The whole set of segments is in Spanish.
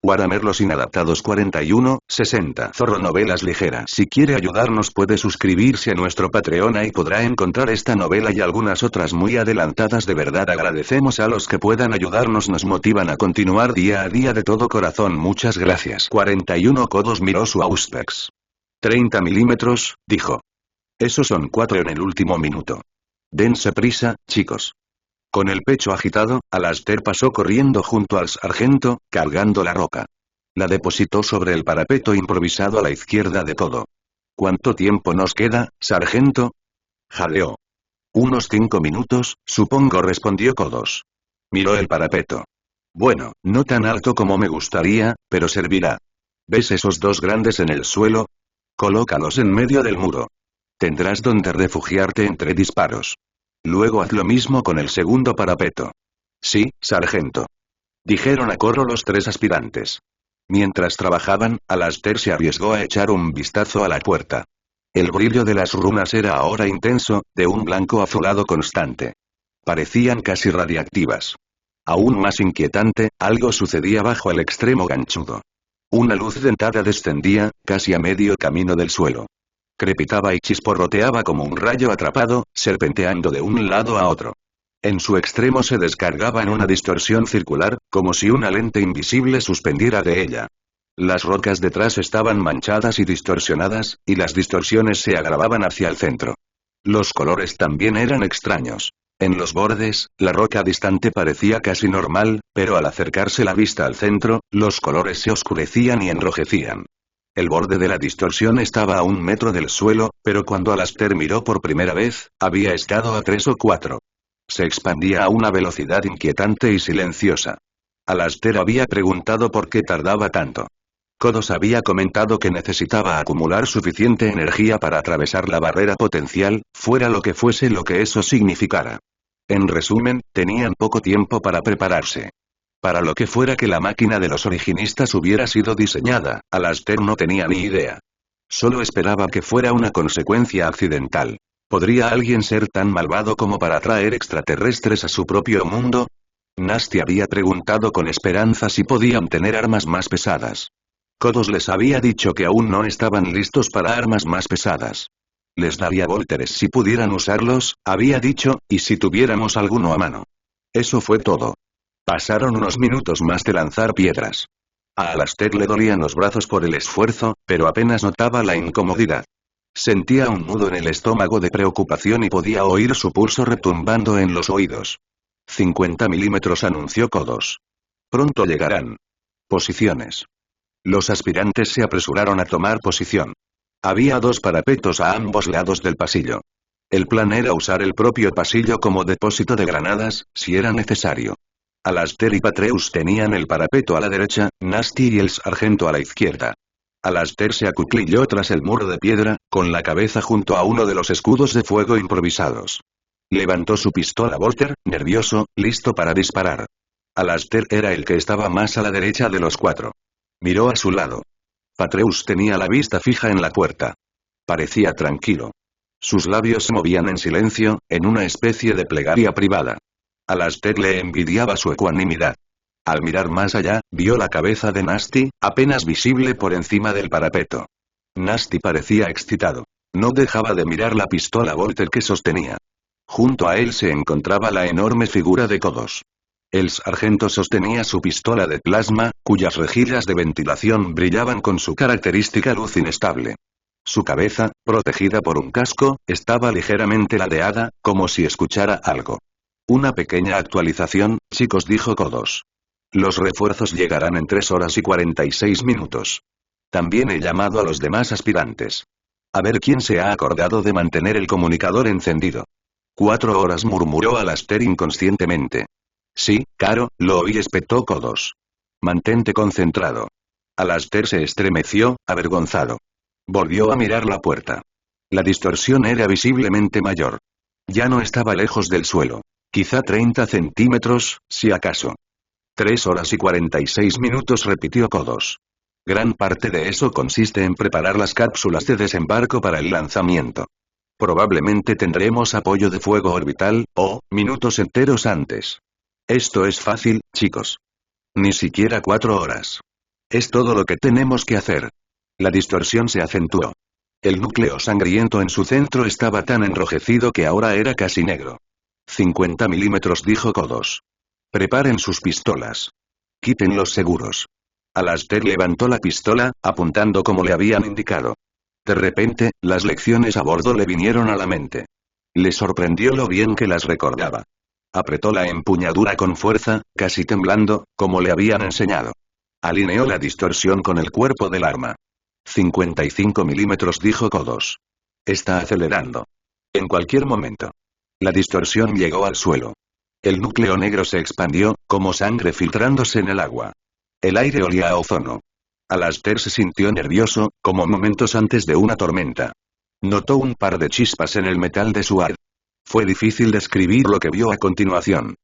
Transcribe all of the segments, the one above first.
Warhammer Los Inadaptados 41-60 Zorro Novelas Ligeras. Si quiere ayudarnos puede suscribirse a nuestro Patreon y podrá encontrar esta novela y algunas otras muy adelantadas. De verdad agradecemos a los que puedan ayudarnos, nos motivan a continuar día a día de todo corazón. Muchas gracias. 41 Codos miró su Auspex. 30 milímetros, dijo. Esos son 4 en el último minuto. Dense prisa, chicos. Con el pecho agitado, Alastair pasó corriendo junto al sargento, cargando la roca. La depositó sobre el parapeto improvisado a la izquierda de todo. ¿Cuánto tiempo nos queda, sargento? Jadeó. Unos 5 minutos, supongo, respondió Codos. Miró el parapeto. Bueno, no tan alto como me gustaría, pero servirá. ¿Ves esos dos grandes en el suelo? Colócalos en medio del muro. Tendrás donde refugiarte entre disparos. Luego haz lo mismo con el segundo parapeto. Sí, sargento. Dijeron a coro los 3 aspirantes. Mientras trabajaban, Alastair se arriesgó a echar un vistazo a la puerta. El brillo de las runas era ahora intenso, de un blanco azulado constante. Parecían casi radiactivas. Aún más inquietante, algo sucedía bajo el extremo ganchudo. Una luz dentada descendía, casi a medio camino del suelo. Crepitaba y chisporroteaba como un rayo atrapado, serpenteando de un lado a otro. En su extremo se descargaba en una distorsión circular, como si una lente invisible suspendiera de ella. Las rocas detrás estaban manchadas y distorsionadas, y las distorsiones se agravaban hacia el centro. Los colores también eran extraños. En los bordes, la roca distante parecía casi normal, pero al acercarse la vista al centro, los colores se oscurecían y enrojecían. El borde de la distorsión estaba a 1 metro del suelo, pero cuando Alastair miró por primera vez, había estado a 3 o 4. Se expandía a una velocidad inquietante y silenciosa. Alastair había preguntado por qué tardaba tanto. Codos había comentado que necesitaba acumular suficiente energía para atravesar la barrera potencial, fuera lo que fuese lo que eso significara. En resumen, tenían poco tiempo para prepararse. Para lo que fuera que la máquina de los originistas hubiera sido diseñada, Alastair no tenía ni idea. Solo esperaba que fuera una consecuencia accidental. ¿Podría alguien ser tan malvado como para traer extraterrestres a su propio mundo? Nasty había preguntado con esperanza si podían tener armas más pesadas. Codos les había dicho que aún no estaban listos para armas más pesadas. Les daría volteres si pudieran usarlos, había dicho, y si tuviéramos alguno a mano. Eso fue todo. Pasaron unos minutos más de lanzar piedras. A Alastair le dolían los brazos por el esfuerzo, pero apenas notaba la incomodidad. Sentía un nudo en el estómago de preocupación y podía oír su pulso retumbando en los oídos. 50 milímetros, anunció Codos. Pronto llegarán. Posiciones. Los aspirantes se apresuraron a tomar posición. Había 2 parapetos a ambos lados del pasillo. El plan era usar el propio pasillo como depósito de granadas, si era necesario. Alastair y Patreus tenían el parapeto a la derecha, Nasty y el sargento a la izquierda. Alastair se acuclilló tras el muro de piedra, con la cabeza junto a uno de los escudos de fuego improvisados. Levantó su pistola Volter, nervioso, listo para disparar. Alastair era el que estaba más a la derecha de los 4. Miró a su lado. Patreus tenía la vista fija en la puerta. Parecía tranquilo. Sus labios se movían en silencio, en una especie de plegaria privada. Alastair le envidiaba su ecuanimidad. Al mirar más allá, vio la cabeza de Nasty, apenas visible por encima del parapeto. Nasty parecía excitado. No dejaba de mirar la pistola Volter que sostenía. Junto a él se encontraba la enorme figura de Codos. El sargento sostenía su pistola de plasma, cuyas rejillas de ventilación brillaban con su característica luz inestable. Su cabeza, protegida por un casco, estaba ligeramente ladeada, como si escuchara algo. Una pequeña actualización, chicos, dijo Codos. Los refuerzos llegarán en 3 horas y 46 minutos. También he llamado a los demás aspirantes. A ver quién se ha acordado de mantener el comunicador encendido. 4 horas, murmuró Alastair inconscientemente. Sí, Caro, lo oí, espetó Codos. Mantente concentrado. Alastair se estremeció, avergonzado. Volvió a mirar la puerta. La distorsión era visiblemente mayor. Ya no estaba lejos del suelo. Quizá 30 centímetros, si acaso. 3 horas y 46 minutos, repitió Codos. Gran parte de eso consiste en preparar las cápsulas de desembarco para el lanzamiento. Probablemente tendremos apoyo de fuego orbital, o, minutos enteros antes. Esto es fácil, chicos. Ni siquiera 4 horas. Es todo lo que tenemos que hacer. La distorsión se acentuó. El núcleo sangriento en su centro estaba tan enrojecido que ahora era casi negro. 50 milímetros, dijo Kodos. Preparen sus pistolas. Quiten los seguros. Alastair levantó la pistola, apuntando como le habían indicado. De repente, las lecciones a bordo le vinieron a la mente. Le sorprendió lo bien que las recordaba. Apretó la empuñadura con fuerza, casi temblando, como le habían enseñado. Alineó la distorsión con el cuerpo del arma. 55 milímetros, dijo Kodos. Está acelerando. En cualquier momento. La distorsión llegó al suelo. El núcleo negro se expandió, como sangre filtrándose en el agua. El aire olía a ozono. Alastair se sintió nervioso, como momentos antes de una tormenta. Notó un par de chispas en el metal de su ar. Fue difícil describir lo que vio a continuación.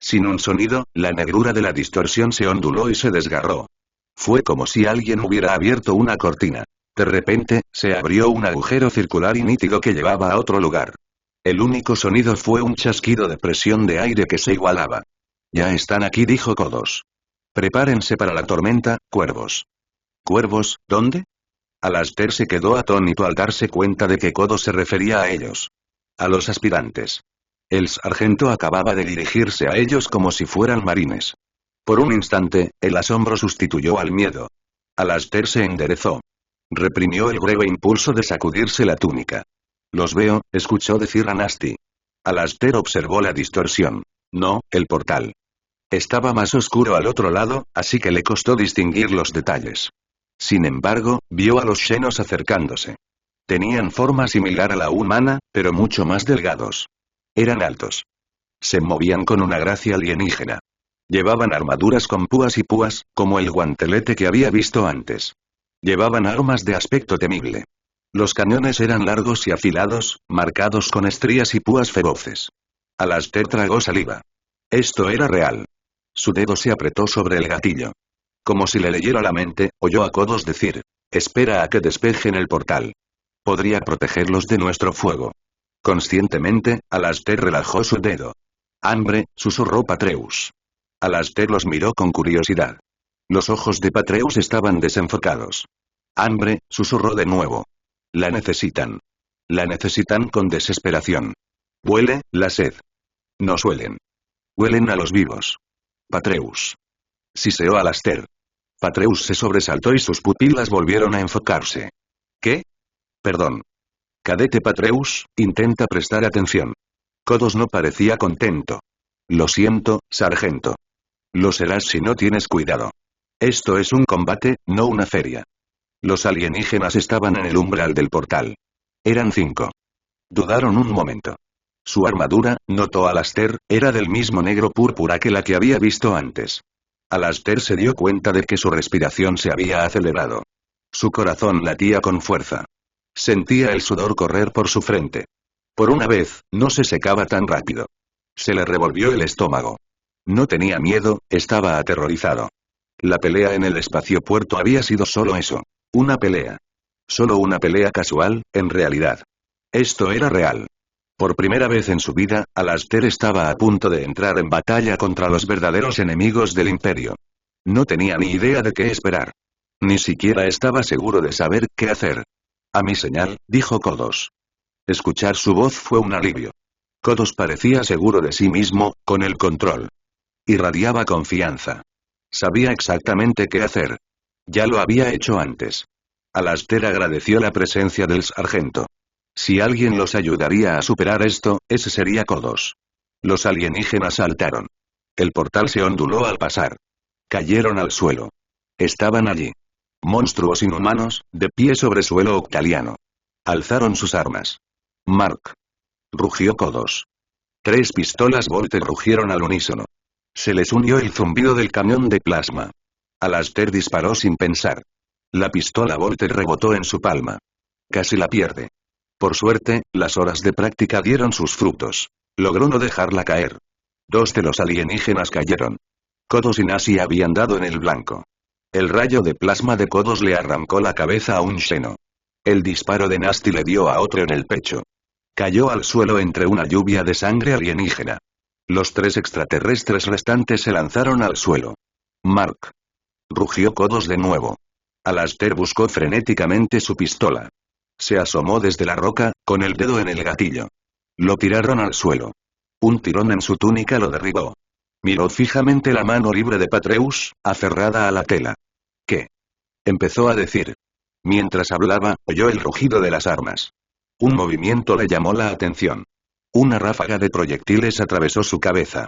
Sin un sonido, la negrura de la distorsión se onduló y se desgarró. Fue como si alguien hubiera abierto una cortina. De repente, se abrió un agujero circular y nítido que llevaba a otro lugar. El único sonido fue un chasquido de presión de aire que se igualaba. Ya están aquí, dijo Kodos. Prepárense para la tormenta, cuervos. ¿Cuervos, dónde? Alastair se quedó atónito al darse cuenta de que Kodos se refería a ellos. A los aspirantes. El sargento acababa de dirigirse a ellos como si fueran marines. Por un instante, el asombro sustituyó al miedo. Alastair se enderezó. Reprimió el breve impulso de sacudirse la túnica. Los veo, escuchó decir a Nasty. Alastair observó la distorsión. No, el portal. Estaba más oscuro al otro lado, así que le costó distinguir los detalles. Sin embargo, vio a los Xenos acercándose. Tenían forma similar a la humana, pero mucho más delgados. Eran altos. Se movían con una gracia alienígena. Llevaban armaduras con púas y púas, como el guantelete que había visto antes. Llevaban armas de aspecto temible. Los cañones eran largos y afilados, marcados con estrías y púas feroces. Alastair tragó saliva. Esto era real. Su dedo se apretó sobre el gatillo. Como si le leyera la mente, oyó a Kodos decir: espera a que despejen el portal. Podría protegerlos de nuestro fuego. Conscientemente, Alastair relajó su dedo. Hambre, susurró Patreus. Alastair los miró con curiosidad. Los ojos de Patreus estaban desenfocados. Hambre, susurró de nuevo. La necesitan. La necesitan con desesperación. Huele, la sed. Nos huelen. Huelen a los vivos. Patreus. Siseó Alastair. Patreus se sobresaltó y sus pupilas volvieron a enfocarse. ¿Qué? Perdón. Cadete Patreus, intenta prestar atención. Kodos no parecía contento. Lo siento, sargento. Lo serás si no tienes cuidado. Esto es un combate, no una feria. Los alienígenas estaban en el umbral del portal. Eran 5. Dudaron un momento. Su armadura, notó Alastair, era del mismo negro púrpura que la que había visto antes. Alastair se dio cuenta de que su respiración se había acelerado. Su corazón latía con fuerza. Sentía el sudor correr por su frente. Por una vez, no se secaba tan rápido. Se le revolvió el estómago. No tenía miedo, estaba aterrorizado. La pelea en el espaciopuerto había sido solo eso. Una pelea. Solo una pelea casual, en realidad. Esto era real. Por primera vez en su vida, Alastair estaba a punto de entrar en batalla contra los verdaderos enemigos del Imperio. No tenía ni idea de qué esperar. Ni siquiera estaba seguro de saber qué hacer. A mi señal, dijo Kodos. Escuchar su voz fue un alivio. Kodos parecía seguro de sí mismo, con el control. Irradiaba confianza. Sabía exactamente qué hacer. Ya lo había hecho antes. Alastair agradeció la presencia del sargento. Si alguien los ayudaría a superar esto, ese sería Kodos. Los alienígenas saltaron. El portal se onduló al pasar. Cayeron al suelo. Estaban allí. Monstruos inhumanos, de pie sobre suelo octaliano. Alzaron sus armas. Mark. Rugió Kodos. 3 pistolas Volter rugieron al unísono. Se les unió el zumbido del cañón de plasma. Alastair disparó sin pensar. La pistola Volter rebotó en su palma. Casi la pierde. Por suerte, las horas de práctica dieron sus frutos. Logró no dejarla caer. 2 de los alienígenas cayeron. Kodos y Nasi habían dado en el blanco. El rayo de plasma de Kodos le arrancó la cabeza a un Xeno. El disparo de Nasty le dio a otro en el pecho. Cayó al suelo entre una lluvia de sangre alienígena. Los 3 extraterrestres restantes se lanzaron al suelo. Mark. rugió Kodos de nuevo. Alastair buscó frenéticamente su pistola. Se asomó desde la roca, con el dedo en el gatillo. Lo tiraron al suelo. Un tirón en su túnica lo derribó. Miró fijamente la mano libre de Patreus, aferrada a la tela. ¿Qué? Empezó a decir. Mientras hablaba, oyó el rugido de las armas. Un movimiento le llamó la atención. Una ráfaga de proyectiles atravesó su cabeza.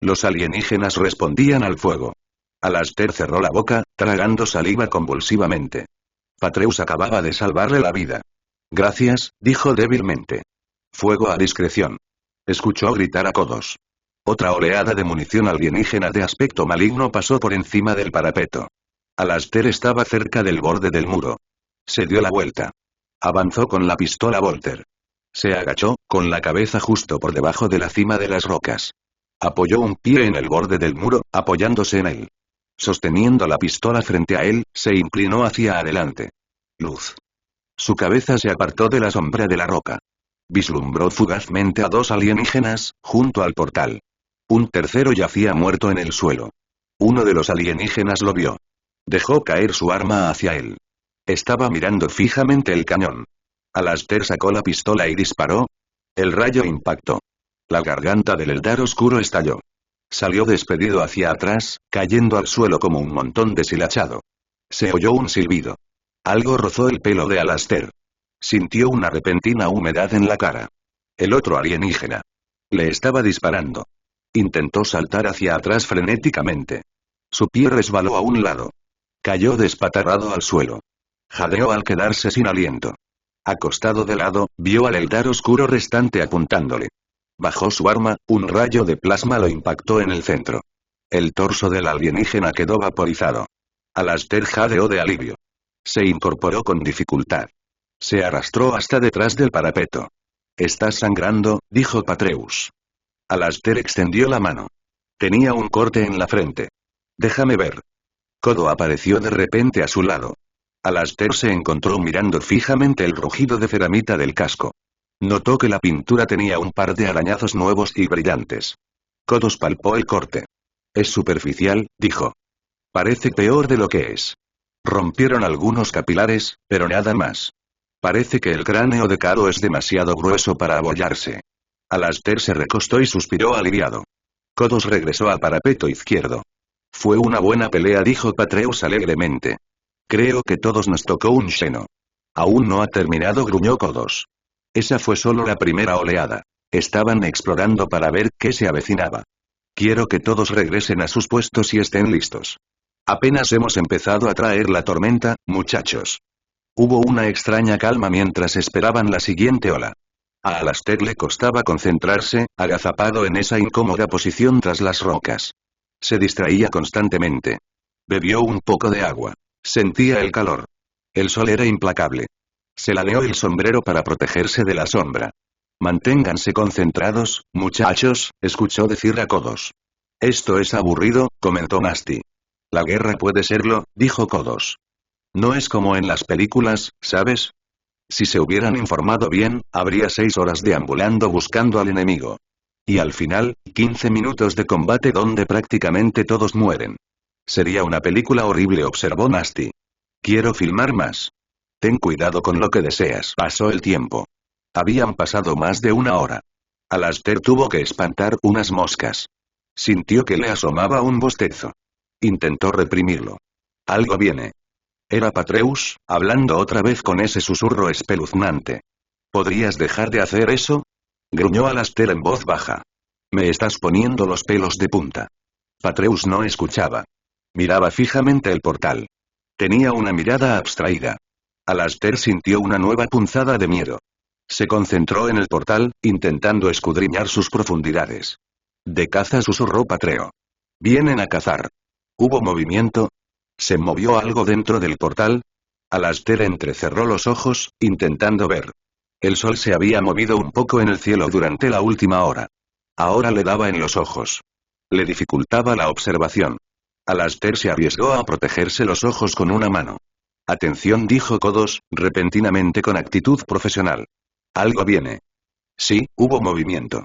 Los alienígenas respondían al fuego. Alastair cerró la boca, tragando saliva convulsivamente. Patreus acababa de salvarle la vida. Gracias, dijo débilmente. Fuego a discreción. Escuchó gritar a Kodos. Otra oleada de munición alienígena de aspecto maligno pasó por encima del parapeto. Alastair estaba cerca del borde del muro. Se dio la vuelta. Avanzó con la pistola Volter. Se agachó, con la cabeza justo por debajo de la cima de las rocas. Apoyó un pie en el borde del muro, apoyándose en él. Sosteniendo la pistola frente a él, se inclinó hacia adelante. Luz. Su cabeza se apartó de la sombra de la roca. Vislumbró fugazmente a dos alienígenas, junto al portal. Un tercero yacía muerto en el suelo. Uno de los alienígenas lo vio. Dejó caer su arma hacia él. Estaba mirando fijamente el cañón. Alastair sacó la pistola y disparó. El rayo impactó. La garganta del Eldar oscuro estalló. Salió despedido hacia atrás, cayendo al suelo como un montón deshilachado. Se oyó un silbido. Algo rozó el pelo de Alastair. Sintió una repentina humedad en la cara. El otro alienígena. Le estaba disparando. Intentó saltar hacia atrás frenéticamente. Su pie resbaló a un lado. Cayó despatarrado al suelo. Jadeó al quedarse sin aliento. Acostado de lado, vio al Eldar oscuro restante apuntándole. Bajó su arma, un rayo de plasma lo impactó en el centro. El torso del alienígena quedó vaporizado. Alastair jadeó de alivio. Se incorporó con dificultad. Se arrastró hasta detrás del parapeto. «Estás sangrando», dijo Patreus. Alastair extendió la mano. Tenía un corte en la frente. «Déjame ver». Kodo apareció de repente a su lado. Alastair se encontró mirando fijamente el rugido de ceramita del casco. Notó que la pintura tenía un par de arañazos nuevos y brillantes. Kodos palpó el corte. «Es superficial», dijo. «Parece peor de lo que es. Rompieron algunos capilares, pero nada más. Parece que el cráneo de Cado es demasiado grueso para abollarse». Alastair se recostó y suspiró aliviado. Kodos regresó al parapeto izquierdo. «Fue una buena pelea», dijo Patreus alegremente. «Creo que todos nos tocó un Xeno». «Aún no ha terminado», gruñó Kodos. Esa fue solo la primera oleada. Estaban explorando para ver qué se avecinaba. «Quiero que todos regresen a sus puestos y estén listos. Apenas hemos empezado a traer la tormenta, muchachos». Hubo una extraña calma mientras esperaban la siguiente ola. A Alastair le costaba concentrarse, agazapado en esa incómoda posición tras las rocas. Se distraía constantemente. Bebió un poco de agua. Sentía el calor. El sol era implacable. Se ladeó el sombrero para protegerse de la sombra. «Manténganse concentrados, muchachos», escuchó decir a Kodos. «Esto es aburrido», comentó Nasty. «La guerra puede serlo», dijo Kodos. «No es como en las películas, ¿sabes? Si se hubieran informado bien, habría 6 horas deambulando buscando al enemigo. Y al final, 15 minutos de combate donde prácticamente todos mueren. Sería una película horrible», observó Nasty. «Quiero filmar más». «Ten cuidado con lo que deseas». Pasó el tiempo. Habían pasado más de una hora. Alastair tuvo que espantar unas moscas. Sintió que le asomaba un bostezo. Intentó reprimirlo. «Algo viene». Era Patreus, hablando otra vez con ese susurro espeluznante. «¿Podrías dejar de hacer eso?», gruñó Alastair en voz baja. «Me estás poniendo los pelos de punta». Patreus no escuchaba. Miraba fijamente el portal. Tenía una mirada abstraída. Alastair sintió una nueva punzada de miedo. Se concentró en el portal, intentando escudriñar sus profundidades. «De caza», susurró Patreo. «Vienen a cazar». ¿Hubo movimiento? ¿Se movió algo dentro del portal? Alastair entrecerró los ojos, intentando ver. El sol se había movido un poco en el cielo durante la última hora. Ahora le daba en los ojos. Le dificultaba la observación. Alastair se arriesgó a protegerse los ojos con una mano. «Atención», dijo Kodos, repentinamente con actitud profesional. «Algo viene». Sí, hubo movimiento.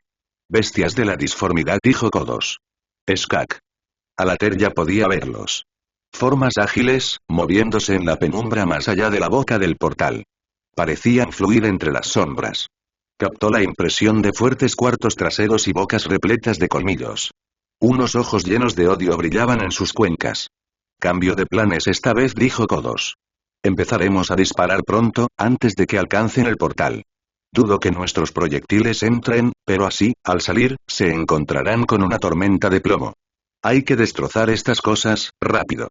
«Bestias de la disformidad», dijo Kodos. «Skak». Alastair ya podía verlos. Formas ágiles, moviéndose en la penumbra más allá de la boca del portal. Parecían fluir entre las sombras. Captó la impresión de fuertes cuartos traseros y bocas repletas de colmillos. Unos ojos llenos de odio brillaban en sus cuencas. Cambio de planes esta vez, dijo Kodos. Empezaremos a disparar pronto, antes de que alcancen el portal. Dudo que nuestros proyectiles entren, pero así, al salir, se encontrarán con una tormenta de plomo. Hay que destrozar estas cosas, rápido.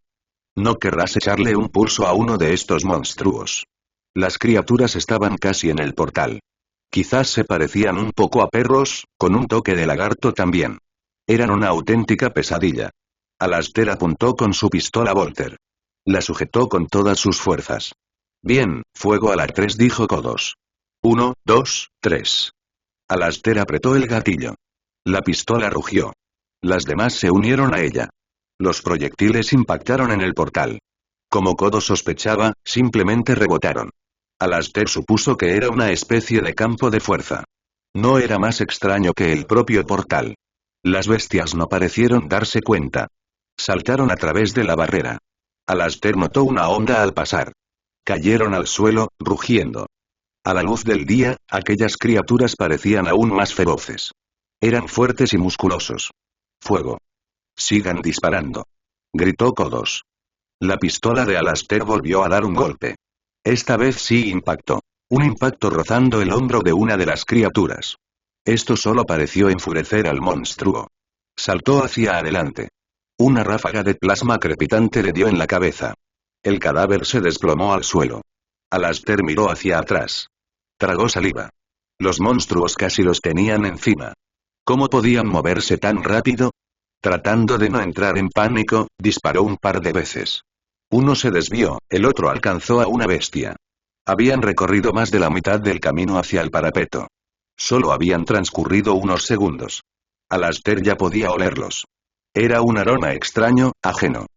No querrás echarle un pulso a uno de estos monstruos. Las criaturas estaban casi en el portal. Quizás se parecían un poco a perros, con un toque de lagarto también. Eran una auténtica pesadilla. Alastair apuntó con su pistola Volter. La sujetó con todas sus fuerzas. Bien, fuego a las 3, dijo Kodos. 1, 2, 3. Alastair apretó el gatillo. La pistola rugió. Las demás se unieron a ella. Los proyectiles impactaron en el portal. Como Kodos sospechaba, simplemente rebotaron. Alastair supuso que era una especie de campo de fuerza. No era más extraño que el propio portal. Las bestias no parecieron darse cuenta. Saltaron a través de la barrera. Alastair notó una onda al pasar. Cayeron al suelo, rugiendo. A la luz del día, aquellas criaturas parecían aún más feroces. Eran fuertes y musculosos. Fuego. Sigan disparando. Gritó Kodos. La pistola de Alastair volvió a dar un golpe. Esta vez sí impactó. Un impacto rozando el hombro de una de las criaturas. Esto solo pareció enfurecer al monstruo. Saltó hacia adelante. Una ráfaga de plasma crepitante le dio en la cabeza. El cadáver se desplomó al suelo. Alastair miró hacia atrás. Tragó saliva. Los monstruos casi los tenían encima. ¿Cómo podían moverse tan rápido? Tratando de no entrar en pánico, disparó un par de veces. Uno se desvió, el otro alcanzó a una bestia. Habían recorrido más de la mitad del camino hacia el parapeto. Solo habían transcurrido unos segundos. Alastair ya podía olerlos. Era un aroma extraño, ajeno.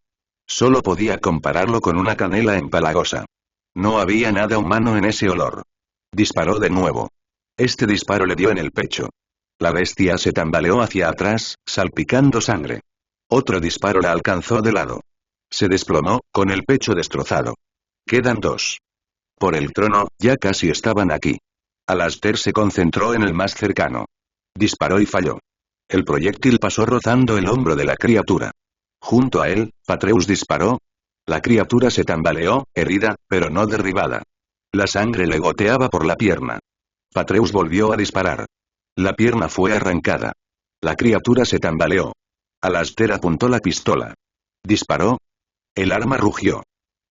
Solo podía compararlo con una canela empalagosa. No había nada humano en ese olor. Disparó de nuevo. Este disparo le dio en el pecho. La bestia se tambaleó hacia atrás, salpicando sangre. Otro disparo la alcanzó de lado. Se desplomó, con el pecho destrozado. Quedan 2. Por el trono, ya casi estaban aquí. Alastair se concentró en el más cercano. Disparó y falló. El proyectil pasó rozando el hombro de la criatura. Junto a él, Patreus disparó. La criatura se tambaleó, herida, pero no derribada. La sangre le goteaba por la pierna. Patreus volvió a disparar. La pierna fue arrancada. La criatura se tambaleó. Alastair apuntó la pistola. Disparó. El arma rugió.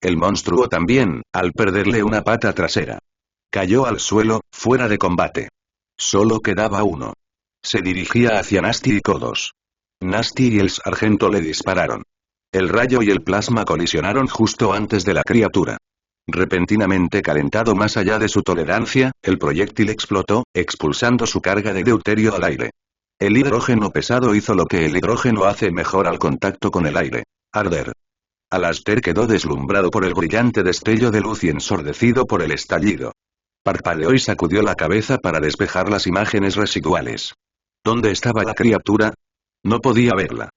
El monstruo también, al perderle una pata trasera. Cayó al suelo, fuera de combate. Solo quedaba uno. Se dirigía hacia Nasty y Kodos. Nasty y el sargento le dispararon. El rayo y el plasma colisionaron justo antes de la criatura. Repentinamente calentado más allá de su tolerancia, el proyectil explotó, expulsando su carga de deuterio al aire. El hidrógeno pesado hizo lo que el hidrógeno hace mejor al contacto con el aire: arder. Alastair quedó deslumbrado por el brillante destello de luz y ensordecido por el estallido. Parpadeó y sacudió la cabeza para despejar las imágenes residuales. ¿Dónde estaba la criatura? No podía verla.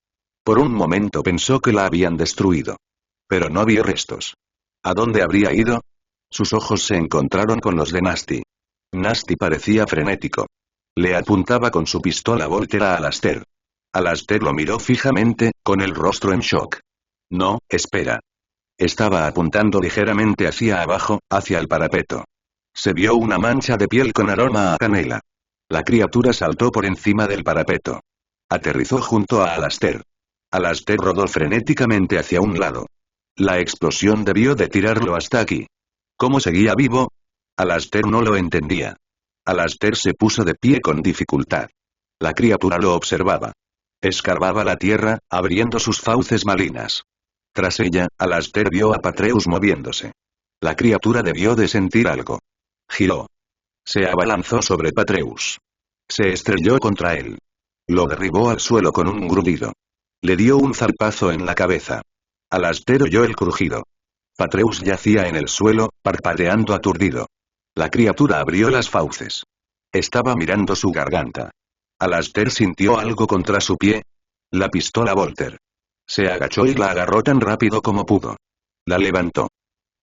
Por un momento pensó que la habían destruido. Pero no vio restos. ¿A dónde habría ido? Sus ojos se encontraron con los de Nasty. Nasty parecía frenético. Le apuntaba con su pistola Volter a Alastair. Alastair lo miró fijamente, con el rostro en shock. No, espera. Estaba apuntando ligeramente hacia abajo, hacia el parapeto. Se vio una mancha de piel con aroma a canela. La criatura saltó por encima del parapeto. Aterrizó junto a Alastair. Alastair rodó frenéticamente hacia un lado. La explosión debió de tirarlo hasta aquí. ¿Cómo seguía vivo? Alastair no lo entendía. Alastair se puso de pie con dificultad. La criatura lo observaba. Escarbaba la tierra, abriendo sus fauces malignas. Tras ella, Alastair vio a Patreus moviéndose. La criatura debió de sentir algo. Giró. Se abalanzó sobre Patreus. Se estrelló contra él. Lo derribó al suelo con un grudido. Le dio un zarpazo en la cabeza. Alastair oyó el crujido. Patreus yacía en el suelo, parpadeando aturdido. La criatura abrió las fauces. Estaba mirando su garganta. Alastair sintió algo contra su pie. La pistola Volter. Se agachó y la agarró tan rápido como pudo. La levantó.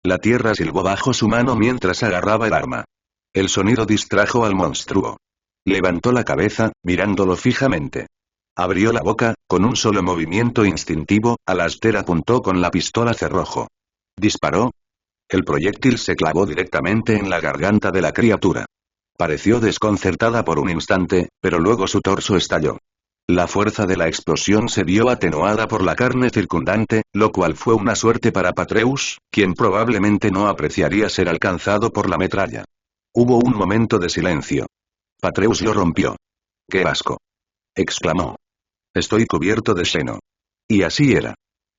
La tierra silbó bajo su mano mientras agarraba el arma. El sonido distrajo al monstruo. Levantó la cabeza, mirándolo fijamente. Abrió la boca, con un solo movimiento instintivo, Alastair apuntó con la pistola cerrojo. Disparó. El proyectil se clavó directamente en la garganta de la criatura. Pareció desconcertada por un instante, pero luego su torso estalló. La fuerza de la explosión se vio atenuada por la carne circundante, lo cual fue una suerte para Patreus, quien probablemente no apreciaría ser alcanzado por la metralla. Hubo un momento de silencio. Patreus lo rompió. ¡Qué asco!, exclamó. Estoy cubierto de seno. Y así era.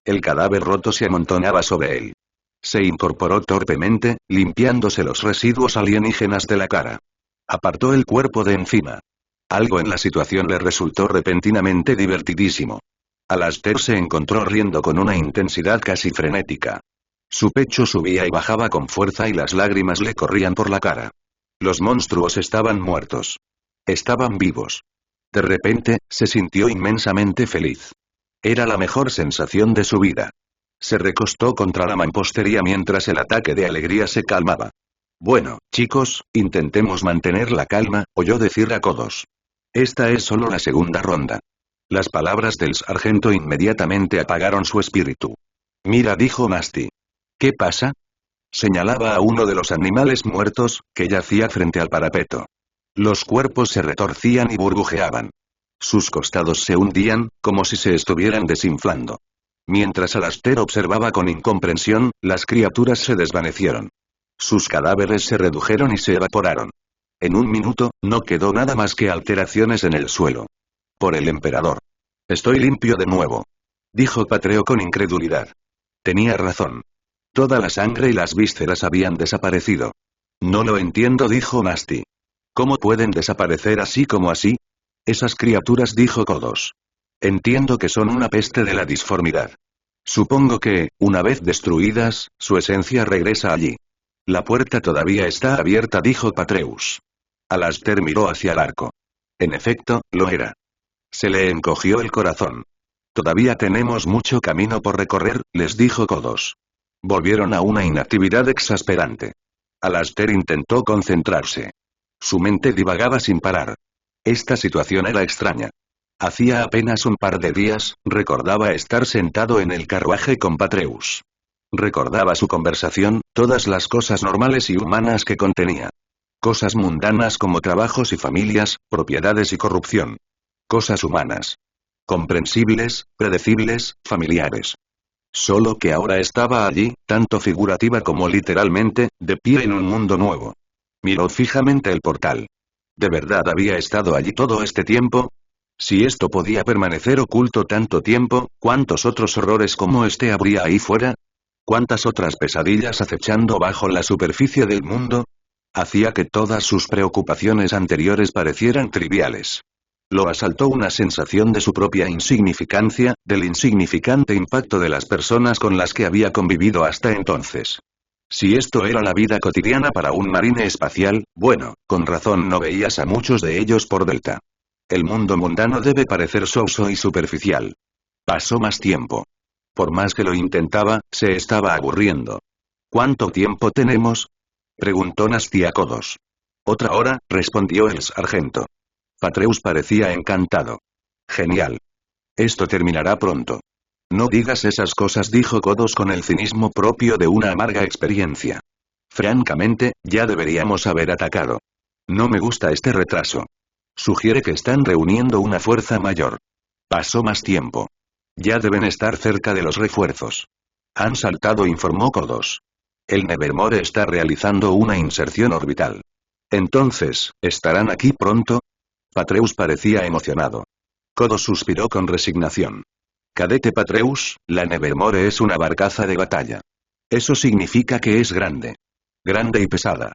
El cadáver roto se amontonaba sobre él. Se incorporó torpemente, limpiándose los residuos alienígenas de la cara. Apartó el cuerpo de encima. Algo en la situación le resultó repentinamente divertidísimo. Alastair se encontró riendo con una intensidad casi frenética. Su pecho subía y bajaba con fuerza y las lágrimas le corrían por la cara. Los monstruos estaban muertos. Estaban vivos. De repente, se sintió inmensamente feliz. Era la mejor sensación de su vida. Se recostó contra la mampostería mientras el ataque de alegría se calmaba. Bueno, chicos, intentemos mantener la calma, oyó decir a Kodos. Esta es solo la segunda ronda. Las palabras del sargento inmediatamente apagaron su espíritu. Mira, dijo Nasty. ¿Qué pasa? Señalaba a uno de los animales muertos, que yacía frente al parapeto. Los cuerpos se retorcían y burbujeaban. Sus costados se hundían, como si se estuvieran desinflando. Mientras Alastair observaba con incomprensión, las criaturas se desvanecieron. Sus cadáveres se redujeron y se evaporaron. En un minuto, no quedó nada más que alteraciones en el suelo. Por el emperador. Estoy limpio de nuevo. Dijo Patreo con incredulidad. Tenía razón. Toda la sangre y las vísceras habían desaparecido. No lo entiendo, dijo Nasty. ¿Cómo pueden desaparecer así como así? Esas criaturas, dijo Kodos. Entiendo que son una peste de la disformidad. Supongo que, una vez destruidas, su esencia regresa allí. La puerta todavía está abierta, dijo Patreus. Alastair miró hacia el arco. En efecto, lo era. Se le encogió el corazón. Todavía tenemos mucho camino por recorrer, les dijo Kodos. Volvieron a una inactividad exasperante. Alastair intentó concentrarse. Su mente divagaba sin parar. Esta situación era extraña. Hacía apenas un par de días, recordaba estar sentado en el carruaje con Patreus. Recordaba su conversación, todas las cosas normales y humanas que contenía. Cosas mundanas como trabajos y familias, propiedades y corrupción. Cosas humanas. Comprensibles, predecibles, familiares. Solo que ahora estaba allí, tanto figurativa como literalmente, de pie en un mundo nuevo. Miró fijamente el portal. ¿De verdad había estado allí todo este tiempo? Si esto podía permanecer oculto tanto tiempo, ¿cuántos otros horrores como este habría ahí fuera? ¿Cuántas otras pesadillas acechando bajo la superficie del mundo? Hacía que todas sus preocupaciones anteriores parecieran triviales. Lo asaltó una sensación de su propia insignificancia, del insignificante impacto de las personas con las que había convivido hasta entonces. Si esto era la vida cotidiana para un marine espacial, bueno, con razón no veías a muchos de ellos por Delta. El mundo mundano debe parecer soso y superficial. Pasó más tiempo. Por más que lo intentaba, se estaba aburriendo. ¿Cuánto tiempo tenemos?, preguntó Nasty a Kodos. 1 hora, respondió el sargento. Patreus parecía encantado. Genial. Esto terminará pronto. No digas esas cosas, dijo Kodos con el cinismo propio de una amarga experiencia. Francamente, ya deberíamos haber atacado. No me gusta este retraso. Sugiere que están reuniendo una fuerza mayor. Pasó más tiempo. Ya deben estar cerca de los refuerzos. Han saltado, informó Kodos. El Nevermore está realizando una inserción orbital. Entonces, ¿estarán aquí pronto? Patreus parecía emocionado. Kodos suspiró con resignación. Cadete Patreus, la Nevermore es una barcaza de batalla. Eso significa que es grande. Grande y pesada.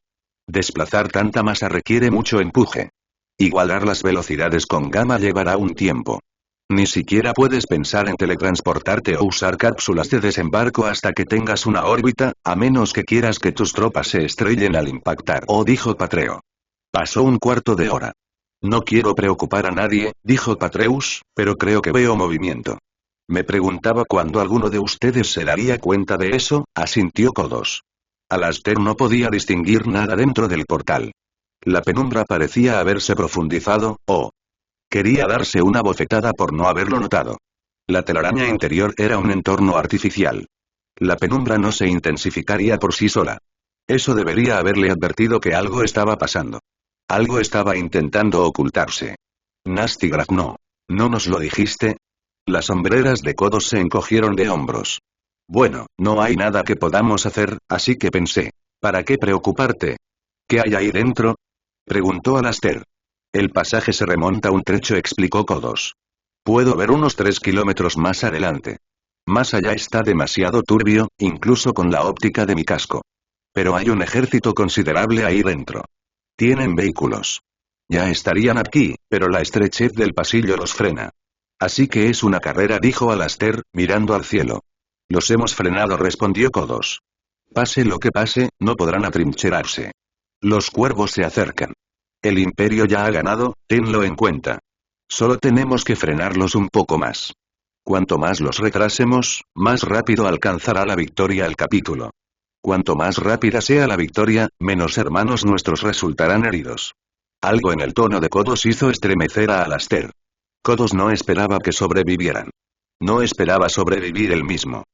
Desplazar tanta masa requiere mucho empuje. Igualar las velocidades con gamma llevará un tiempo. Ni siquiera puedes pensar en teletransportarte o usar cápsulas de desembarco hasta que tengas una órbita, a menos que quieras que tus tropas se estrellen al impactar, dijo Patreo. Pasó un cuarto de hora. No quiero preocupar a nadie, dijo Patreus, pero creo que veo movimiento. Me preguntaba cuándo alguno de ustedes se daría cuenta de eso, asintió Kodos. Alastair no podía distinguir nada dentro del portal. La penumbra parecía haberse profundizado, o quería darse una bofetada por no haberlo notado. La telaraña interior era un entorno artificial. La penumbra no se intensificaría por sí sola. Eso debería haberle advertido que algo estaba pasando. Algo estaba intentando ocultarse. Nasty Graf no. ¿No nos lo dijiste? Las hombreras de Kodos se encogieron de hombros. Bueno, no hay nada que podamos hacer, así que pensé. ¿Para qué preocuparte? ¿Qué hay ahí dentro? Preguntó Alastair. El pasaje se remonta un trecho, explicó Kodos. Puedo ver unos 3 kilómetros más adelante. Más allá está demasiado turbio, incluso con la óptica de mi casco. Pero hay un ejército considerable ahí dentro. Tienen vehículos. Ya estarían aquí, pero la estrechez del pasillo los frena. Así que es una carrera, dijo Alastair, mirando al cielo. Los hemos frenado, respondió Kodos. Pase lo que pase, no podrán atrincherarse. Los cuervos se acercan. El imperio ya ha ganado, tenlo en cuenta. Solo tenemos que frenarlos un poco más. Cuanto más los retrasemos, más rápido alcanzará la victoria el capítulo. Cuanto más rápida sea la victoria, menos hermanos nuestros resultarán heridos. Algo en el tono de Kodos hizo estremecer a Alastair. Kodos no esperaba que sobrevivieran. No esperaba sobrevivir él mismo.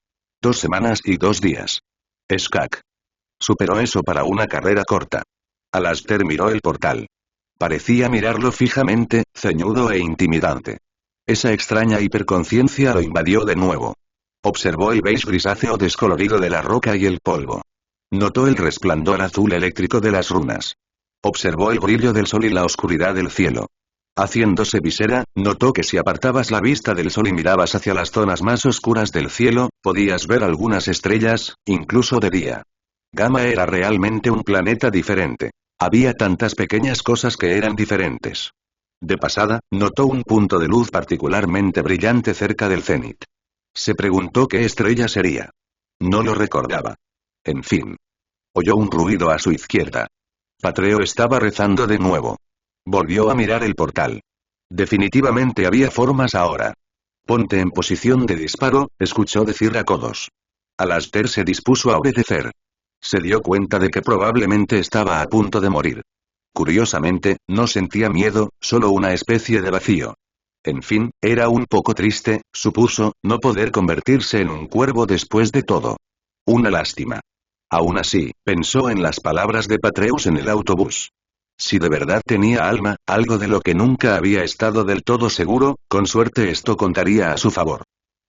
2 semanas y 2 días. Skak. Superó eso para una carrera corta. Alastair miró el portal. Parecía mirarlo fijamente, ceñudo e intimidante. Esa extraña hiperconciencia lo invadió de nuevo. Observó el beige grisáceo descolorido de la roca y el polvo. Notó el resplandor azul eléctrico de las runas. Observó el brillo del sol y la oscuridad del cielo. Haciéndose visera, notó que si apartabas la vista del sol y mirabas hacia las zonas más oscuras del cielo, podías ver algunas estrellas, incluso de día. Gamma era realmente un planeta diferente. Había tantas pequeñas cosas que eran diferentes. De pasada, notó un punto de luz particularmente brillante cerca del cenit. Se preguntó qué estrella sería. No lo recordaba. En fin. Oyó un ruido a su izquierda. Patreo estaba rezando de nuevo. Volvió a mirar el portal. Definitivamente había formas ahora. Ponte en posición de disparo, escuchó decir a Kodos. Alastair se dispuso a obedecer. Se dio cuenta de que probablemente estaba a punto de morir. Curiosamente, no sentía miedo, solo una especie de vacío. En fin, era un poco triste, supuso, no poder convertirse en un cuervo después de todo. Una lástima. Aún así, pensó en las palabras de Patreus en el autobús. Si de verdad tenía alma, algo de lo que nunca había estado del todo seguro, con suerte esto contaría a su favor.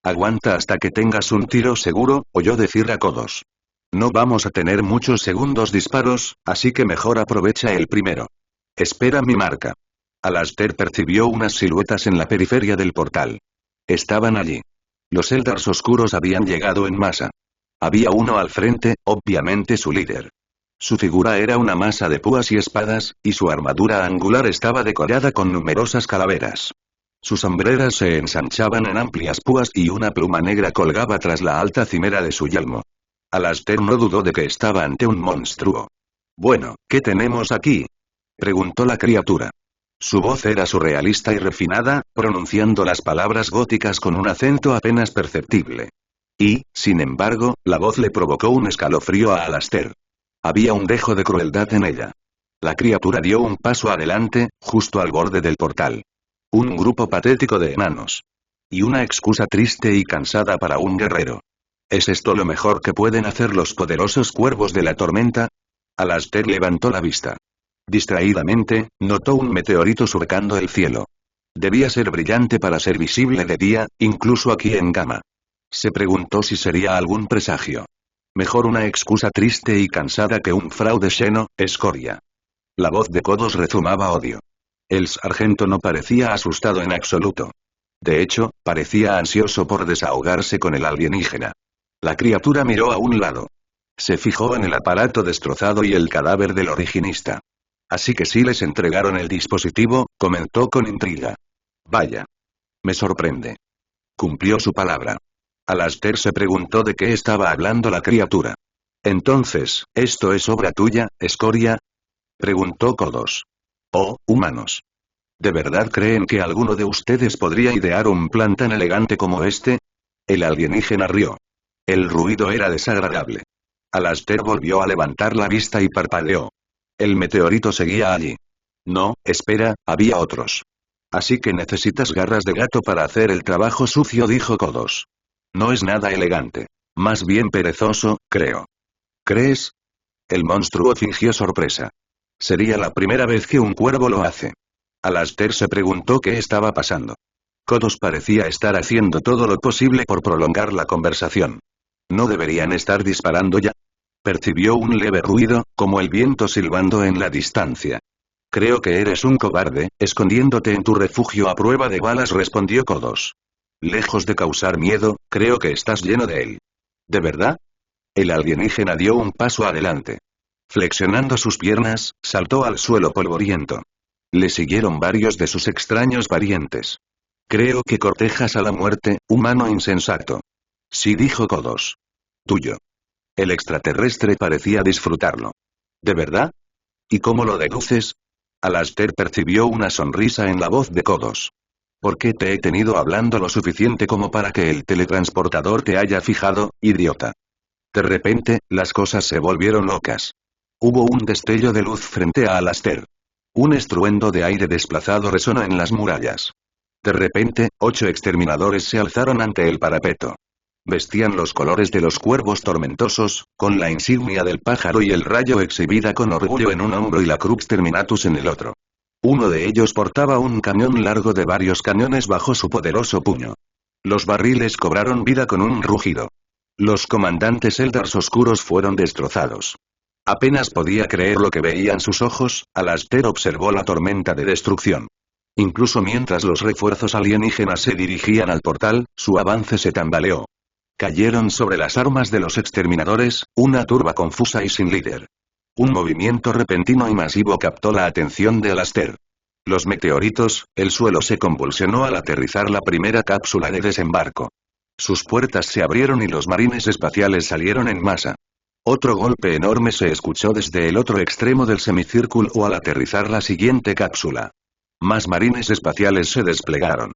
Aguanta hasta que tengas un tiro seguro, oyó decir a Kodos. No vamos a tener muchos segundos disparos, así que mejor aprovecha el primero. Espera mi marca. Alastair percibió unas siluetas en la periferia del portal. Estaban allí. Los Eldars oscuros habían llegado en masa. Había uno al frente, obviamente su líder. Su figura era una masa de púas y espadas, y su armadura angular estaba decorada con numerosas calaveras. Sus sombreras se ensanchaban en amplias púas y una pluma negra colgaba tras la alta cimera de su yelmo. Alastair no dudó de que estaba ante un monstruo. Bueno, ¿qué tenemos aquí? Preguntó la criatura. Su voz era surrealista y refinada, pronunciando las palabras góticas con un acento apenas perceptible. Y, sin embargo, la voz le provocó un escalofrío a Alastair. Había un dejo de crueldad en ella. La criatura dio un paso adelante, justo al borde del portal. Un grupo patético de enanos. Y una excusa triste y cansada para un guerrero. ¿Es esto lo mejor que pueden hacer los poderosos cuervos de la tormenta? Alastair levantó la vista. Distraídamente, notó un meteorito surcando el cielo. Debía ser brillante para ser visible de día, incluso aquí en Gamma. Se preguntó si sería algún presagio. Mejor una excusa triste y cansada que un fraude lleno, escoria. La voz de Kodos rezumaba odio. El sargento no parecía asustado en absoluto. De hecho, parecía ansioso por desahogarse con el alienígena. La criatura miró a un lado. Se fijó en el aparato destrozado y el cadáver del originista. Así que sí les entregaron el dispositivo, comentó con intriga. Vaya. Me sorprende. Cumplió su palabra. Alastair se preguntó de qué estaba hablando la criatura. Entonces, ¿esto es obra tuya, escoria? Preguntó Kodos. Oh, humanos. ¿De verdad creen que alguno de ustedes podría idear un plan tan elegante como este? El alienígena rió. El ruido era desagradable. Alastair volvió a levantar la vista y parpadeó. El meteorito seguía allí. No, espera, había otros. Así que necesitas garras de gato para hacer el trabajo sucio, dijo Kodos. No es nada elegante. Más bien perezoso, creo. ¿Crees? El monstruo fingió sorpresa. Sería la primera vez que un cuervo lo hace. Alastair se preguntó qué estaba pasando. Kodos parecía estar haciendo todo lo posible por prolongar la conversación. ¿No deberían estar disparando ya? Percibió un leve ruido, como el viento silbando en la distancia. Creo que eres un cobarde, escondiéndote en tu refugio a prueba de balas, respondió Kodos. Lejos de causar miedo, creo que estás lleno de él. ¿De verdad? El alienígena dio un paso adelante. Flexionando sus piernas, saltó al suelo polvoriento. Le siguieron varios de sus extraños parientes. Creo que cortejas a la muerte, humano insensato. Sí, dijo Kodos. Tuyo. El extraterrestre parecía disfrutarlo. ¿De verdad? ¿Y cómo lo deduces? Alastair percibió una sonrisa en la voz de Kodos. ¿Por qué te he tenido hablando lo suficiente como para que el teletransportador te haya fijado, idiota? De repente, las cosas se volvieron locas. Hubo un destello de luz frente a Alastair. Un estruendo de aire desplazado resonó en las murallas. De repente, 8 exterminadores se alzaron ante el parapeto. Vestían los colores de los cuervos tormentosos, con la insignia del pájaro y el rayo exhibida con orgullo en un hombro y la crux terminatus en el otro. Uno de ellos portaba un cañón largo de varios cañones bajo su poderoso puño. Los barriles cobraron vida con un rugido. Los comandantes Eldars oscuros fueron destrozados. Apenas podía creer lo que veían sus ojos, Alastair observó la tormenta de destrucción. Incluso mientras los refuerzos alienígenas se dirigían al portal, su avance se tambaleó. Cayeron sobre las armas de los exterminadores, una turba confusa y sin líder. Un movimiento repentino y masivo captó la atención de Alastair. Los meteoritos, el suelo se convulsionó al aterrizar la primera cápsula de desembarco. Sus puertas se abrieron y los marines espaciales salieron en masa. Otro golpe enorme se escuchó desde el otro extremo del semicírculo al aterrizar la siguiente cápsula. Más marines espaciales se desplegaron.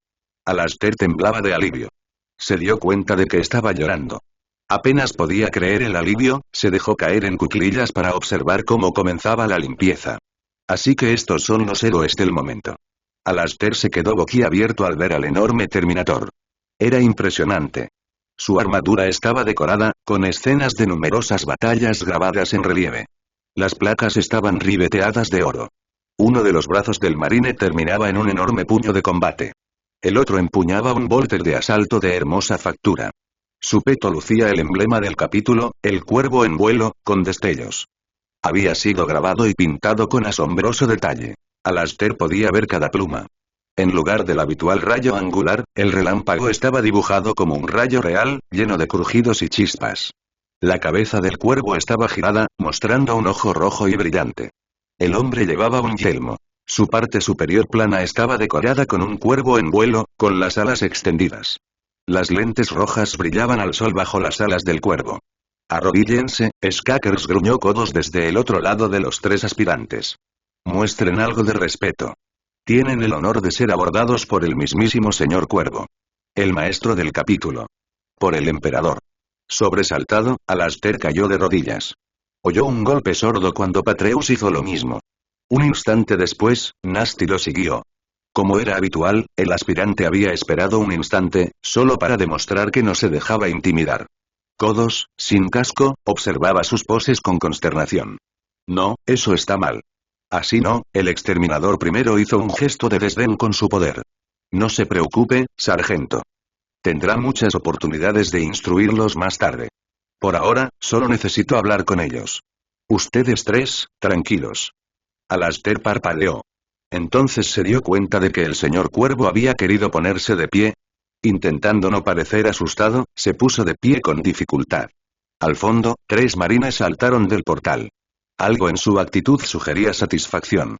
Alastair temblaba de alivio. Se dio cuenta de que estaba llorando. Apenas podía creer el alivio, se dejó caer en cuclillas para observar cómo comenzaba la limpieza. Así que estos son los héroes del momento. Alastair se quedó boquiabierto al ver al enorme Terminator. Era impresionante. Su armadura estaba decorada, con escenas de numerosas batallas grabadas en relieve. Las placas estaban ribeteadas de oro. Uno de los brazos del marine terminaba en un enorme puño de combate. El otro empuñaba un volter de asalto de hermosa factura. Su peto lucía el emblema del capítulo, el cuervo en vuelo, con destellos. Había sido grabado y pintado con asombroso detalle. Alastair podía ver cada pluma. En lugar del habitual rayo angular, el relámpago estaba dibujado como un rayo real, lleno de crujidos y chispas. La cabeza del cuervo estaba girada, mostrando un ojo rojo y brillante. El hombre llevaba un yelmo. Su parte superior plana estaba decorada con un cuervo en vuelo, con las alas extendidas. Las lentes rojas brillaban al sol bajo las alas del cuervo. Arrodíllense, Skakers, gruñó Kodos desde el otro lado de los 3 aspirantes. Muestren algo de respeto. Tienen el honor de ser abordados por el mismísimo señor Cuervo. El maestro del capítulo. Por el emperador. Sobresaltado, Alastair cayó de rodillas. Oyó un golpe sordo cuando Patreus hizo lo mismo. Un instante después, Nasty lo siguió. Como era habitual, el aspirante había esperado un instante, solo para demostrar que no se dejaba intimidar. Kodos, sin casco, observaba sus poses con consternación. No, eso está mal. Así no, el exterminador primero hizo un gesto de desdén con su poder. No se preocupe, sargento. Tendrá muchas oportunidades de instruirlos más tarde. Por ahora, solo necesito hablar con ellos. Ustedes 3, tranquilos. Alastair parpadeó. Entonces se dio cuenta de que el señor Cuervo había querido ponerse de pie. Intentando no parecer asustado, se puso de pie con dificultad. Al fondo, 3 marines saltaron del portal. Algo en su actitud sugería satisfacción.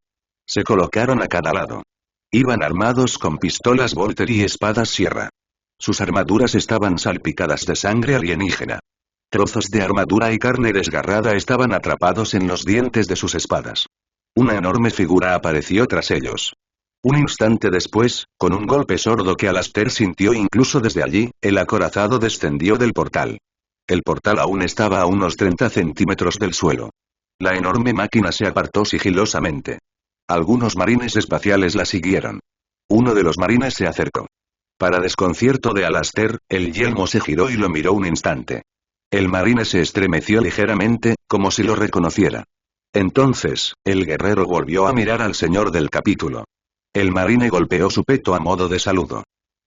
Se colocaron a cada lado. Iban armados con pistolas Volter y espadas sierra. Sus armaduras estaban salpicadas de sangre alienígena. Trozos de armadura y carne desgarrada estaban atrapados en los dientes de sus espadas. Una enorme figura apareció tras ellos. Un instante después, con un golpe sordo que Alastair sintió incluso desde allí, el acorazado descendió del portal. El portal aún estaba a unos 30 centímetros del suelo. La enorme máquina se apartó sigilosamente. Algunos marines espaciales la siguieron. Uno de los marines se acercó. Para desconcierto de Alastair, el yelmo se giró y lo miró un instante. El marine se estremeció ligeramente, como si lo reconociera. Entonces, el guerrero volvió a mirar al señor del capítulo. El marine golpeó su peto a modo de saludo.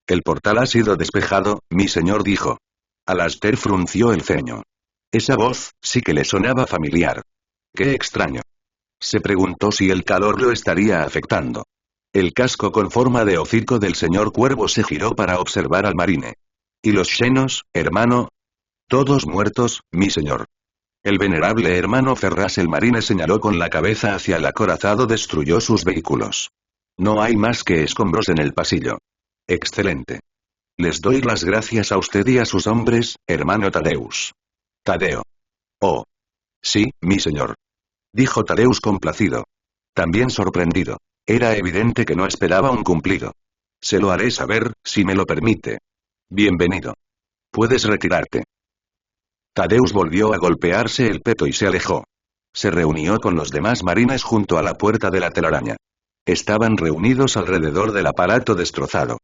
El portal ha sido despejado, mi señor dijo. Alastair frunció el ceño. Esa voz, sí que le sonaba familiar. Qué extraño. Se preguntó si el calor lo estaría afectando. El casco con forma de hocico del señor Cuervo se giró para observar al marine. ¿Y los Xenos, hermano? Todos muertos, mi señor. El venerable hermano Ferraz el marine señaló con la cabeza hacia el acorazado destruyó sus vehículos. No hay más que escombros en el pasillo. Excelente. Les doy las gracias a usted y a sus hombres, hermano Tadeus. Tadeo. Oh. Sí, mi señor. Dijo Tadeus complacido. También sorprendido. Era evidente que no esperaba un cumplido. Se lo haré saber, si me lo permite. Bienvenido. Puedes retirarte. Tadeus volvió a golpearse el peto y se alejó. Se reunió con los demás marines junto a la puerta de la telaraña. Estaban reunidos alrededor del aparato destrozado.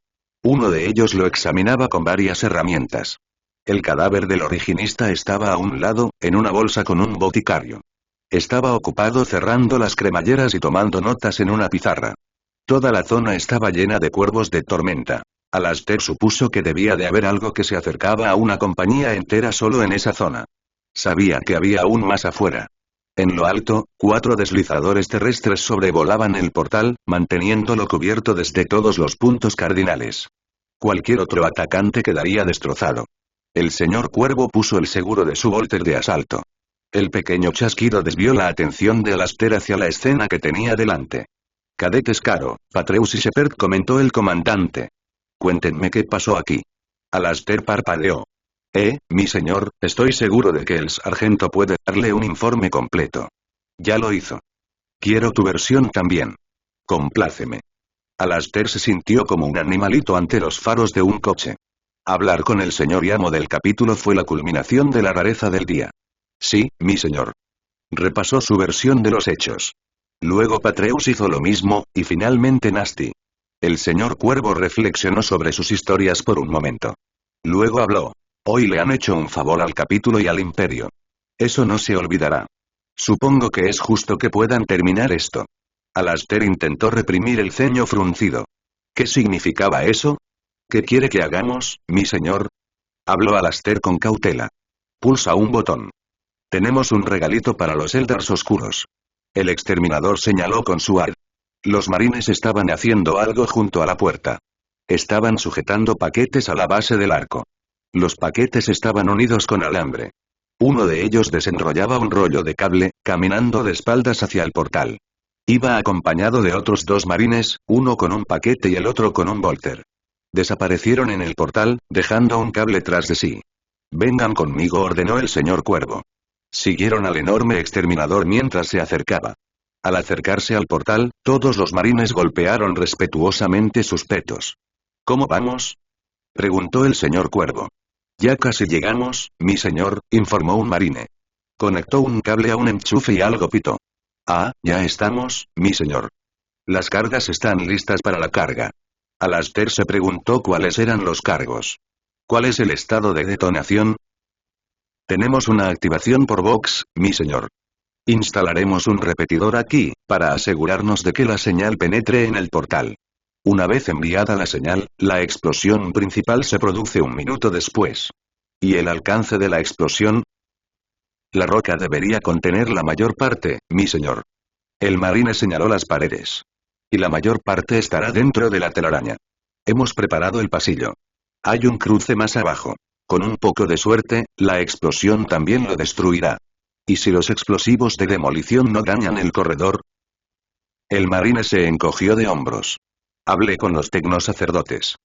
Uno de ellos lo examinaba con varias herramientas. El cadáver del originista estaba a un lado, en una bolsa con un boticario. Estaba ocupado cerrando las cremalleras y tomando notas en una pizarra. Toda la zona estaba llena de cuervos de tormenta. Alastair supuso que debía de haber algo que se acercaba a una compañía entera solo en esa zona. Sabía que había aún más afuera. En lo alto, 4 deslizadores terrestres sobrevolaban el portal, manteniéndolo cubierto desde todos los puntos cardinales. Cualquier otro atacante quedaría destrozado. El señor Cuervo puso el seguro de su Volter de asalto. El pequeño chasquido desvió la atención de Alastair hacia la escena que tenía delante. Cadetes Caro, Patreus y Shepard, comentó el comandante. Cuéntenme qué pasó aquí. Alastair parpadeó. Mi señor, estoy seguro de que el sargento puede darle un informe completo. Ya lo hizo. Quiero tu versión también. Compláceme. Alastair se sintió como un animalito ante los faros de un coche. Hablar con el señor y amo del capítulo fue la culminación de la rareza del día. Sí, mi señor. Repasó su versión de los hechos. Luego Patreus hizo lo mismo, y finalmente Nasty. El señor Cuervo reflexionó sobre sus historias por un momento. Luego habló. Hoy le han hecho un favor al capítulo y al imperio. Eso no se olvidará. Supongo que es justo que puedan terminar esto. Alastair intentó reprimir el ceño fruncido. ¿Qué significaba eso? ¿Qué quiere que hagamos, mi señor? Habló Alastair con cautela. Pulsa un botón. Tenemos un regalito para los Eldars oscuros. El exterminador señaló con su ar. Los marines estaban haciendo algo junto a la puerta. Estaban sujetando paquetes a la base del arco. Los paquetes estaban unidos con alambre. Uno de ellos desenrollaba un rollo de cable, caminando de espaldas hacia el portal. Iba acompañado de otros 2 marines, uno con un paquete y el otro con un Volter. Desaparecieron en el portal, dejando un cable tras de sí. Vengan conmigo, ordenó el señor Cuervo. Siguieron al enorme exterminador mientras se acercaba. Al acercarse al portal, todos los marines golpearon respetuosamente sus petos. ¿Cómo vamos? Preguntó el señor Cuervo. Ya casi llegamos, mi señor, informó un marine. Conectó un cable a un enchufe y algo pitó. Ah, ya estamos, mi señor. Las cargas están listas para la carga. Alastair se preguntó cuáles eran los cargos. ¿Cuál es el estado de detonación? Tenemos una activación por Vox, mi señor. Instalaremos un repetidor aquí, para asegurarnos de que la señal penetre en el portal. Una vez enviada la señal, la explosión principal se produce un minuto después. ¿Y el alcance de la explosión? La roca debería contener la mayor parte, mi señor. El marine señaló las paredes. Y la mayor parte estará dentro de la telaraña. Hemos preparado el pasillo. Hay un cruce más abajo. Con un poco de suerte, la explosión también lo destruirá. ¿Y si los explosivos de demolición no dañan el corredor? El marine se encogió de hombros. Hablé con los tecnosacerdotes.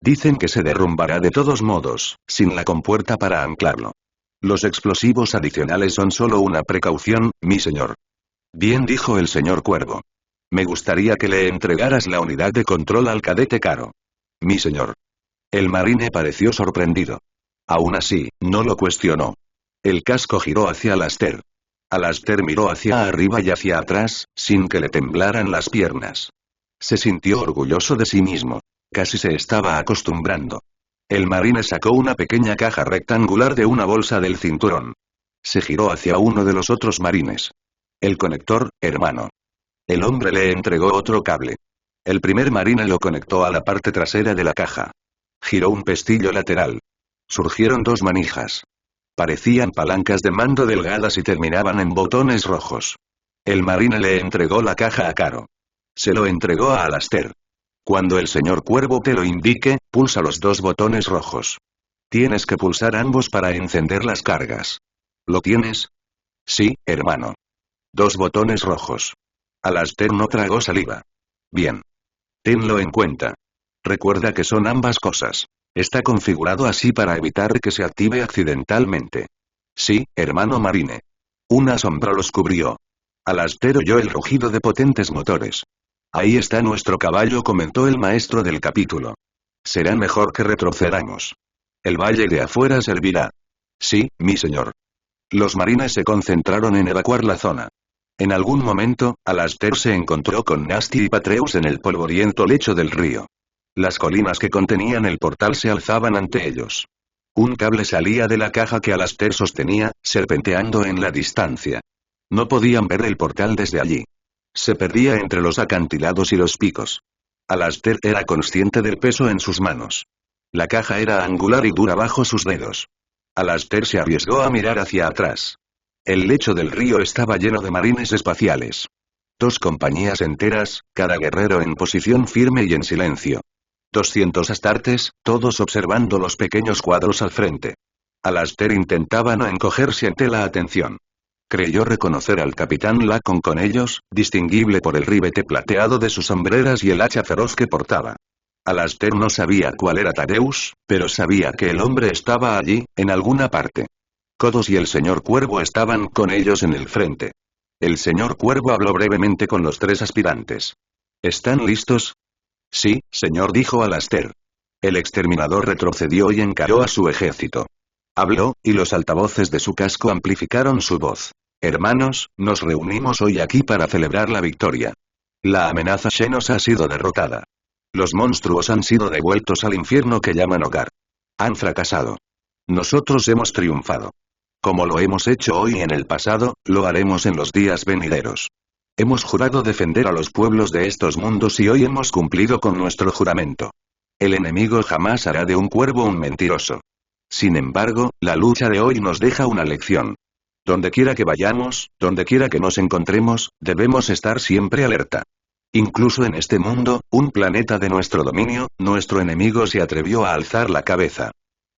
Dicen que se derrumbará de todos modos, sin la compuerta para anclarlo. Los explosivos adicionales son solo una precaución, mi señor. Bien, dijo el señor Cuervo. Me gustaría que le entregaras la unidad de control al cadete Caro. Mi señor. El marine pareció sorprendido. Aún así, no lo cuestionó. El casco giró hacia Alastair. Alastair miró hacia arriba y hacia atrás, sin que le temblaran las piernas. Se sintió orgulloso de sí mismo. Casi se estaba acostumbrando. El marine sacó una pequeña caja rectangular de una bolsa del cinturón. Se giró hacia uno de los otros marines. El conector, hermano. El hombre le entregó otro cable. El primer marine lo conectó a la parte trasera de la caja. Giró un pestillo lateral. Surgieron dos manijas. Parecían palancas de mando delgadas y terminaban en botones rojos. El marine le entregó la caja a Caro. Se lo entregó a Alastair. Cuando el señor Cuervo te lo indique, pulsa los dos botones rojos. Tienes que pulsar ambos para encender las cargas. ¿Lo tienes? Sí, hermano. Dos botones rojos. Alastair no tragó saliva. Bien. Tenlo en cuenta. Recuerda que son ambas cosas. Está configurado así para evitar que se active accidentalmente. Sí, hermano marine. Una sombra los cubrió. Alastair oyó el rugido de potentes motores. Ahí está nuestro caballo, comentó el maestro del capítulo. Será mejor que retrocedamos. El valle de afuera servirá. Sí, mi señor. Los marines se concentraron en evacuar la zona. En algún momento, Alastair se encontró con Nasty y Patreus en el polvoriento lecho del río. Las colinas que contenían el portal se alzaban ante ellos. Un cable salía de la caja que Alastair sostenía, serpenteando en la distancia. No podían ver el portal desde allí. Se perdía entre los acantilados y los picos. Alastair era consciente del peso en sus manos. La caja era angular y dura bajo sus dedos. Alastair se arriesgó a mirar hacia atrás. El lecho del río estaba lleno de marines espaciales. 2 compañías enteras, cada guerrero en posición firme y en silencio. 200 astartes, todos observando los pequeños cuadros al frente. Alastair intentaba no encogerse ante la atención. Creyó reconocer al capitán Lacon con ellos, distinguible por el ribete plateado de sus sombreras y el hacha feroz que portaba. Alastair no sabía cuál era Thaddeus, pero sabía que el hombre estaba allí, en alguna parte. Kodos y el señor Cuervo estaban con ellos en el frente. El señor Cuervo habló brevemente con los 3 aspirantes. ¿Están listos? Sí, señor, dijo Alastair. El exterminador retrocedió y encaró a su ejército. Habló, y los altavoces de su casco amplificaron su voz. Hermanos, nos reunimos hoy aquí para celebrar la victoria. La amenaza Xenos ha sido derrotada. Los monstruos han sido devueltos al infierno que llaman hogar. Han fracasado. Nosotros hemos triunfado. Como lo hemos hecho hoy y en el pasado, lo haremos en los días venideros. Hemos jurado defender a los pueblos de estos mundos y hoy hemos cumplido con nuestro juramento. El enemigo jamás hará de un cuervo un mentiroso. Sin embargo, la lucha de hoy nos deja una lección. Donde quiera que vayamos, donde quiera que nos encontremos, debemos estar siempre alerta. Incluso en este mundo, un planeta de nuestro dominio, nuestro enemigo se atrevió a alzar la cabeza.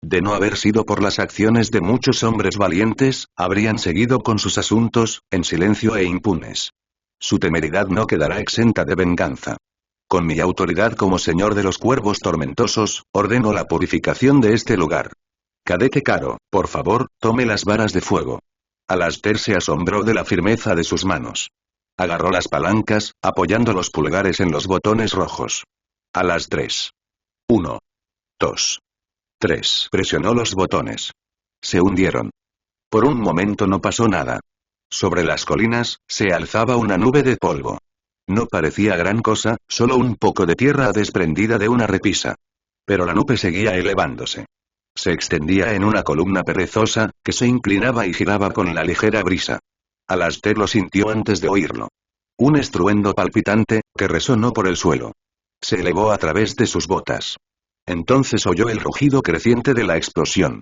De no haber sido por las acciones de muchos hombres valientes, habrían seguido con sus asuntos, en silencio e impunes. Su temeridad no quedará exenta de venganza. Con mi autoridad como señor de los cuervos tormentosos, ordeno la purificación de este lugar. Cadete Caro, por favor, tome las varas de fuego. Alastair se asombró de la firmeza de sus manos. Agarró las palancas, apoyando los pulgares en los botones rojos. A las 3. 1. 2. 3. Presionó los botones. Se hundieron. Por un momento no pasó nada. Sobre las colinas, se alzaba una nube de polvo. No parecía gran cosa, solo un poco de tierra desprendida de una repisa. Pero la nube seguía elevándose. Se extendía en una columna perezosa, que se inclinaba y giraba con la ligera brisa. Alastair lo sintió antes de oírlo. Un estruendo palpitante, que resonó por el suelo. Se elevó a través de sus botas. Entonces oyó el rugido creciente de la explosión.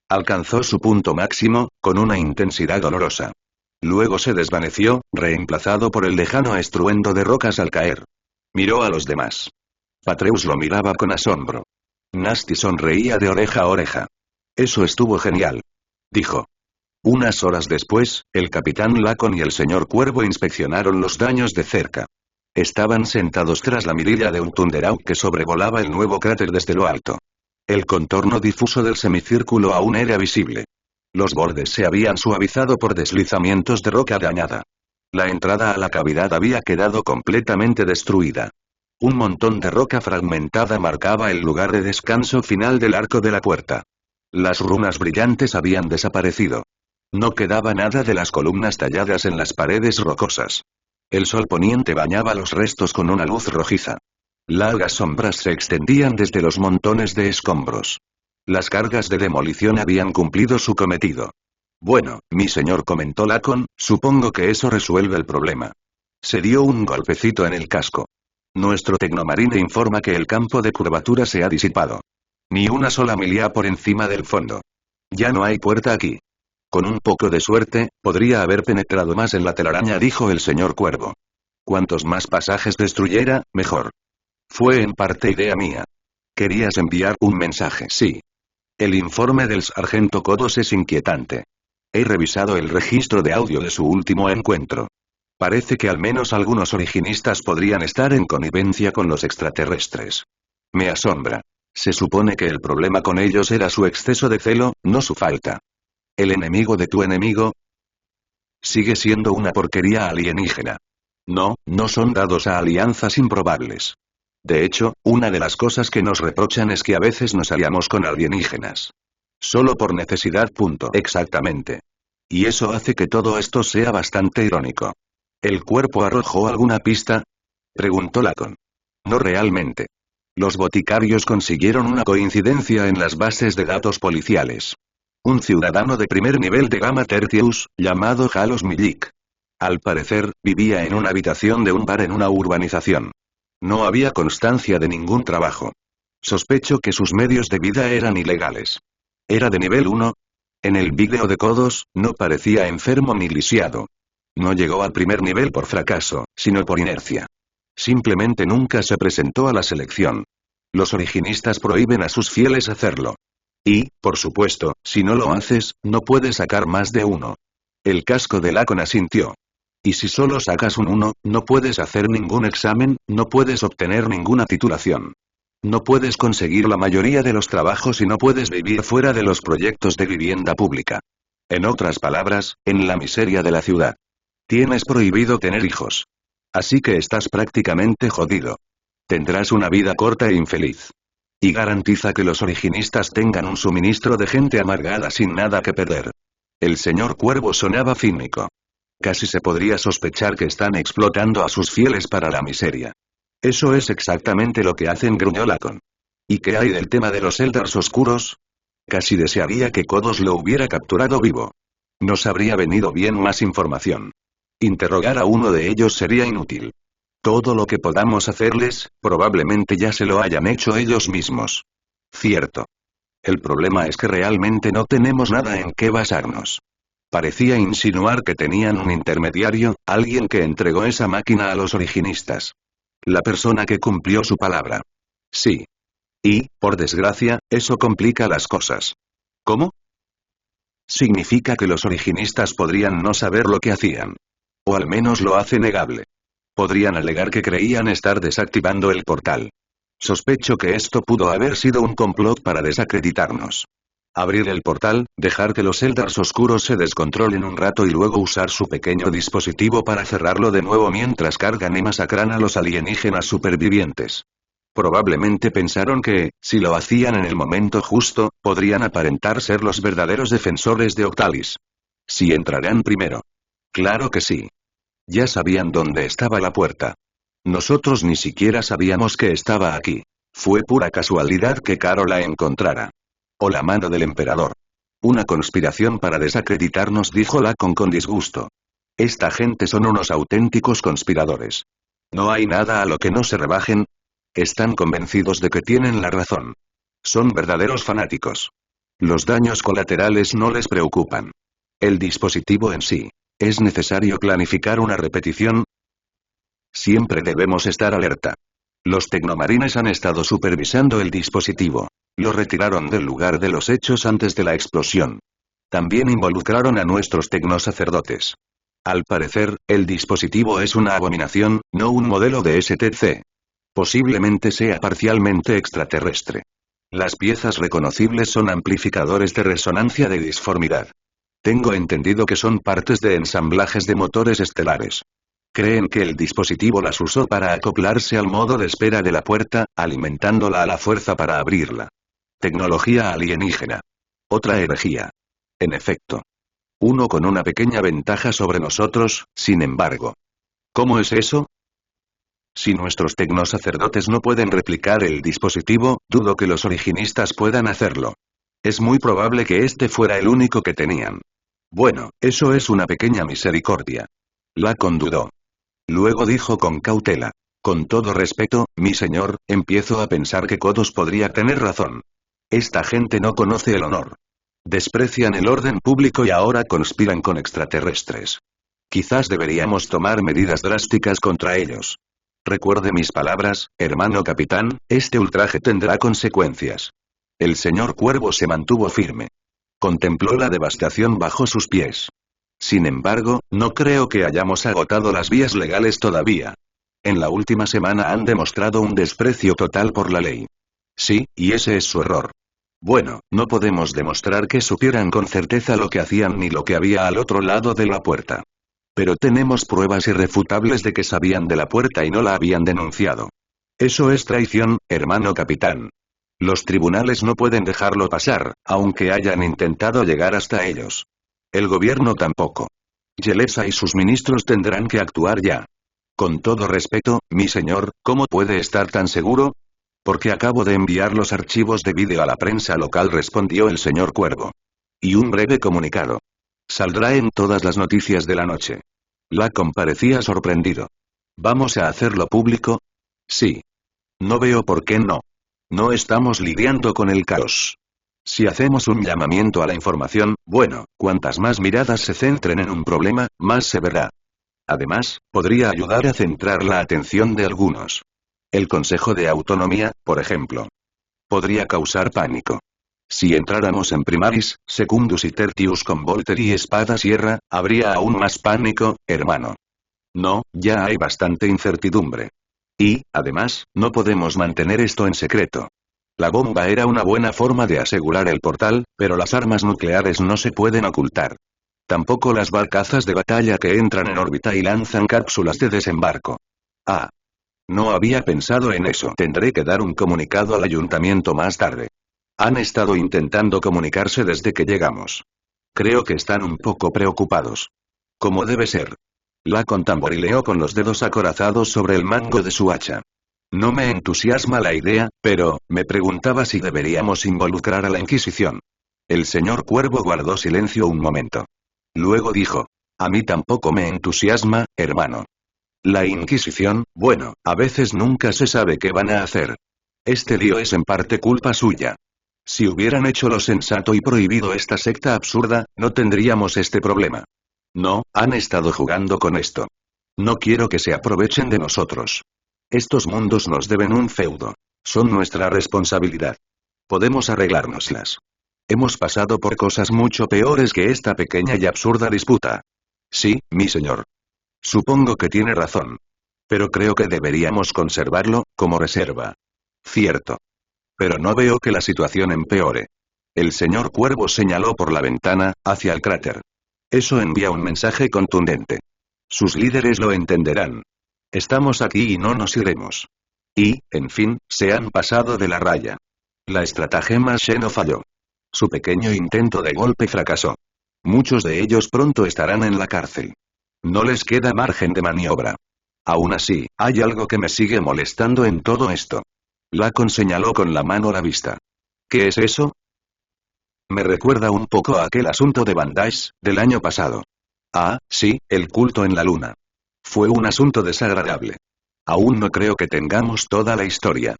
Alcanzó su punto máximo, con una intensidad dolorosa. Luego se desvaneció, reemplazado por el lejano estruendo de rocas al caer. Miró a los demás. Patreus lo miraba con asombro. Nasty sonreía de oreja a oreja. Eso estuvo genial. Dijo. Unas horas después, el capitán Lacon y el señor Cuervo inspeccionaron los daños de cerca. Estaban sentados tras la mirilla de un Thunderhawk que sobrevolaba el nuevo cráter desde lo alto. El contorno difuso del semicírculo aún era visible. Los bordes se habían suavizado por deslizamientos de roca dañada. La entrada a la cavidad había quedado completamente destruida. Un montón de roca fragmentada marcaba el lugar de descanso final del arco de la puerta. Las runas brillantes habían desaparecido. No quedaba nada de las columnas talladas en las paredes rocosas. El sol poniente bañaba los restos con una luz rojiza. Largas sombras se extendían desde los montones de escombros. Las cargas de demolición habían cumplido su cometido. Bueno, mi señor, comentó Lacon, supongo que eso resuelve el problema. Se dio un golpecito en el casco. Nuestro tecnomarine informa que el campo de curvatura se ha disipado. Ni una sola milía por encima del fondo. Ya no hay puerta aquí. Con un poco de suerte, podría haber penetrado más en la telaraña, dijo el señor Cuervo. Cuantos más pasajes destruyera, mejor. Fue en parte idea mía. ¿Querías enviar un mensaje? Sí. El informe del sargento Kodos es inquietante. He revisado el registro de audio de su último encuentro. Parece que al menos algunos originistas podrían estar en connivencia con los extraterrestres. Me asombra. Se supone que el problema con ellos era su exceso de celo, no su falta. ¿El enemigo de tu enemigo? Sigue siendo una porquería alienígena. No, no son dados a alianzas improbables. De hecho, una de las cosas que nos reprochan es que a veces nos aliamos con alienígenas. Solo por necesidad. Exactamente. Y eso hace que todo esto sea bastante irónico. ¿El cuerpo arrojó alguna pista? Preguntó Lacon. No realmente. Los boticarios consiguieron una coincidencia en las bases de datos policiales. Un ciudadano de primer nivel de Gamma Tertius, llamado Jalos Milik. Al parecer, vivía en una habitación de un bar en una urbanización. No había constancia de ningún trabajo. Sospecho que sus medios de vida eran ilegales. ¿Era de nivel 1? En el vídeo de Kodos, no parecía enfermo ni lisiado. No llegó al primer nivel por fracaso, sino por inercia. Simplemente nunca se presentó a la selección. Los originistas prohíben a sus fieles hacerlo. Y, por supuesto, si no lo haces, no puedes sacar más de 1. El casco de Lacon asintió. Y si solo sacas un 1, no puedes hacer ningún examen, no puedes obtener ninguna titulación. No puedes conseguir la mayoría de los trabajos y no puedes vivir fuera de los proyectos de vivienda pública. En otras palabras, en la miseria de la ciudad. Tienes prohibido tener hijos. Así que estás prácticamente jodido. Tendrás una vida corta e infeliz. Y garantiza que los originistas tengan un suministro de gente amargada sin nada que perder. El señor Cuervo sonaba cínico. Casi se podría sospechar que están explotando a sus fieles para la miseria. Eso es exactamente lo que hacen, gruñó Lacon. ¿Y qué hay del tema de los Eldars oscuros? Casi desearía que Kodos lo hubiera capturado vivo. Nos habría venido bien más información. Interrogar a uno de ellos sería inútil. Todo lo que podamos hacerles, probablemente ya se lo hayan hecho ellos mismos. Cierto. El problema es que realmente no tenemos nada en qué basarnos. Parecía insinuar que tenían un intermediario, alguien que entregó esa máquina a los originistas. La persona que cumplió su palabra. Sí. Y, por desgracia, eso complica las cosas. ¿Cómo? Significa que los originistas podrían no saber lo que hacían. O al menos lo hace negable. Podrían alegar que creían estar desactivando el portal. Sospecho que esto pudo haber sido un complot para desacreditarnos. Abrir el portal, dejar que los Eldars oscuros se descontrolen un rato y luego usar su pequeño dispositivo para cerrarlo de nuevo mientras cargan y masacran a los alienígenas supervivientes. Probablemente pensaron que, si lo hacían en el momento justo, podrían aparentar ser los verdaderos defensores de Octalis. Si entrarán primero. Claro que sí. Ya sabían dónde estaba la puerta. Nosotros ni siquiera sabíamos que estaba aquí. Fue pura casualidad que Caro la encontrara. O la mano del emperador. Una conspiración para desacreditarnos, dijo Lacon con disgusto. Esta gente son unos auténticos conspiradores. No hay nada a lo que no se rebajen. Están convencidos de que tienen la razón. Son verdaderos fanáticos. Los daños colaterales no les preocupan. El dispositivo en sí. ¿Es necesario planificar una repetición? Siempre debemos estar alerta. Los tecnomarines han estado supervisando el dispositivo. Lo retiraron del lugar de los hechos antes de la explosión. También involucraron a nuestros tecnosacerdotes. Al parecer, el dispositivo es una abominación, no un modelo de STC. Posiblemente sea parcialmente extraterrestre. Las piezas reconocibles son amplificadores de resonancia de disformidad. Tengo entendido que son partes de ensamblajes de motores estelares. Creen que el dispositivo las usó para acoplarse al modo de espera de la puerta, alimentándola a la fuerza para abrirla. Tecnología alienígena. Otra herejía. En efecto. Uno con una pequeña ventaja sobre nosotros, sin embargo. ¿Cómo es eso? Si nuestros tecnosacerdotes no pueden replicar el dispositivo, dudo que los originistas puedan hacerlo. Es muy probable que este fuera el único que tenían. Bueno, eso es una pequeña misericordia. Lacon dudó. Luego dijo con cautela. Con todo respeto, mi señor, empiezo a pensar que Kodos podría tener razón. Esta gente no conoce el honor. Desprecian el orden público y ahora conspiran con extraterrestres. Quizás deberíamos tomar medidas drásticas contra ellos. Recuerde mis palabras, hermano capitán, este ultraje tendrá consecuencias. El señor Cuervo se mantuvo firme. Contempló la devastación bajo sus pies. Sin embargo, no creo que hayamos agotado las vías legales todavía. En la última semana han demostrado un desprecio total por la ley. Sí, y ese es su error. Bueno, no podemos demostrar que supieran con certeza lo que hacían ni lo que había al otro lado de la puerta. Pero tenemos pruebas irrefutables de que sabían de la puerta y no la habían denunciado. Eso es traición, hermano capitán. Los tribunales no pueden dejarlo pasar, aunque hayan intentado llegar hasta ellos. El gobierno tampoco. Yelesa y sus ministros tendrán que actuar ya. Con todo respeto, mi señor, ¿cómo puede estar tan seguro? Porque acabo de enviar los archivos de vídeo a la prensa local, respondió el señor Cuervo. Y un breve comunicado. Saldrá en todas las noticias de la noche. Lacon parecía sorprendido. ¿Vamos a hacerlo público? Sí. No veo por qué no. No estamos lidiando con el caos. Si hacemos un llamamiento a la información, bueno, cuantas más miradas se centren en un problema, más se verá. Además, podría ayudar a centrar la atención de algunos. El Consejo de Autonomía, por ejemplo. Podría causar pánico. Si entráramos en Primaris, Secundus y Tertius con Volter y Espada Sierra, habría aún más pánico, hermano. No, ya hay bastante incertidumbre. Y, además, no podemos mantener esto en secreto. La bomba era una buena forma de asegurar el portal, pero las armas nucleares no se pueden ocultar. Tampoco las barcazas de batalla que entran en órbita y lanzan cápsulas de desembarco. Ah. No había pensado en eso. Tendré que dar un comunicado al ayuntamiento más tarde. Han estado intentando comunicarse desde que llegamos. Creo que están un poco preocupados. Como debe ser. Lacon tamborileó con los dedos acorazados sobre el mango de su hacha. No me entusiasma la idea, pero, me preguntaba si deberíamos involucrar a la Inquisición. El señor Cuervo guardó silencio un momento. Luego dijo. A mí tampoco me entusiasma, hermano. La Inquisición, bueno, a veces nunca se sabe qué van a hacer. Este lío es en parte culpa suya. Si hubieran hecho lo sensato y prohibido esta secta absurda, no tendríamos este problema. No, han estado jugando con esto. No quiero que se aprovechen de nosotros. Estos mundos nos deben un feudo. Son nuestra responsabilidad. Podemos arreglárnoslas. Hemos pasado por cosas mucho peores que esta pequeña y absurda disputa. Sí, mi señor. Supongo que tiene razón. Pero creo que deberíamos conservarlo, como reserva. Cierto. Pero no veo que la situación empeore. El señor Cuervo señaló por la ventana, hacia el cráter. Eso envía un mensaje contundente. Sus líderes lo entenderán. Estamos aquí y no nos iremos. Y, en fin, se han pasado de la raya. La estratagema Sheno falló. Su pequeño intento de golpe fracasó. Muchos de ellos pronto estarán en la cárcel. No les queda margen de maniobra. Aún así, hay algo que me sigue molestando en todo esto. Lacon señaló con la mano la vista. ¿Qué es eso? Me recuerda un poco a aquel asunto de Bandage, del año pasado. Ah, sí, el culto en la luna. Fue un asunto desagradable. Aún no creo que tengamos toda la historia.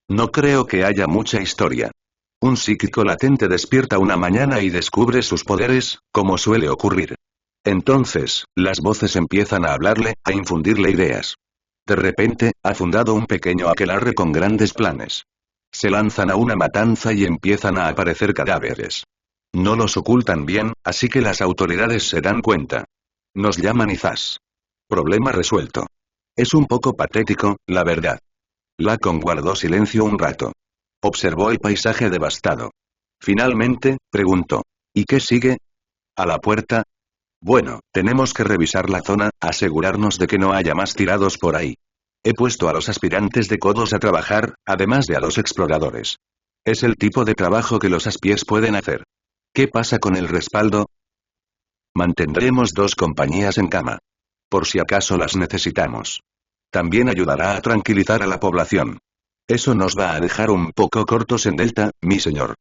No creo que haya mucha historia. Un psíquico latente despierta una mañana y descubre sus poderes, como suele ocurrir. Entonces, las voces empiezan a hablarle, a infundirle ideas. De repente, ha fundado un pequeño aquelarre con grandes planes. Se lanzan a una matanza y empiezan a aparecer cadáveres. No los ocultan bien, así que las autoridades se dan cuenta. Nos llaman y zas. Problema resuelto. Es un poco patético, la verdad. Lacon guardó silencio un rato. Observó el paisaje devastado. Finalmente, preguntó. ¿Y qué sigue? ¿A la puerta? Bueno, tenemos que revisar la zona, asegurarnos de que no haya más tirados por ahí. He puesto a los aspirantes de codos a trabajar, además de a los exploradores. Es el tipo de trabajo que los aspies pueden hacer. ¿Qué pasa con el respaldo? Mantendremos 2 compañías en cama. Por si acaso las necesitamos. También ayudará a tranquilizar a la población. Eso nos va a dejar un poco cortos en Delta, mi señor.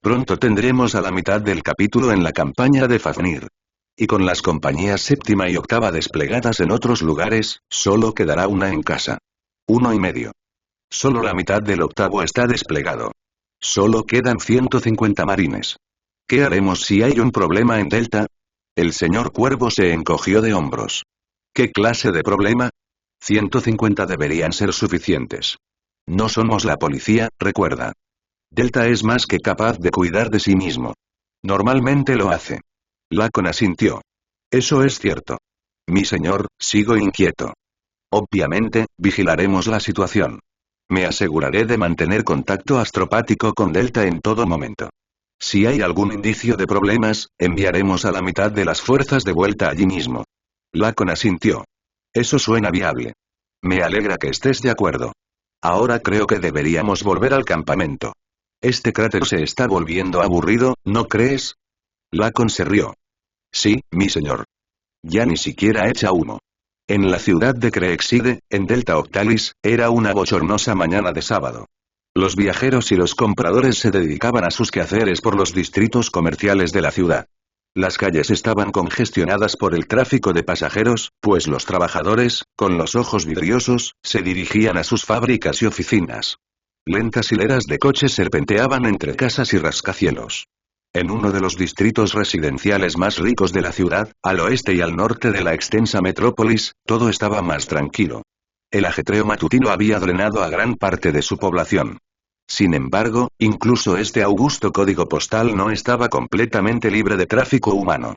Pronto tendremos a la mitad del capítulo en la campaña de Fafnir. Y con las compañías séptima y octava desplegadas en otros lugares, solo quedará una en casa. 1,5. Solo la mitad del octavo está desplegado. Solo quedan 150 marines. ¿Qué haremos si hay un problema en Delta? El señor Cuervo se encogió de hombros. ¿Qué clase de problema? 150 deberían ser suficientes. No somos la policía, recuerda. Delta es más que capaz de cuidar de sí mismo. Normalmente lo hace. Lacon asintió. Eso es cierto. Mi señor, sigo inquieto. Obviamente, vigilaremos la situación. Me aseguraré de mantener contacto astropático con Delta en todo momento. Si hay algún indicio de problemas, enviaremos a la mitad de las fuerzas de vuelta allí mismo. Lacon asintió. Eso suena viable. Me alegra que estés de acuerdo. Ahora creo que deberíamos volver al campamento. Este cráter se está volviendo aburrido, ¿no crees? Lacon se rió. Sí, mi señor. Ya ni siquiera echa humo. En la ciudad de Creexide, en Delta Octalis, era una bochornosa mañana de sábado. Los viajeros y los compradores se dedicaban a sus quehaceres por los distritos comerciales de la ciudad. Las calles estaban congestionadas por el tráfico de pasajeros, pues los trabajadores, con los ojos vidriosos, se dirigían a sus fábricas y oficinas. Lentas hileras de coches serpenteaban entre casas y rascacielos. En uno de los distritos residenciales más ricos de la ciudad, al oeste y al norte de la extensa metrópolis, todo estaba más tranquilo. El ajetreo matutino había drenado a gran parte de su población. Sin embargo, incluso este augusto código postal no estaba completamente libre de tráfico humano.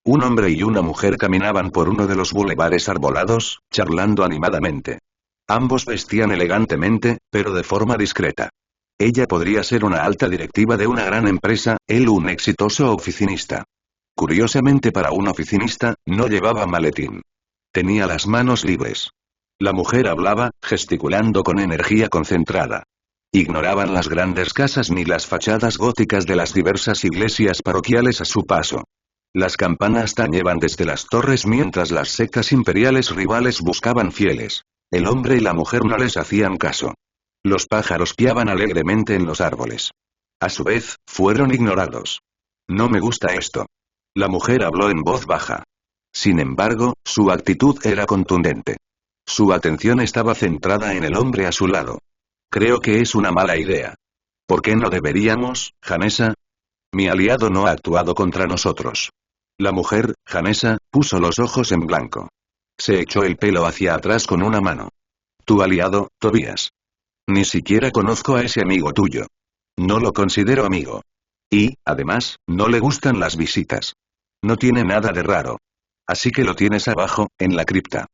Un hombre y una mujer caminaban por uno de los bulevares arbolados, charlando animadamente. Ambos vestían elegantemente, pero de forma discreta. Ella podría ser una alta directiva de una gran empresa, él un exitoso oficinista. Curiosamente para un oficinista, no llevaba maletín. Tenía las manos libres. La mujer hablaba, gesticulando con energía concentrada. Ignoraban las grandes casas ni las fachadas góticas de las diversas iglesias parroquiales a su paso. Las campanas tañeban desde las torres mientras las secas imperiales rivales buscaban fieles. El hombre y la mujer no les hacían caso. Los pájaros piaban alegremente en los árboles. A su vez, fueron ignorados. No me gusta esto. La mujer habló en voz baja. Sin embargo, su actitud era contundente. Su atención estaba centrada en el hombre a su lado. Creo que es una mala idea. ¿Por qué no deberíamos, Janessa? Mi aliado no ha actuado contra nosotros. La mujer, Janessa, puso los ojos en blanco. Se echó el pelo hacia atrás con una mano. Tu aliado, Tobías. Ni siquiera conozco a ese amigo tuyo. No lo considero amigo. Y, además, no le gustan las visitas. No tiene nada de raro. Así que lo tienes abajo, en la cripta.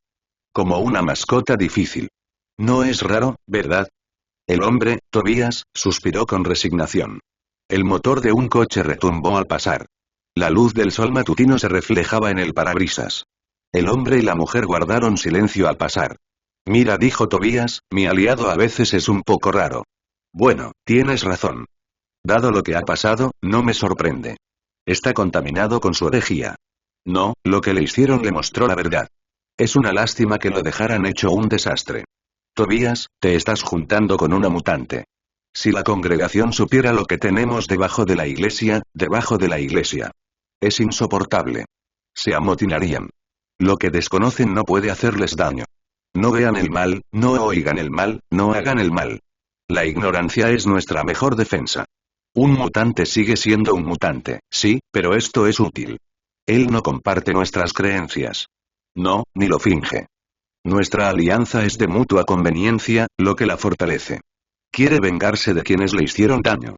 Como una mascota difícil. No es raro, ¿verdad? El hombre, Tobías, suspiró con resignación. El motor de un coche retumbó al pasar. La luz del sol matutino se reflejaba en el parabrisas. El hombre y la mujer guardaron silencio al pasar. Mira, dijo Tobías, mi aliado a veces es un poco raro. Bueno, tienes razón. Dado lo que ha pasado, no me sorprende. Está contaminado con su herejía. No, lo que le hicieron le mostró la verdad. Es una lástima que lo dejaran hecho un desastre. Tobías, te estás juntando con una mutante. Si la congregación supiera lo que tenemos debajo de la iglesia, Es insoportable. Se amotinarían. Lo que desconocen no puede hacerles daño. No vean el mal, no oigan el mal, no hagan el mal. La ignorancia es nuestra mejor defensa. Un mutante sigue siendo un mutante, sí, pero esto es útil. Él no comparte nuestras creencias. No, ni lo finge. Nuestra alianza es de mutua conveniencia, lo que la fortalece. Quiere vengarse de quienes le hicieron daño.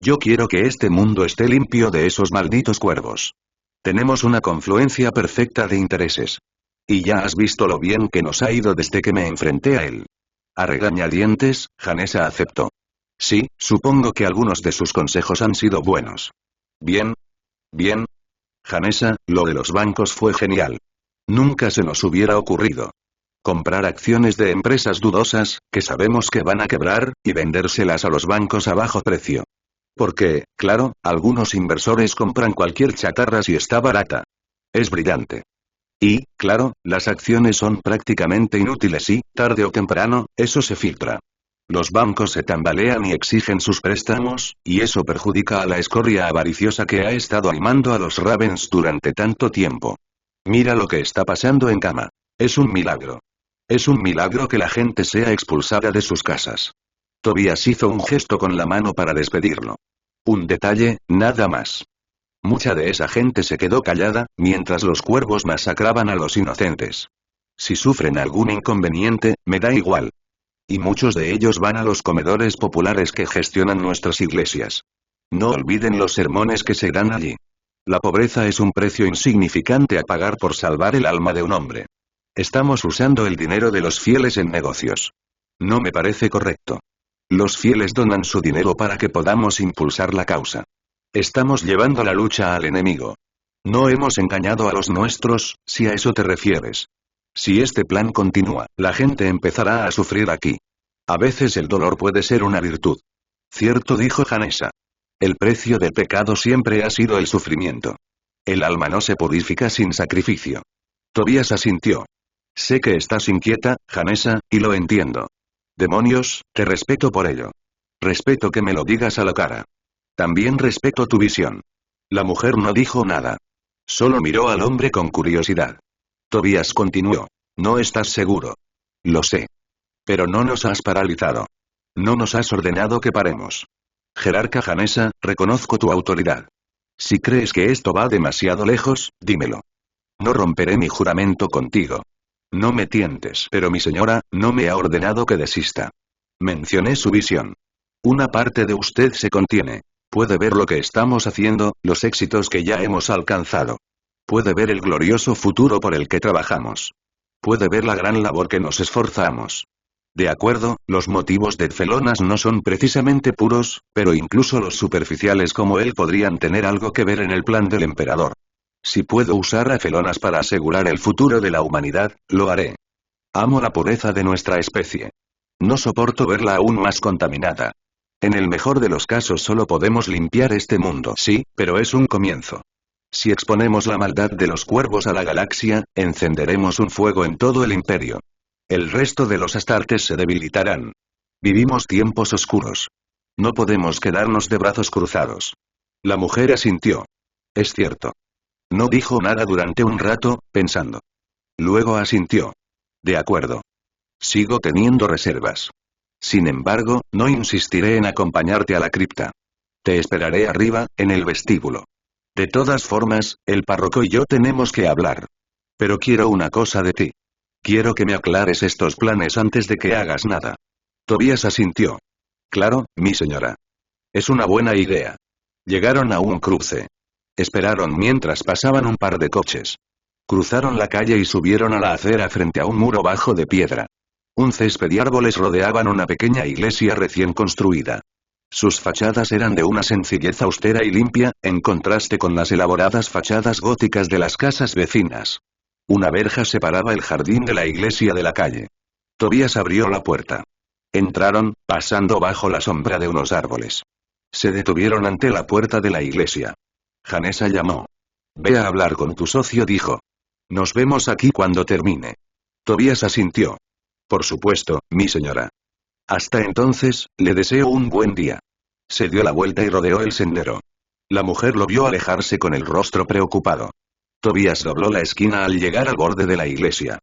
Yo quiero que este mundo esté limpio de esos malditos cuervos. Tenemos una confluencia perfecta de intereses. Y ya has visto lo bien que nos ha ido desde que me enfrenté a él. A regañadientes, Janessa aceptó. Sí, supongo que algunos de sus consejos han sido buenos. Bien. Bien. Janessa, lo de los bancos fue genial. Nunca se nos hubiera ocurrido comprar acciones de empresas dudosas, que sabemos que van a quebrar, y vendérselas a los bancos a bajo precio. Porque, claro, algunos inversores compran cualquier chatarra si está barata. Es brillante. Y, claro, las acciones son prácticamente inútiles y, tarde o temprano, eso se filtra. Los bancos se tambalean y exigen sus préstamos, y eso perjudica a la escoria avariciosa que ha estado animando a los Ravens durante tanto tiempo. Mira lo que está pasando en Cama. Es un milagro. Es un milagro que la gente sea expulsada de sus casas. Tobias hizo un gesto con la mano para despedirlo. Un detalle, nada más. Mucha de esa gente se quedó callada, mientras los cuervos masacraban a los inocentes. Si sufren algún inconveniente, me da igual. Y muchos de ellos van a los comedores populares que gestionan nuestras iglesias. No olviden los sermones que se dan allí. La pobreza es un precio insignificante a pagar por salvar el alma de un hombre. Estamos usando el dinero de los fieles en negocios. No me parece correcto. Los fieles donan su dinero para que podamos impulsar la causa. Estamos llevando la lucha al enemigo. No hemos engañado a los nuestros, si a eso te refieres. Si este plan continúa, la gente empezará a sufrir aquí. A veces el dolor puede ser una virtud. Cierto, dijo Janessa. El precio del pecado siempre ha sido el sufrimiento. El alma no se purifica sin sacrificio. Tobias asintió. Sé que estás inquieta, Janessa, y lo entiendo. Demonios, te respeto por ello. Respeto que me lo digas a la cara. También respeto tu visión. La mujer no dijo nada. Solo miró al hombre con curiosidad. Tobias continuó. No estás seguro. Lo sé. Pero no nos has paralizado. No nos has ordenado que paremos. Jerarca Janessa, reconozco tu autoridad. Si crees que esto va demasiado lejos, dímelo. No romperé mi juramento contigo. No me tientes. Pero mi señora, no me ha ordenado que desista. Mencioné su visión. Una parte de usted se contiene. Puede ver lo que estamos haciendo, los éxitos que ya hemos alcanzado. Puede ver el glorioso futuro por el que trabajamos. Puede ver la gran labor que nos esforzamos. De acuerdo, los motivos de Felonas no son precisamente puros, pero incluso los superficiales como él podrían tener algo que ver en el plan del emperador. Si puedo usar a Felonas para asegurar el futuro de la humanidad, lo haré. Amo la pureza de nuestra especie. No soporto verla aún más contaminada. En el mejor de los casos solo podemos limpiar este mundo. Sí, pero es un comienzo. Si exponemos la maldad de los cuervos a la galaxia, encenderemos un fuego en todo el imperio. El resto de los astartes se debilitarán. Vivimos tiempos oscuros. No podemos quedarnos de brazos cruzados. La mujer asintió. Es cierto. No dijo nada durante un rato, pensando. Luego asintió. De acuerdo. Sigo teniendo reservas. Sin embargo, no insistiré en acompañarte a la cripta. Te esperaré arriba, en el vestíbulo. De todas formas, el párroco y yo tenemos que hablar. Pero quiero una cosa de ti. Quiero que me aclares estos planes antes de que hagas nada. Tobias asintió. Claro, mi señora. Es una buena idea. Llegaron a un cruce. Esperaron mientras pasaban un par de coches. Cruzaron la calle y subieron a la acera frente a un muro bajo de piedra. Un césped y árboles rodeaban una pequeña iglesia recién construida. Sus fachadas eran de una sencillez austera y limpia, en contraste con las elaboradas fachadas góticas de las casas vecinas. Una verja separaba el jardín de la iglesia de la calle. Tobias abrió la puerta. Entraron, pasando bajo la sombra de unos árboles. Se detuvieron ante la puerta de la iglesia. Janessa llamó. Ve a hablar con tu socio, dijo. Nos vemos aquí cuando termine. Tobias asintió. Por supuesto, mi señora. Hasta entonces, le deseo un buen día. Se dio la vuelta y rodeó el sendero. La mujer lo vio alejarse con el rostro preocupado. Tobias dobló la esquina al llegar al borde de la iglesia.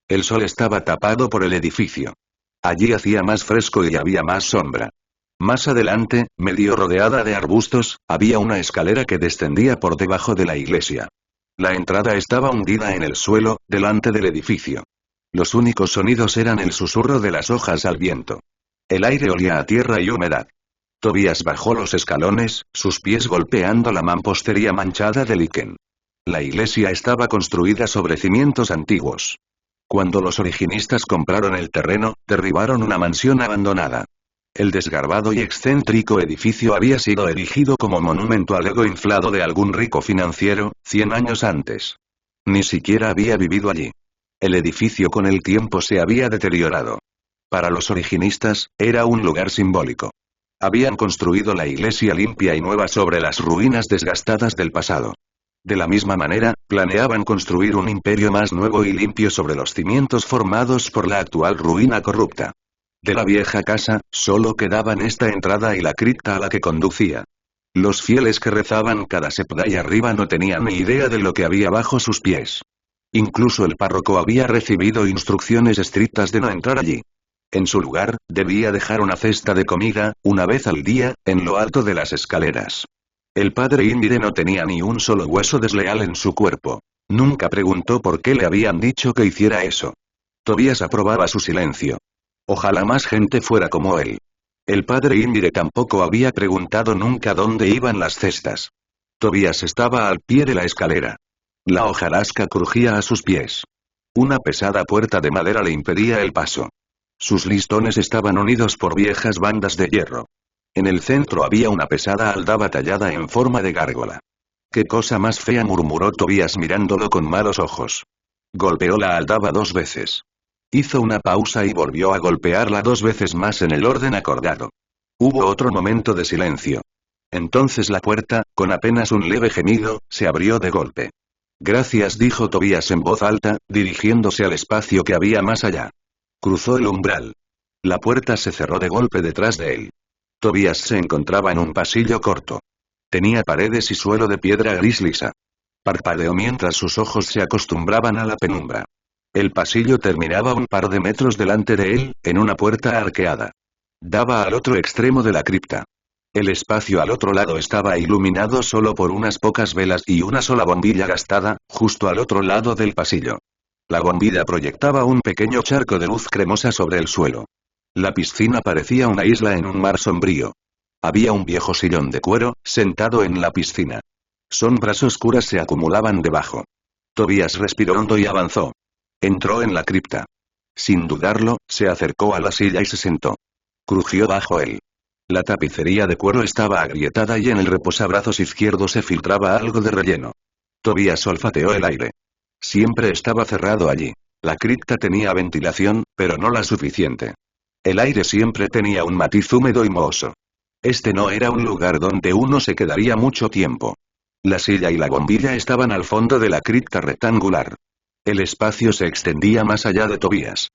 El sol estaba tapado por el edificio. Allí hacía más fresco y había más sombra. Más adelante, medio rodeada de arbustos, había una escalera que descendía por debajo de la iglesia. La entrada estaba hundida en el suelo, delante del edificio. Los únicos sonidos eran el susurro de las hojas al viento. El aire olía a tierra y humedad. Tobias bajó los escalones, sus pies golpeando la mampostería manchada de liquen. La iglesia estaba construida sobre cimientos antiguos. Cuando los originistas compraron el terreno, derribaron una mansión abandonada. El desgarbado y excéntrico edificio había sido erigido como monumento al ego inflado de algún rico financiero, 100 años antes. Ni siquiera había vivido allí. El edificio con el tiempo se había deteriorado. Para los originistas, era un lugar simbólico. Habían construido la iglesia limpia y nueva sobre las ruinas desgastadas del pasado. De la misma manera, planeaban construir un imperio más nuevo y limpio sobre los cimientos formados por la actual ruina corrupta. De la vieja casa, solo quedaban esta entrada y la cripta a la que conducía. Los fieles que rezaban cada sepda arriba no tenían ni idea de lo que había bajo sus pies. Incluso el párroco había recibido instrucciones estrictas de no entrar allí. En su lugar, debía dejar una cesta de comida, una vez al día, en lo alto de las escaleras. El padre Indire no tenía ni un solo hueso desleal en su cuerpo. Nunca preguntó por qué le habían dicho que hiciera eso. Tobías aprobaba su silencio. Ojalá más gente fuera como él. El padre Indire tampoco había preguntado nunca dónde iban las cestas. Tobías estaba al pie de la escalera. La hojarasca crujía a sus pies. Una pesada puerta de madera le impedía el paso. Sus listones estaban unidos por viejas bandas de hierro. En el centro había una pesada aldaba tallada en forma de gárgola. «¡Qué cosa más fea!», murmuró Tobías mirándolo con malos ojos. Golpeó la aldaba 2 veces. Hizo una pausa y volvió a golpearla 2 veces más en el orden acordado. Hubo otro momento de silencio. Entonces la puerta, con apenas un leve gemido, se abrió de golpe. «Gracias», dijo Tobías en voz alta, dirigiéndose al espacio que había más allá. Cruzó el umbral. La puerta se cerró de golpe detrás de él. Tobías se encontraba en un pasillo corto. Tenía paredes y suelo de piedra gris lisa. Parpadeó mientras sus ojos se acostumbraban a la penumbra. El pasillo terminaba un par de metros delante de él, en una puerta arqueada. Daba al otro extremo de la cripta. El espacio al otro lado estaba iluminado solo por unas pocas velas y una sola bombilla gastada, justo al otro lado del pasillo. La bombilla proyectaba un pequeño charco de luz cremosa sobre el suelo. La piscina parecía una isla en un mar sombrío. Había un viejo sillón de cuero, sentado en la piscina. Sombras oscuras se acumulaban debajo. Tobías respiró hondo y avanzó. Entró en la cripta. Sin dudarlo, se acercó a la silla y se sentó. Crujió bajo él. La tapicería de cuero estaba agrietada y en el reposabrazos izquierdo se filtraba algo de relleno. Tobías olfateó el aire. Siempre estaba cerrado allí. La cripta tenía ventilación, pero no la suficiente. El aire siempre tenía un matiz húmedo y mohoso. Este no era un lugar donde uno se quedaría mucho tiempo. La silla y la bombilla estaban al fondo de la cripta rectangular. El espacio se extendía más allá de Tobías.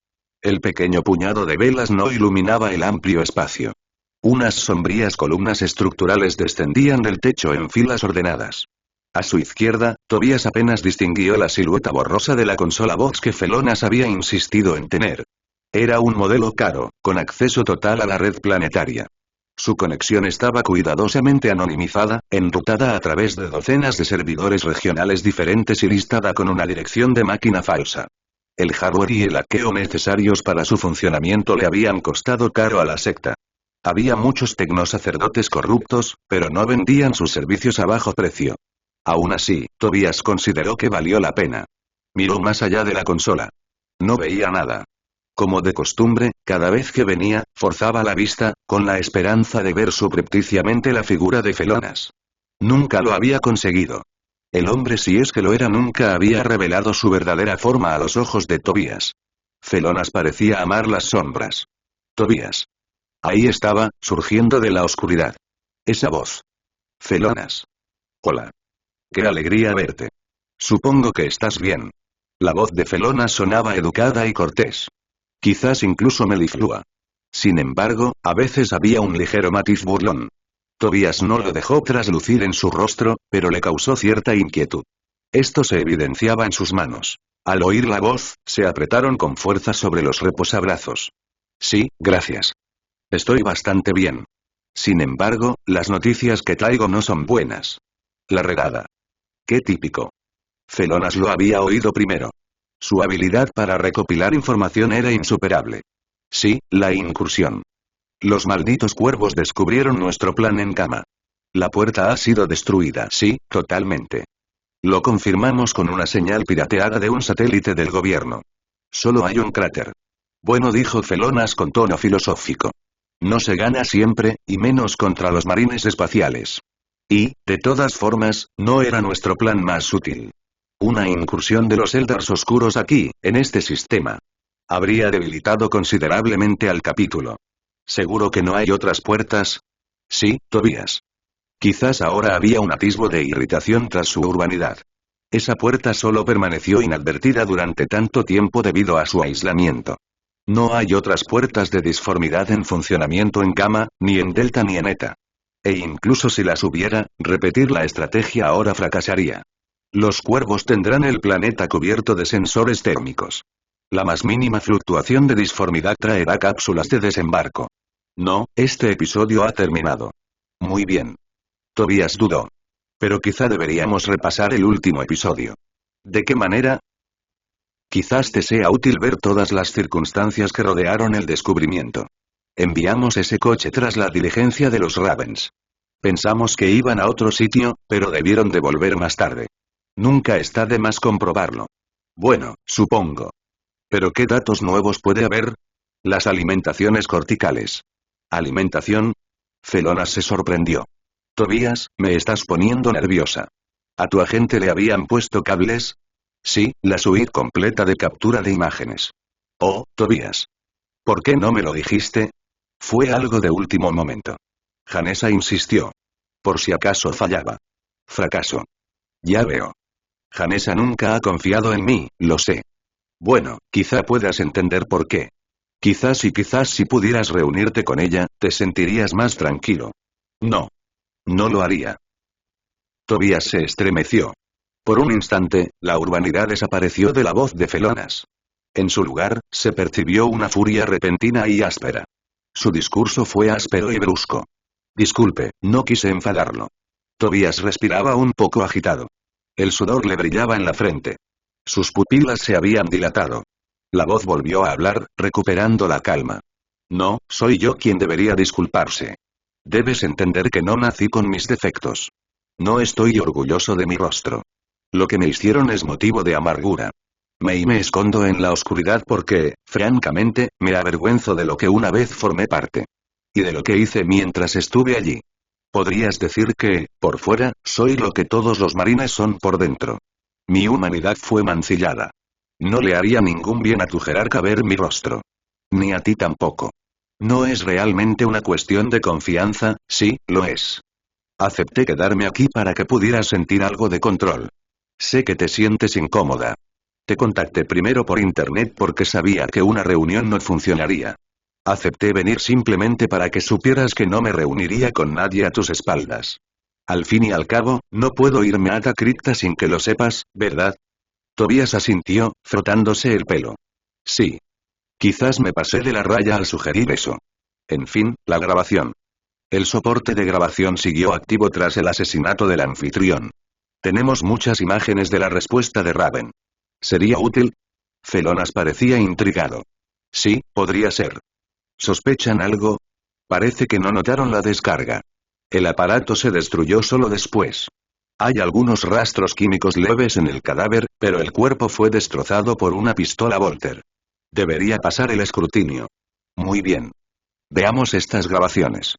El pequeño puñado de velas no iluminaba el amplio espacio. Unas sombrías columnas estructurales descendían del techo en filas ordenadas. A su izquierda, Tobías apenas distinguió la silueta borrosa de la consola Vox que Felonas había insistido en tener. Era un modelo caro, con acceso total a la red planetaria. Su conexión estaba cuidadosamente anonimizada, enrutada a través de docenas de servidores regionales diferentes y listada con una dirección de máquina falsa. El hardware y el hackeo necesarios para su funcionamiento le habían costado caro a la secta. Había muchos tecnosacerdotes corruptos, pero no vendían sus servicios a bajo precio. Aún así, Tobías consideró que valió la pena. Miró más allá de la consola. No veía nada. Como de costumbre, cada vez que venía, forzaba la vista, con la esperanza de ver subrepticiamente la figura de Felonas. Nunca lo había conseguido. El hombre, si es que lo era, nunca había revelado su verdadera forma a los ojos de Tobías. Felonas parecía amar las sombras. Tobías. Ahí estaba, surgiendo de la oscuridad. Esa voz. Felonas. Hola. Qué alegría verte. Supongo que estás bien. La voz de Felonas sonaba educada y cortés. Quizás incluso meliflua. Sin embargo, a veces había un ligero matiz burlón. Tobías no lo dejó traslucir en su rostro, pero le causó cierta inquietud. Esto se evidenciaba en sus manos. Al oír la voz, se apretaron con fuerza sobre los reposabrazos. Sí, gracias. Estoy bastante bien. Sin embargo, las noticias que traigo no son buenas. La redada. Qué típico. Felonas lo había oído primero. Su habilidad para recopilar información era insuperable. Sí, la incursión. Los malditos cuervos descubrieron nuestro plan en cama. La puerta ha sido destruida. Sí, totalmente. Lo confirmamos con una señal pirateada de un satélite del gobierno. Solo hay un cráter. Bueno, dijo Felonas con tono filosófico. No se gana siempre, y menos contra los marines espaciales. Y, de todas formas, no era nuestro plan más útil. Una incursión de los Eldars oscuros aquí, en este sistema, habría debilitado considerablemente al capítulo. ¿Seguro que no hay otras puertas? Sí, Tobías. Quizás ahora había un atisbo de irritación tras su urbanidad. Esa puerta solo permaneció inadvertida durante tanto tiempo debido a su aislamiento. No hay otras puertas de disformidad en funcionamiento en Gamma, ni en Delta ni en Eta. E incluso si las hubiera, repetir la estrategia ahora fracasaría. Los cuervos tendrán el planeta cubierto de sensores térmicos. La más mínima fluctuación de disformidad traerá cápsulas de desembarco. No, este episodio ha terminado. Muy bien. Tobías dudó. Pero quizá deberíamos repasar el último episodio. ¿De qué manera? Quizás te sea útil ver todas las circunstancias que rodearon el descubrimiento. Enviamos ese coche tras la diligencia de los Ravens. Pensamos que iban a otro sitio, pero debieron de volver más tarde. Nunca está de más comprobarlo. Bueno, supongo. ¿Pero qué datos nuevos puede haber? Las alimentaciones corticales. ¿Alimentación? Felonas se sorprendió. Tobías, me estás poniendo nerviosa. ¿A tu agente le habían puesto cables? Sí, la suite completa de captura de imágenes. Oh, Tobías. ¿Por qué no me lo dijiste? Fue algo de último momento. Janessa insistió. Por si acaso fallaba. Fracaso. Ya veo. Janessa nunca ha confiado en mí, lo sé. Bueno, quizá puedas entender por qué. Quizás si pudieras reunirte con ella, te sentirías más tranquilo. No. No lo haría. Tobías se estremeció. Por un instante, la urbanidad desapareció de la voz de Felonas. En su lugar, se percibió una furia repentina y áspera. Su discurso fue áspero y brusco. Disculpe, no quise enfadarlo. Tobías respiraba un poco agitado. El sudor le brillaba en la frente. Sus pupilas se habían dilatado. La voz volvió a hablar, recuperando la calma. No, soy yo quien debería disculparse. Debes entender que no nací con mis defectos. No estoy orgulloso de mi rostro. Lo que me hicieron es motivo de amargura. Me escondo en la oscuridad porque, francamente, me avergüenzo de lo que una vez formé parte. Y de lo que hice mientras estuve allí. Podrías decir que, por fuera, soy lo que todos los marines son por dentro. Mi humanidad fue mancillada. No le haría ningún bien a tu jerarca ver mi rostro. Ni a ti tampoco. No es realmente una cuestión de confianza, sí, lo es. Acepté quedarme aquí para que pudieras sentir algo de control. Sé que te sientes incómoda. Te contacté primero por internet porque sabía que una reunión no funcionaría. Acepté venir simplemente para que supieras que no me reuniría con nadie a tus espaldas. Al fin y al cabo, no puedo irme a Ata Cripta sin que lo sepas, ¿verdad? Tobías asintió, frotándose el pelo. Sí. Quizás me pasé de la raya al sugerir eso. En fin, la grabación. El soporte de grabación siguió activo tras el asesinato del anfitrión. Tenemos muchas imágenes de la respuesta de Raven. ¿Sería útil? Felonas parecía intrigado. Sí, podría ser. ¿Sospechan algo? Parece que no notaron la descarga. El aparato se destruyó solo después. Hay algunos rastros químicos leves en el cadáver, pero el cuerpo fue destrozado por una pistola Volter. Debería pasar el escrutinio. Muy bien. Veamos estas grabaciones.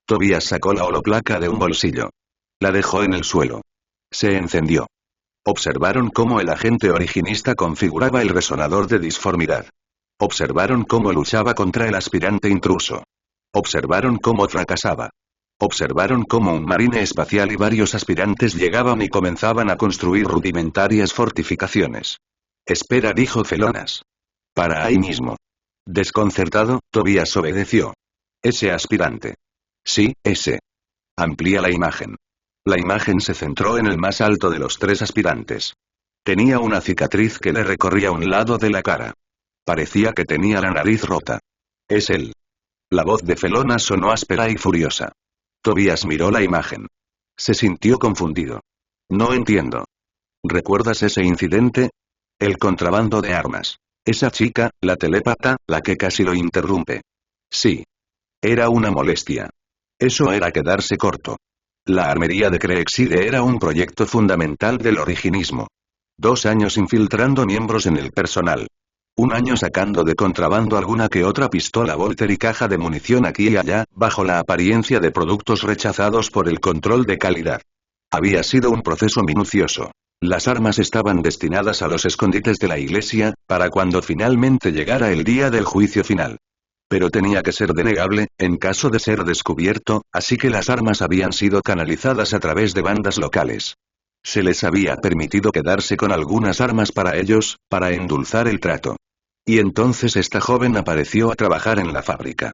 Tobías sacó la holoplaca de un bolsillo. La dejó en el suelo. Se encendió. Observaron cómo el agente originista configuraba el resonador de disformidad. Observaron cómo luchaba contra el aspirante intruso. Observaron cómo fracasaba. Observaron cómo un marine espacial y varios aspirantes llegaban y comenzaban a construir rudimentarias fortificaciones. Espera, dijo Felonas. Para ahí mismo. Desconcertado, Tobías obedeció. Ese aspirante. Sí, ese. Amplía la imagen. La imagen se centró en el más alto de los tres aspirantes. Tenía una cicatriz que le recorría un lado de la cara. Parecía que tenía la nariz rota. Es él. La voz de Felonas sonó áspera y furiosa. Tobías miró la imagen. Se sintió confundido. No entiendo. ¿Recuerdas ese incidente? El contrabando de armas. Esa chica, la telépata, la que casi lo interrumpe. Sí. Era una molestia. Eso era quedarse corto. La armería de Creexide era un proyecto fundamental del originismo. 2 años infiltrando miembros en el personal. Un año sacando de contrabando alguna que otra pistola Walther y caja de munición aquí y allá, bajo la apariencia de productos rechazados por el control de calidad. Había sido un proceso minucioso. Las armas estaban destinadas a los escondites de la iglesia, para cuando finalmente llegara el día del juicio final. Pero tenía que ser denegable, en caso de ser descubierto, así que las armas habían sido canalizadas a través de bandas locales. Se les había permitido quedarse con algunas armas para ellos, para endulzar el trato. Y entonces esta joven apareció a trabajar en la fábrica.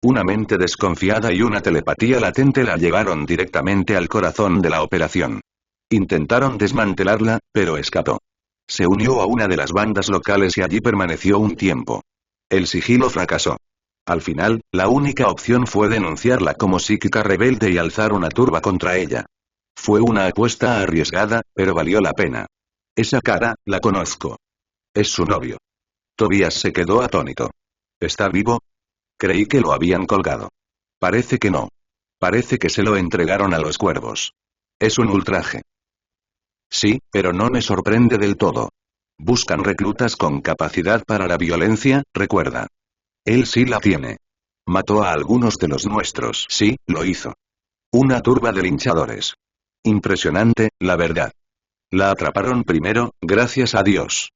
Una mente desconfiada y una telepatía latente la llevaron directamente al corazón de la operación. Intentaron desmantelarla, pero escapó. Se unió a una de las bandas locales y allí permaneció un tiempo. El sigilo fracasó. Al final, la única opción fue denunciarla como psíquica rebelde y alzar una turba contra ella. Fue una apuesta arriesgada, pero valió la pena. Esa cara, la conozco. Es su novio. Tobias se quedó atónito. ¿Está vivo? Creí que lo habían colgado. Parece que no. Parece que se lo entregaron a los cuervos. Es un ultraje. Sí, pero no me sorprende del todo. Buscan reclutas con capacidad para la violencia, recuerda. Él sí la tiene. Mató a algunos de los nuestros. Sí, lo hizo. Una turba de linchadores. Impresionante, la verdad. La atraparon primero, gracias a Dios.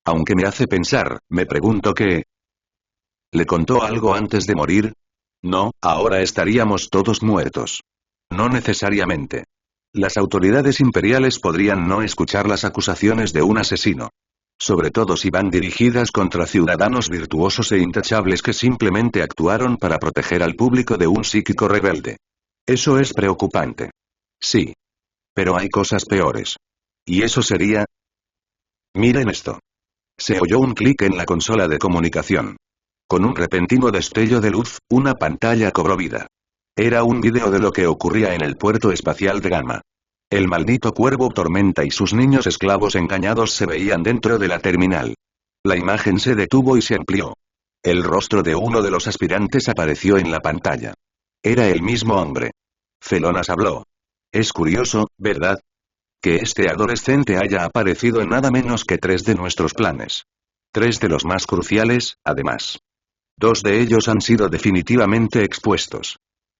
Aunque me hace pensar, me pregunto qué. ¿Le contó algo antes de morir? No, ahora estaríamos todos muertos. No necesariamente. Las autoridades imperiales podrían no escuchar las acusaciones de un asesino. Sobre todo si van dirigidas contra ciudadanos virtuosos e intachables que simplemente actuaron para proteger al público de un psíquico rebelde. Eso es preocupante. Sí. Pero hay cosas peores. ¿Y eso sería? Miren esto. Se oyó un clic en la consola de comunicación. Con un repentino destello de luz, una pantalla cobró vida. Era un vídeo de lo que ocurría en el puerto espacial de Gamma. El maldito cuervo Tormenta y sus niños esclavos engañados se veían dentro de la terminal. La imagen se detuvo y se amplió. El rostro de uno de los aspirantes apareció en la pantalla. Era el mismo hombre. Felonas habló. Es curioso, ¿verdad? Que este adolescente haya aparecido en nada menos que 3 de nuestros planes. 3 de los más cruciales, además. 2 de ellos han sido definitivamente expuestos.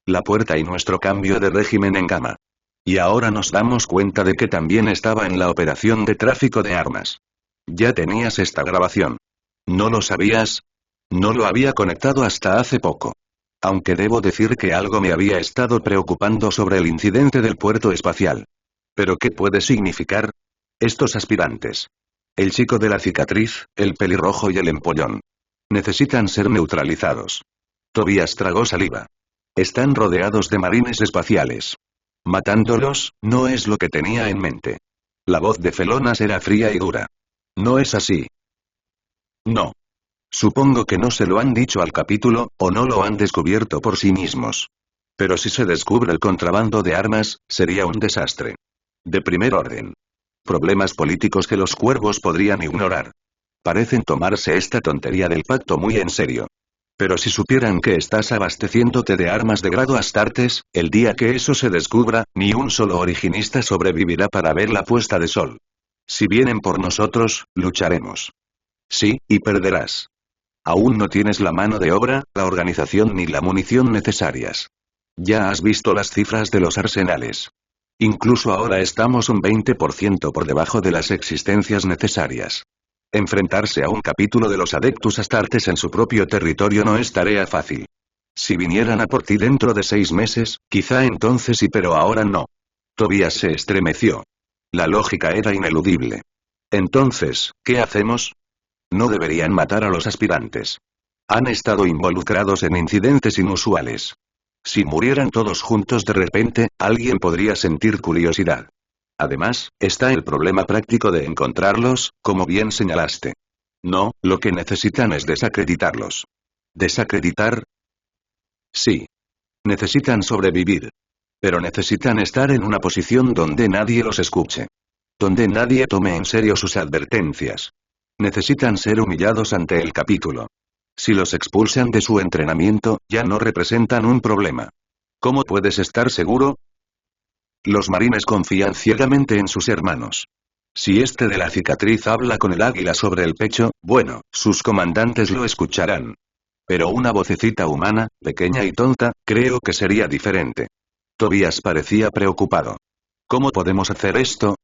La puerta y nuestro cambio de régimen en Gamma. Y ahora nos damos cuenta de que también estaba en la operación de tráfico de armas. Ya tenías esta grabación. ¿No lo sabías? No lo había conectado hasta hace poco. Aunque debo decir que algo me había estado preocupando sobre el incidente del puerto espacial. ¿Pero qué puede significar? Estos aspirantes. El chico de la cicatriz, el pelirrojo y el empollón. Necesitan ser neutralizados. Tobias tragó saliva. Están rodeados de marines espaciales. Matándolos, no es lo que tenía en mente. La voz de Felonas era fría y dura. No es así. No. Supongo que no se lo han dicho al capítulo, o no lo han descubierto por sí mismos. Pero si se descubre el contrabando de armas, sería un desastre. De primer orden. Problemas políticos que los cuervos podrían ignorar. Parecen tomarse esta tontería del pacto muy en serio. Pero si supieran que estás abasteciéndote de armas de grado Astartes, el día que eso se descubra, ni un solo originista sobrevivirá para ver la puesta de sol. Si vienen por nosotros, lucharemos. Sí, y perderás. Aún no tienes la mano de obra, la organización ni la munición necesarias. Ya has visto las cifras de los arsenales. Incluso ahora estamos un 20% por debajo de las existencias necesarias. Enfrentarse a un capítulo de los Adeptus Astartes en su propio territorio no es tarea fácil. Si vinieran a por ti dentro de 6 meses, quizá entonces sí, pero ahora no. Tobias se estremeció. La lógica era ineludible. Entonces, ¿qué hacemos? No deberían matar a los aspirantes. Han estado involucrados en incidentes inusuales. Si murieran todos juntos de repente, alguien podría sentir curiosidad. Además, está el problema práctico de encontrarlos, como bien señalaste. No, lo que necesitan es desacreditarlos. ¿Desacreditar? Sí. Necesitan sobrevivir. Pero necesitan estar en una posición donde nadie los escuche. Donde nadie tome en serio sus advertencias. Necesitan ser humillados ante el capítulo. Si los expulsan de su entrenamiento, ya no representan un problema. ¿Cómo puedes estar seguro? Los marines confían ciegamente en sus hermanos. Si este de la cicatriz habla con el águila sobre el pecho, bueno, sus comandantes lo escucharán. Pero una vocecita humana, pequeña y tonta, creo que sería diferente. Tobías parecía preocupado. ¿Cómo podemos hacer esto?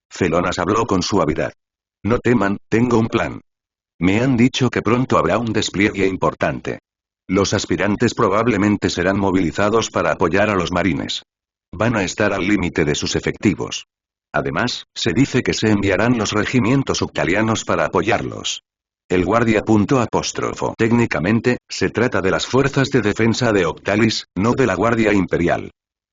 Celonas habló con suavidad. No teman, tengo un plan. Me han dicho que pronto habrá un despliegue importante. Los aspirantes probablemente serán movilizados para apoyar a los marines. Van a estar al límite de sus efectivos. Además, se dice que se enviarán los regimientos octalianos para apoyarlos. El guardia. Técnicamente, se trata de las fuerzas de defensa de Octalis, no de la Guardia Imperial.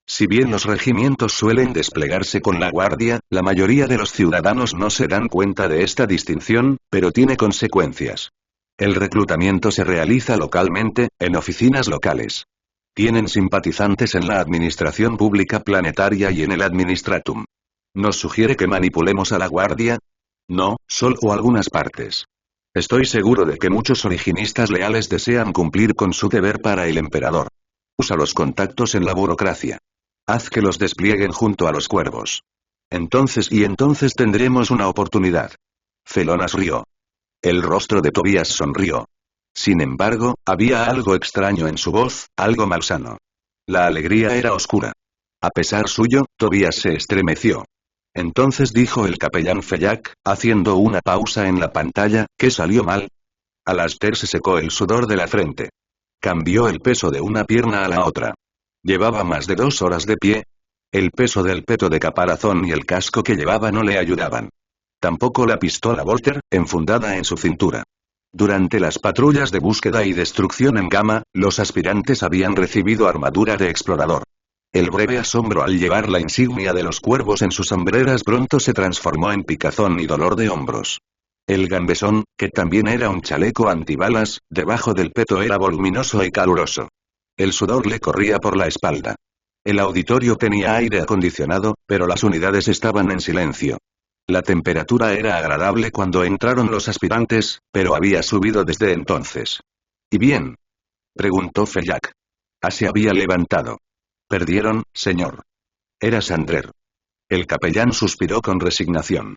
Si bien los regimientos suelen desplegarse con la guardia, la mayoría de los ciudadanos no se dan cuenta de esta distinción, pero tiene consecuencias. El reclutamiento se realiza localmente, en oficinas locales. Tienen simpatizantes en la administración pública planetaria y en el administratum. ¿Nos sugiere que manipulemos a la guardia? No, solo algunas partes. Estoy seguro de que muchos originistas leales desean cumplir con su deber para el emperador. Usa los contactos en la burocracia. Haz que los desplieguen junto a los cuervos. Entonces tendremos una oportunidad. Celonas rió. El rostro de Tobías sonrió. Sin embargo, había algo extraño en su voz, algo malsano. La alegría era oscura. A pesar suyo, Tobías se estremeció. Entonces dijo el capellán Fellac, haciendo una pausa en la pantalla, ¿qué salió mal? Alastair se secó el sudor de la frente. Cambió el peso de una pierna a la otra. Llevaba más de 2 horas de pie. El peso del peto de caparazón y el casco que llevaba no le ayudaban. Tampoco la pistola Volter, enfundada en su cintura. Durante las patrullas de búsqueda y destrucción en Gamma, los aspirantes habían recibido armadura de explorador. El breve asombro al llevar la insignia de los cuervos en sus hombreras pronto se transformó en picazón y dolor de hombros. El gambesón, que también era un chaleco antibalas, debajo del peto era voluminoso y caluroso. El sudor le corría por la espalda. El auditorio tenía aire acondicionado, pero las unidades estaban en silencio. La temperatura era agradable cuando entraron los aspirantes, pero había subido desde entonces. ¿Y bien? Preguntó Fellac. Se había levantado. Perdieron, señor. Era Sandrer. El capellán suspiró con resignación.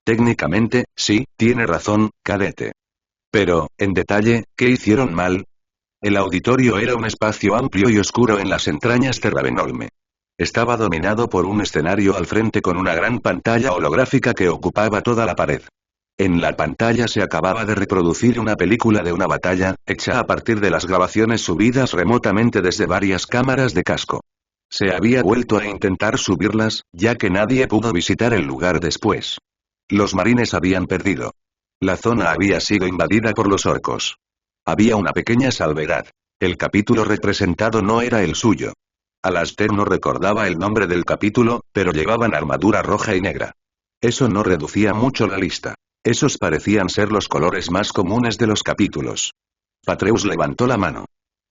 Técnicamente, sí, tiene razón, cadete. Pero, en detalle, ¿qué hicieron mal? El auditorio era un espacio amplio y oscuro en las entrañas de Ravenholme. Estaba dominado por un escenario al frente con una gran pantalla holográfica que ocupaba toda la pared. En la pantalla se acababa de reproducir una película de una batalla, hecha a partir de las grabaciones subidas remotamente desde varias cámaras de casco. Se había vuelto a intentar subirlas, ya que nadie pudo visitar el lugar después. Los marines habían perdido. La zona había sido invadida por los orcos. Había una pequeña salvedad. El capítulo representado no era el suyo. Alastair no recordaba el nombre del capítulo, pero llevaban armadura roja y negra. Eso no reducía mucho la lista. Esos parecían ser los colores más comunes de los capítulos. Patreus levantó la mano.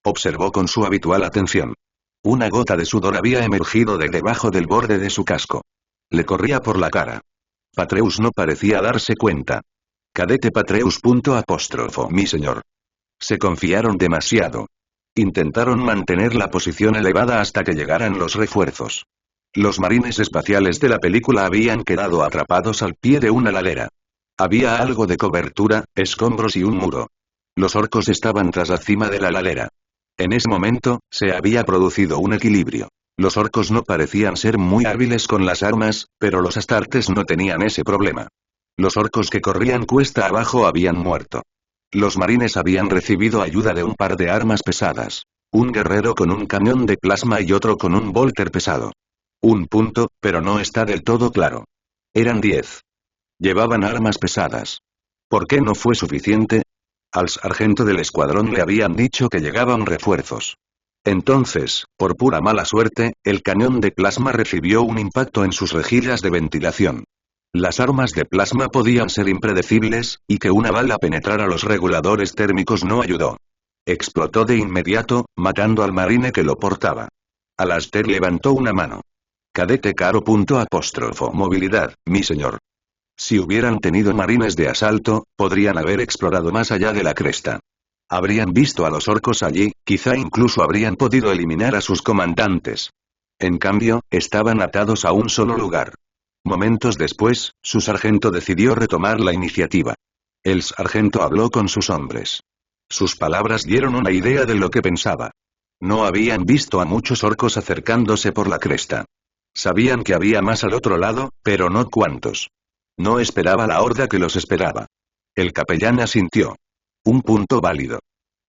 Observó con su habitual atención. Una gota de sudor había emergido de debajo del borde de su casco. Le corría por la cara. Patreus no parecía darse cuenta. Cadete Patreus. Mi señor. Se confiaron demasiado. Intentaron mantener la posición elevada hasta que llegaran los refuerzos. Los marines espaciales de la película habían quedado atrapados al pie de una ladera. Había algo de cobertura, escombros y un muro. Los orcos estaban tras la cima de la ladera. En ese momento, se había producido un equilibrio. Los orcos no parecían ser muy hábiles con las armas, pero los astartes no tenían ese problema. Los orcos que corrían cuesta abajo habían muerto. Los marines habían recibido ayuda de un par de armas pesadas. Un guerrero con un cañón de plasma y otro con un Volter pesado. Un punto, pero no está del todo claro. Eran 10. Llevaban armas pesadas. ¿Por qué no fue suficiente? Al sargento del escuadrón le habían dicho que llegaban refuerzos. Entonces, por pura mala suerte, el cañón de plasma recibió un impacto en sus rejillas de ventilación. Las armas de plasma podían ser impredecibles, y que una bala penetrara los reguladores térmicos no ayudó. Explotó de inmediato, matando al marine que lo portaba. Alastair levantó una mano. Cadete Caro. Movilidad, mi señor. Si hubieran tenido marines de asalto, podrían haber explorado más allá de la cresta. Habrían visto a los orcos allí, quizá incluso habrían podido eliminar a sus comandantes. En cambio, estaban atados a un solo lugar. Momentos después, su sargento decidió retomar la iniciativa. El sargento habló con sus hombres. Sus palabras dieron una idea de lo que pensaba. No habían visto a muchos orcos acercándose por la cresta. Sabían que había más al otro lado, pero no cuántos. No esperaba la horda que los esperaba. El capellán asintió. Un punto válido.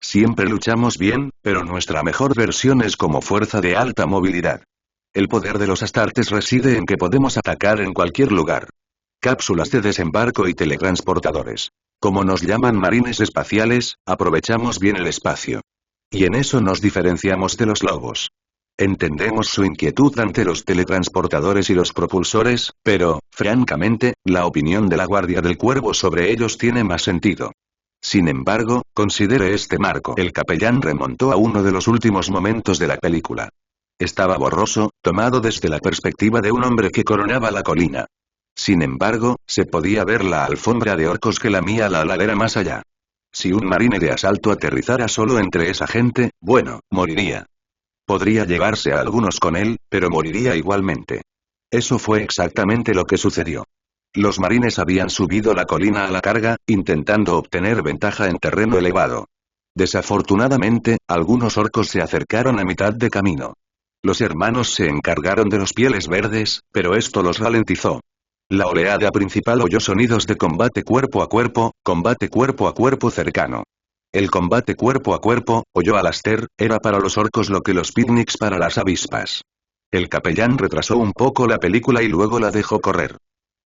Siempre luchamos bien, pero nuestra mejor versión es como fuerza de alta movilidad. El poder de los Astartes reside en que podemos atacar en cualquier lugar. Cápsulas de desembarco y teletransportadores. Como nos llaman marines espaciales, aprovechamos bien el espacio. Y en eso nos diferenciamos de los lobos. Entendemos su inquietud ante los teletransportadores y los propulsores, pero, francamente, la opinión de la Guardia del Cuervo sobre ellos tiene más sentido. Sin embargo, considere este marco. El capellán remontó a uno de los últimos momentos de la película. Estaba borroso, tomado desde la perspectiva de un hombre que coronaba la colina. Sin embargo, se podía ver la alfombra de orcos que lamía la ladera más allá. Si un marine de asalto aterrizara solo entre esa gente, bueno, moriría. Podría llevarse a algunos con él, pero moriría igualmente. Eso fue exactamente lo que sucedió. Los marines habían subido la colina a la carga, intentando obtener ventaja en terreno elevado. Desafortunadamente, algunos orcos se acercaron a mitad de camino. Los hermanos se encargaron de los pieles verdes, pero esto los ralentizó. La oleada principal oyó sonidos de combate cuerpo a cuerpo cercano. El combate cuerpo a cuerpo, oyó Alastair, era para los orcos lo que los picnics para las avispas. El capellán retrasó un poco la película y luego la dejó correr.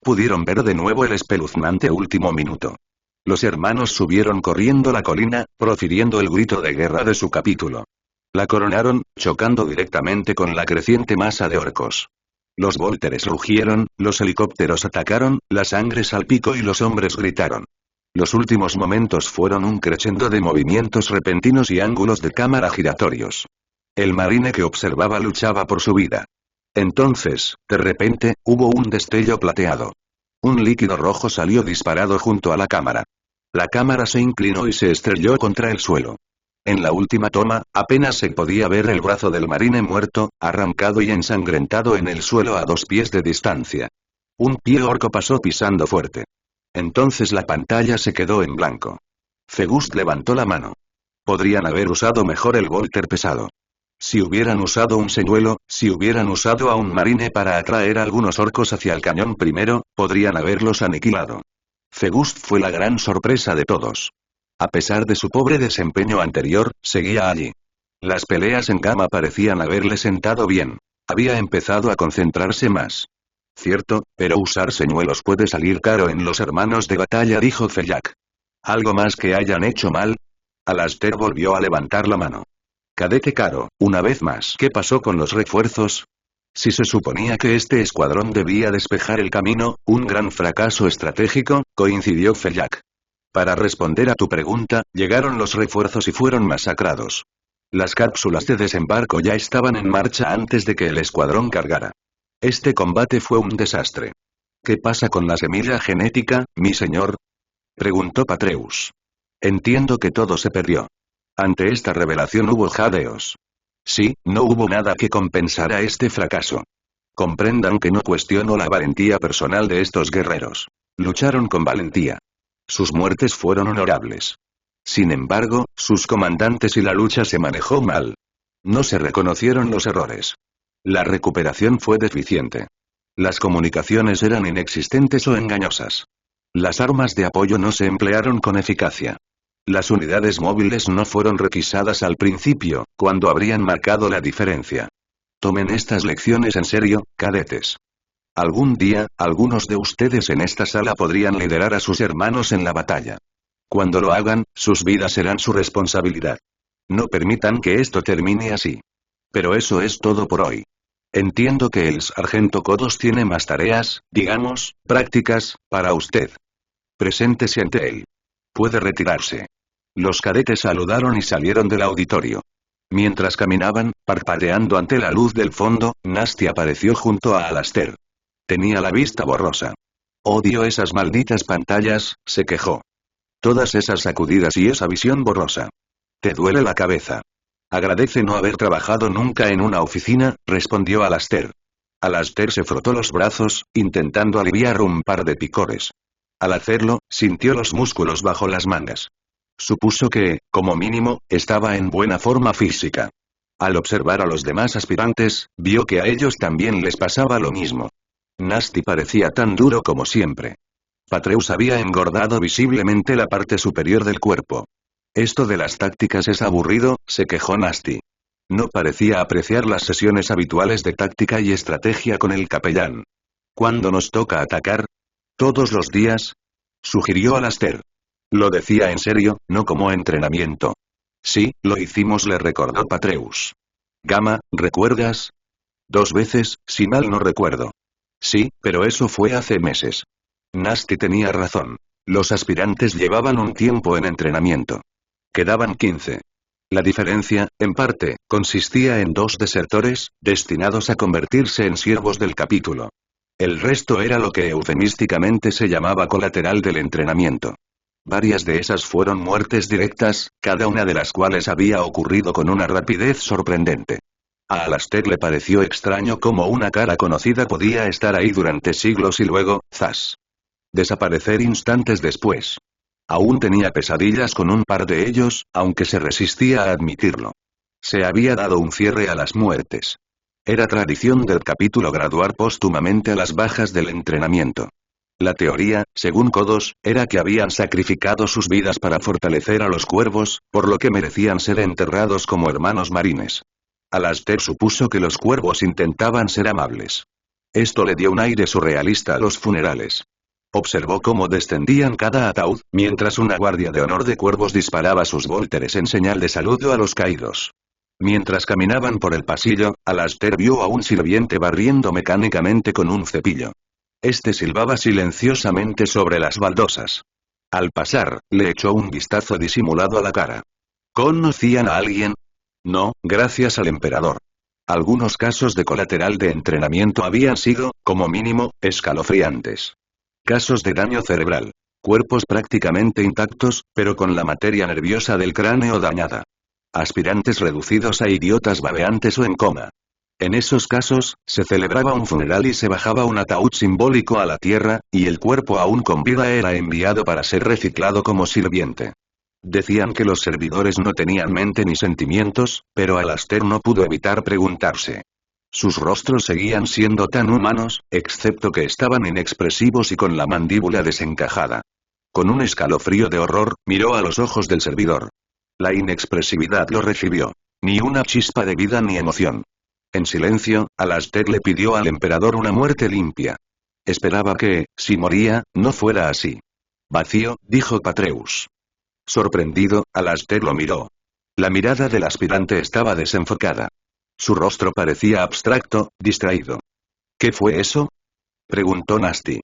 Pudieron ver de nuevo el espeluznante último minuto. Los hermanos subieron corriendo la colina, profiriendo el grito de guerra de su capítulo. La coronaron, chocando directamente con la creciente masa de orcos. Los vólteres rugieron, los helicópteros atacaron, la sangre salpicó y los hombres gritaron. Los últimos momentos fueron un crescendo de movimientos repentinos y ángulos de cámara giratorios. El marine que observaba luchaba por su vida. Entonces, de repente, hubo un destello plateado. Un líquido rojo salió disparado junto a la cámara. La cámara se inclinó y se estrelló contra el suelo. En la última toma, apenas se podía ver el brazo del marine muerto, arrancado y ensangrentado en el suelo a 2 pies de distancia. Un pie orco pasó pisando fuerte. Entonces la pantalla se quedó en blanco. Zegust levantó la mano. Podrían haber usado mejor el Volter pesado. Si hubieran usado un señuelo, si hubieran usado a un marine para atraer a algunos orcos hacia el cañón primero, podrían haberlos aniquilado. Zegust fue la gran sorpresa de todos. A pesar de su pobre desempeño anterior, seguía allí. Las peleas en cama parecían haberle sentado bien. Había empezado a concentrarse más. Cierto, pero usar señuelos puede salir caro en los hermanos de batalla, dijo Fellak. ¿Algo más que hayan hecho mal? Alastair volvió a levantar la mano. Cadete Caro, una vez más. ¿Qué pasó con los refuerzos? Si se suponía que este escuadrón debía despejar el camino, un gran fracaso estratégico, coincidió Fellak. Para responder a tu pregunta, llegaron los refuerzos y fueron masacrados. Las cápsulas de desembarco ya estaban en marcha antes de que el escuadrón cargara. Este combate fue un desastre. ¿Qué pasa con la semilla genética, mi señor? Preguntó Patreus. Entiendo que todo se perdió. Ante esta revelación hubo jadeos. Sí, no hubo nada que compensara este fracaso. Comprendan que no cuestiono la valentía personal de estos guerreros. Lucharon con valentía. Sus muertes fueron honorables. Sin embargo, sus comandantes y la lucha se manejó mal. No se reconocieron los errores. La recuperación fue deficiente. Las comunicaciones eran inexistentes o engañosas. Las armas de apoyo no se emplearon con eficacia. Las unidades móviles no fueron requisadas al principio, cuando habrían marcado la diferencia. Tomen estas lecciones en serio, cadetes. Algún día, algunos de ustedes en esta sala podrían liderar a sus hermanos en la batalla. Cuando lo hagan, sus vidas serán su responsabilidad. No permitan que esto termine así. Pero eso es todo por hoy. Entiendo que el sargento Kodos tiene más tareas, digamos, prácticas, para usted. Preséntese ante él. Puede retirarse. Los cadetes saludaron y salieron del auditorio. Mientras caminaban, parpadeando ante la luz del fondo, Nasty apareció junto a Alastair. Tenía la vista borrosa. Odio esas malditas pantallas, se quejó. Todas esas sacudidas y esa visión borrosa. ¿Te duele la cabeza? Agradece no haber trabajado nunca en una oficina, respondió Alastair. Alastair se frotó los brazos, intentando aliviar un par de picores. Al hacerlo, sintió los músculos bajo las mangas. Supuso que, como mínimo, estaba en buena forma física. Al observar a los demás aspirantes, vio que a ellos también les pasaba lo mismo. Nasty parecía tan duro como siempre. Patreus había engordado visiblemente la parte superior del cuerpo. Esto de las tácticas es aburrido, se quejó Nasty. No parecía apreciar las sesiones habituales de táctica y estrategia con el capellán. ¿Cuándo nos toca atacar? ¿Todos los días? Sugirió Alastair. Lo decía en serio, no como entrenamiento. Sí, lo hicimos, le recordó Patreus. Gamma, ¿recuerdas? 2 veces, si mal no recuerdo. Sí, pero eso fue hace meses. Nasty tenía razón. Los aspirantes llevaban un tiempo en entrenamiento. Quedaban 15. La diferencia, en parte, consistía en 2 desertores, destinados a convertirse en siervos del capítulo. El resto era lo que eufemísticamente se llamaba colateral del entrenamiento. Varias de esas fueron muertes directas, cada una de las cuales había ocurrido con una rapidez sorprendente. A Alastair le pareció extraño cómo una cara conocida podía estar ahí durante siglos y luego, ¡zas!, desaparecer instantes después. Aún tenía pesadillas con un par de ellos, aunque se resistía a admitirlo. Se había dado un cierre a las muertes. Era tradición del capítulo graduar póstumamente a las bajas del entrenamiento. La teoría, según Kodos, era que habían sacrificado sus vidas para fortalecer a los cuervos, por lo que merecían ser enterrados como hermanos marines. Alastair supuso que los cuervos intentaban ser amables. Esto le dio un aire surrealista a los funerales. Observó cómo descendían cada ataúd, mientras una guardia de honor de cuervos disparaba sus vólteres en señal de saludo a los caídos. Mientras caminaban por el pasillo, Alastair vio a un sirviente barriendo mecánicamente con un cepillo. Este silbaba silenciosamente sobre las baldosas. Al pasar, le echó un vistazo disimulado a la cara. ¿Conocían a alguien? No, gracias al emperador. Algunos casos de colateral de entrenamiento habían sido, como mínimo, escalofriantes. Casos de daño cerebral. Cuerpos prácticamente intactos, pero con la materia nerviosa del cráneo dañada. Aspirantes reducidos a idiotas babeantes o en coma. En esos casos, se celebraba un funeral y se bajaba un ataúd simbólico a la tierra, y el cuerpo aún con vida era enviado para ser reciclado como sirviente. Decían que los servidores no tenían mente ni sentimientos, pero Alastair no pudo evitar preguntarse. Sus rostros seguían siendo tan humanos, excepto que estaban inexpresivos y con la mandíbula desencajada. Con un escalofrío de horror, miró a los ojos del servidor. La inexpresividad lo recibió. Ni una chispa de vida ni emoción. En silencio, Alastair le pidió al emperador una muerte limpia. Esperaba que, si moría, no fuera así. Vacío, dijo Patreus. Sorprendido, Alastair lo miró. La mirada del aspirante estaba desenfocada. Su rostro parecía abstracto, distraído. ¿Qué fue eso?, preguntó Nasty.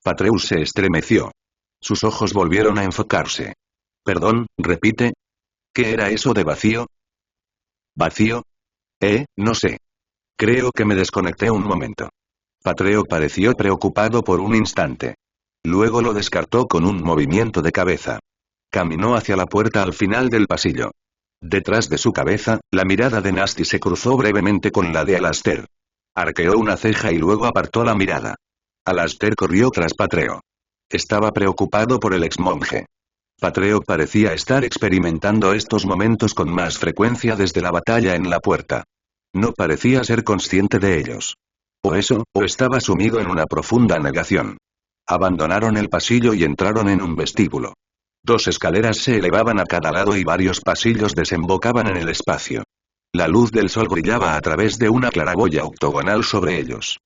Patreus se estremeció. Sus ojos volvieron a enfocarse. Perdón, repite. ¿Qué era eso de vacío? ¿Vacío? No sé. Creo que me desconecté un momento. Patreo pareció preocupado por un instante. Luego lo descartó con un movimiento de cabeza. Caminó hacia la puerta al final del pasillo. Detrás de su cabeza, la mirada de Nasty se cruzó brevemente con la de Alastair. Arqueó una ceja y luego apartó la mirada. Alastair corrió tras Patreo. Estaba preocupado por el exmonje. Patreo parecía estar experimentando estos momentos con más frecuencia desde la batalla en la puerta. No parecía ser consciente de ellos. O eso, o estaba sumido en una profunda negación. Abandonaron el pasillo y entraron en un vestíbulo. 2 escaleras se elevaban a cada lado y varios pasillos desembocaban en el espacio. La luz del sol brillaba a través de una claraboya octogonal sobre ellos.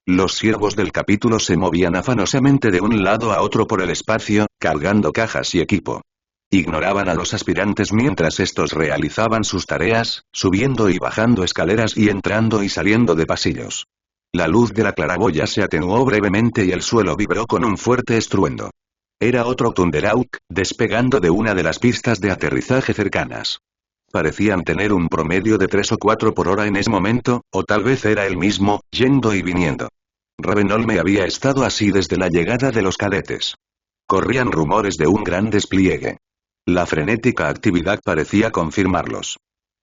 Los siervos del capítulo se movían afanosamente de un lado a otro por el espacio, cargando cajas y equipo. Ignoraban a los aspirantes mientras estos realizaban sus tareas, subiendo y bajando escaleras y entrando y saliendo de pasillos. La luz de la claraboya se atenuó brevemente y el suelo vibró con un fuerte estruendo. Era otro Thunderhawk, despegando de una de las pistas de aterrizaje cercanas. Parecían tener un promedio de 3 o 4 por hora en ese momento, o tal vez era el mismo, yendo y viniendo. Ravenholme había estado así desde la llegada de los cadetes. Corrían rumores de un gran despliegue. La frenética actividad parecía confirmarlos.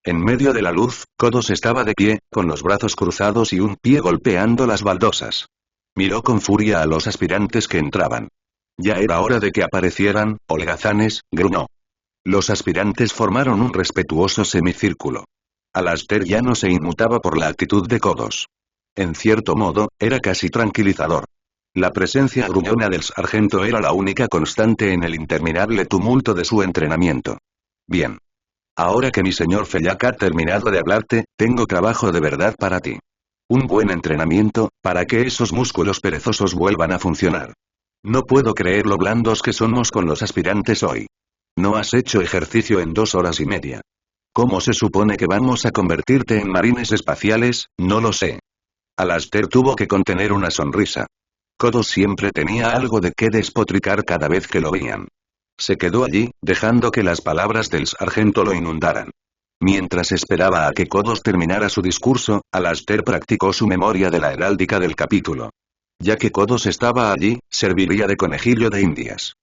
En medio de la luz, Kodos estaba de pie, con los brazos cruzados y un pie golpeando las baldosas. Miró con furia a los aspirantes que entraban. Ya era hora de que aparecieran, holgazanes, gruñó. Los aspirantes formaron un respetuoso semicírculo. Alastair ya no se inmutaba por la actitud de Kodos. En cierto modo, era casi tranquilizador. La presencia gruñona del sargento era la única constante en el interminable tumulto de su entrenamiento. Bien. Ahora que mi señor Fellac ha terminado de hablarte, tengo trabajo de verdad para ti. Un buen entrenamiento, para que esos músculos perezosos vuelvan a funcionar. No puedo creer lo blandos que somos con los aspirantes hoy. No has hecho ejercicio en 2 horas y media. ¿Cómo se supone que vamos a convertirte en marines espaciales? No lo sé. Alastair tuvo que contener una sonrisa. Kodos siempre tenía algo de qué despotricar cada vez que lo veían. Se quedó allí, dejando que las palabras del sargento lo inundaran. Mientras esperaba a que Kodos terminara su discurso, Alastair practicó su memoria de la heráldica del capítulo. Ya que Kodos estaba allí, serviría de conejillo de indias.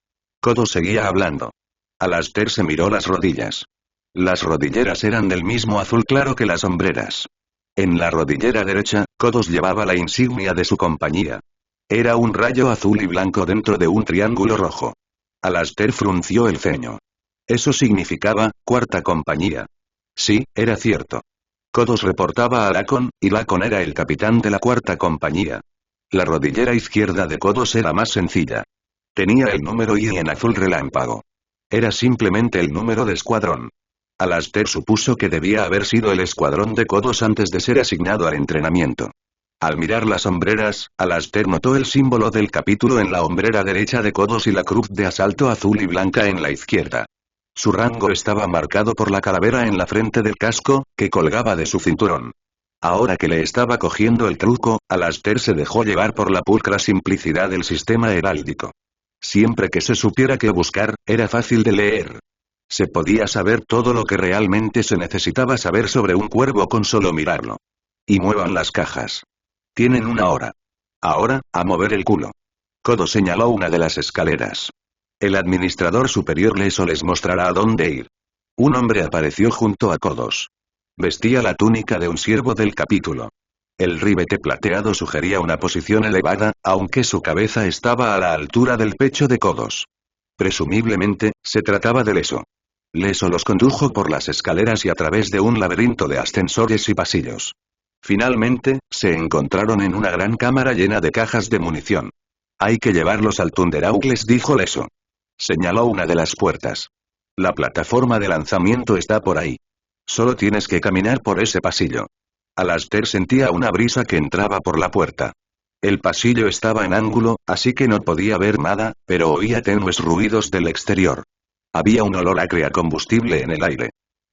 Kodos seguía hablando. Alastair se miró las rodillas. Las rodilleras eran del mismo azul claro que las hombreras. En la rodillera derecha, Kodos llevaba la insignia de su compañía. Era un rayo azul y blanco dentro de un triángulo rojo. Alastair frunció el ceño. Eso significaba, cuarta compañía. Sí, era cierto. Kodos reportaba a Lacon, y Lacon era el capitán de la cuarta compañía. La rodillera izquierda de Kodos era más sencilla. Tenía el número I en azul relámpago. Era simplemente el número de escuadrón. Alastair supuso que debía haber sido el escuadrón de Kodos antes de ser asignado al entrenamiento. Al mirar las hombreras, Alastair notó el símbolo del capítulo en la hombrera derecha de Kodos y la cruz de asalto azul y blanca en la izquierda. Su rango estaba marcado por la calavera en la frente del casco, que colgaba de su cinturón. Ahora que le estaba cogiendo el truco, Alastair se dejó llevar por la pulcra simplicidad del sistema heráldico. Siempre que se supiera qué buscar, era fácil de leer. Se podía saber todo lo que realmente se necesitaba saber sobre un cuervo con solo mirarlo. Y muevan las cajas. Tienen 1 hora. Ahora, a mover el culo. Kodos señaló una de las escaleras. El administrador superior Leso les mostrará a dónde ir. Un hombre apareció junto a Kodos. Vestía la túnica de un siervo del capítulo. El ribete plateado sugería una posición elevada, aunque su cabeza estaba a la altura del pecho de Kodos. Presumiblemente, se trataba de Leso. Leso los condujo por las escaleras y a través de un laberinto de ascensores y pasillos. Finalmente, se encontraron en una gran cámara llena de cajas de munición. Hay que llevarlos al Thunderhawk, les dijo Leso. Señaló una de las puertas. La plataforma de lanzamiento está por ahí. Solo tienes que caminar por ese pasillo. Alastair sentía una brisa que entraba por la puerta. El pasillo estaba en ángulo, así que no podía ver nada, pero oía tenues ruidos del exterior. Había un olor acre a combustible en el aire.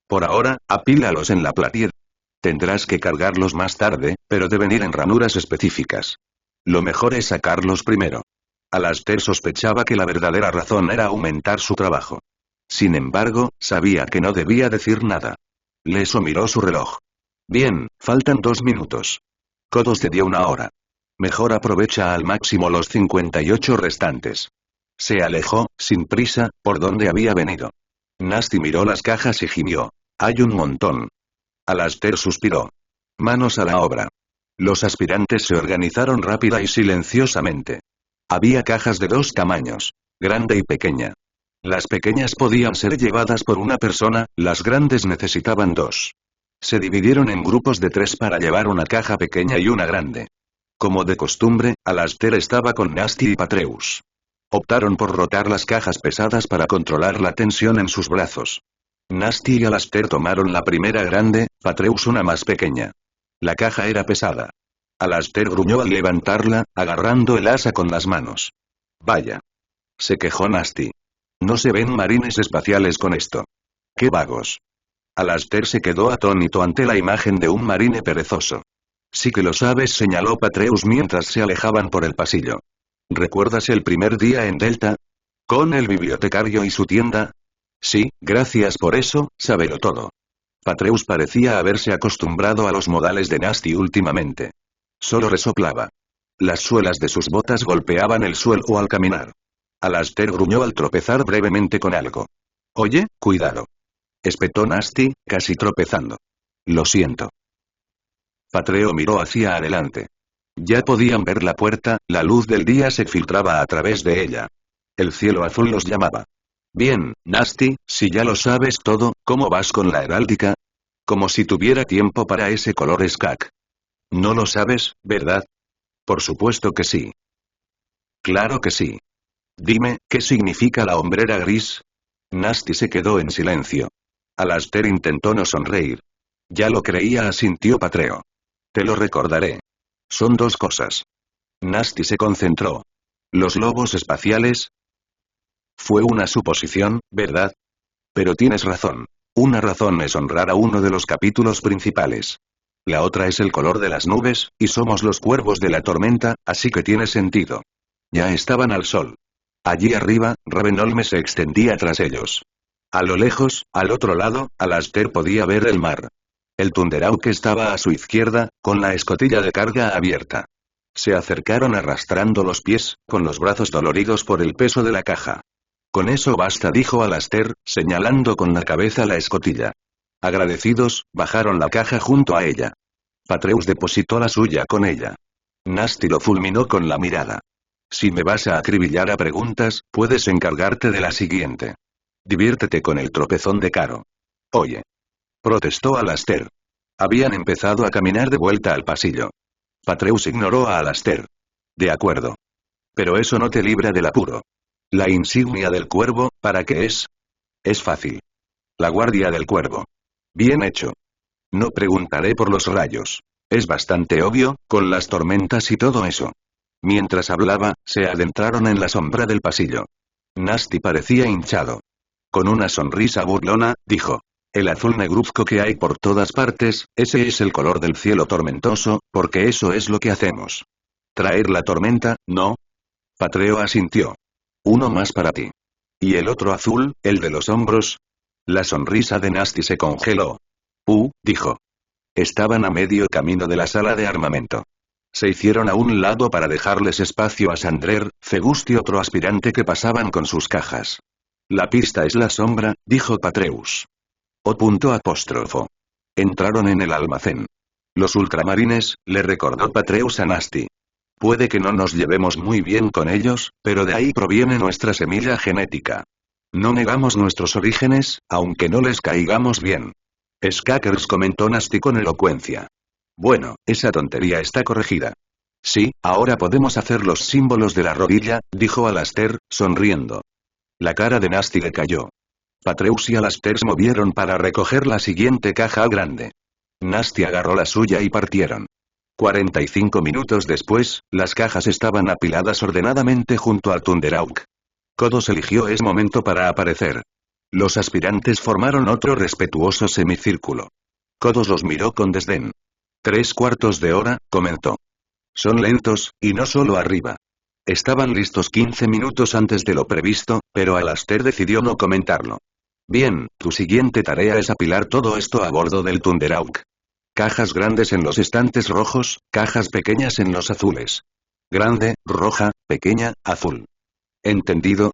Por ahora, apílalos en la platier. Tendrás que cargarlos más tarde, pero deben ir en ranuras específicas. Lo mejor es sacarlos primero. Alastair sospechaba que la verdadera razón era aumentar su trabajo. Sin embargo, sabía que no debía decir nada. Leso miró su reloj. Bien, faltan 2 minutos. Kodos te dio 1 hora. Mejor aprovecha al máximo los 58 restantes. Se alejó, sin prisa, por donde había venido. Nasty miró las cajas y gimió. Hay un montón. Alastair suspiró. Manos a la obra. Los aspirantes se organizaron rápida y silenciosamente. Había cajas de 2 tamaños. Grande y pequeña. Las pequeñas podían ser llevadas por una persona, las grandes necesitaban 2. Se dividieron en grupos de 3 para llevar una caja pequeña y una grande. Como de costumbre, Alastair estaba con Nasty y Patreus. Optaron por rotar las cajas pesadas para controlar la tensión en sus brazos. Nasty y Alastair tomaron la primera grande, Patreus una más pequeña. La caja era pesada. Alastair gruñó al levantarla, agarrando el asa con las manos. Vaya. Se quejó Nasty. No se ven marines espaciales con esto. ¡Qué vagos! Alastair se quedó atónito ante la imagen de un marine perezoso. Sí que lo sabes, señaló Patreus mientras se alejaban por el pasillo. ¿Recuerdas el primer día en Delta? ¿Con el bibliotecario y su tienda? Sí, gracias por eso, sábelo todo. Patreus parecía haberse acostumbrado a los modales de Nasty últimamente. Solo resoplaba. Las suelas de sus botas golpeaban el suelo al caminar. Alastair gruñó al tropezar brevemente con algo. Oye, cuidado. Espetó Nasty, casi tropezando. Lo siento. Patreo miró hacia adelante. Ya podían ver la puerta, la luz del día se filtraba a través de ella. El cielo azul los llamaba. Bien, Nasty, si ya lo sabes todo, ¿cómo vas con la heráldica? Como si tuviera tiempo para ese color skak. No lo sabes, ¿verdad? Por supuesto que sí. Claro que sí. Dime, ¿qué significa la hombrera gris? Nasty se quedó en silencio. Alastair intentó no sonreír. Ya lo creía, asintió Patreo. Te lo recordaré. Son dos cosas. Nasty se concentró. ¿Los lobos espaciales? Fue una suposición, ¿verdad? Pero tienes razón. Una razón es honrar a uno de los capítulos principales. La otra es el color de las nubes, y somos los cuervos de la tormenta, así que tiene sentido. Ya estaban al sol. Allí arriba, Ravenholme se extendía tras ellos. A lo lejos, al otro lado, Alastair podía ver el mar. El Thunderhawk estaba a su izquierda, con la escotilla de carga abierta. Se acercaron arrastrando los pies, con los brazos doloridos por el peso de la caja. Con eso basta, dijo Alastair, señalando con la cabeza la escotilla. Agradecidos, bajaron la caja junto a ella. Patreus depositó la suya con ella. Nasty lo fulminó con la mirada. Si me vas a acribillar a preguntas, puedes encargarte de la siguiente. Diviértete con el tropezón de Caro. Oye. Protestó Alastair. Habían empezado a caminar de vuelta al pasillo. Patreus ignoró a Alastair. De acuerdo. Pero eso no te libra del apuro. La insignia del cuervo, ¿para qué es? Es fácil. La guardia del cuervo. Bien hecho. No preguntaré por los rayos. Es bastante obvio, con las tormentas y todo eso. Mientras hablaba, se adentraron en la sombra del pasillo. Nasty parecía hinchado. Con una sonrisa burlona, dijo. El azul negruzco que hay por todas partes, ese es el color del cielo tormentoso, porque eso es lo que hacemos. ¿Traer la tormenta, no? Patreo asintió. Uno más para ti. ¿Y el otro azul, el de los hombros? La sonrisa de Nasty se congeló. Dijo. Estaban a medio camino de la sala de armamento. Se hicieron a un lado para dejarles espacio a Sandrer, Fegust y otro aspirante que pasaban con sus cajas. La pista es la sombra, dijo Patreus. Entraron en el almacén. Los ultramarines, le recordó Patreus a Nasty. Puede que no nos llevemos muy bien con ellos, pero de ahí proviene nuestra semilla genética. No negamos nuestros orígenes, aunque no les caigamos bien. Skakers, comentó Nasty con elocuencia. Bueno, esa tontería está corregida. Sí, ahora podemos hacer los símbolos de la rodilla, dijo Alastair, sonriendo. La cara de Nasty le cayó. Patreus y Alastair se movieron para recoger la siguiente caja grande. Nasty agarró la suya y partieron. 45 minutos después, las cajas estaban apiladas ordenadamente junto al Thunderhawk. Kodos eligió ese momento para aparecer. Los aspirantes formaron otro respetuoso semicírculo. Kodos los miró con desdén. 3/4 de hora, comentó. Son lentos, y no solo arriba. Estaban listos 15 minutos antes de lo previsto, pero Alastair decidió no comentarlo. Bien, tu siguiente tarea es apilar todo esto a bordo del Thunderhawk. Cajas grandes en los estantes rojos, cajas pequeñas en los azules. Grande, roja, pequeña, azul. ¿Entendido?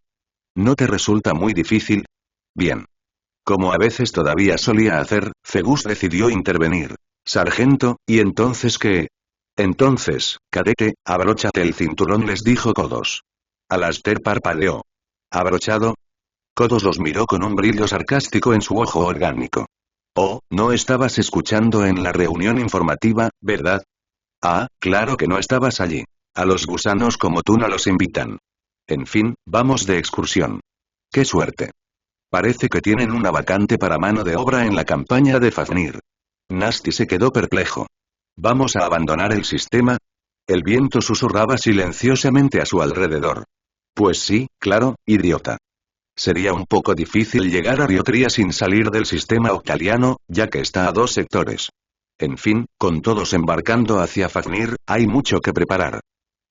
¿No te resulta muy difícil? Bien. Como a veces todavía solía hacer, Fegust decidió intervenir. Sargento, ¿y entonces qué? Entonces, cadete, abróchate el cinturón, les dijo Kodos. Alastair parpadeó. ¿Abrochado? Kodos los miró con un brillo sarcástico en su ojo orgánico. Oh, no estabas escuchando en la reunión informativa, ¿verdad? Ah, claro que no estabas allí. A los gusanos como tú no los invitan. En fin, vamos de excursión. ¡Qué suerte! Parece que tienen una vacante para mano de obra en la campaña de Fafnir. Nasty se quedó perplejo. ¿Vamos a abandonar el sistema? El viento susurraba silenciosamente a su alrededor. Pues sí, claro, idiota. Sería un poco difícil llegar a Riotria sin salir del sistema octaliano, ya que está a 2 sectores. En fin, con todos embarcando hacia Fafnir, hay mucho que preparar.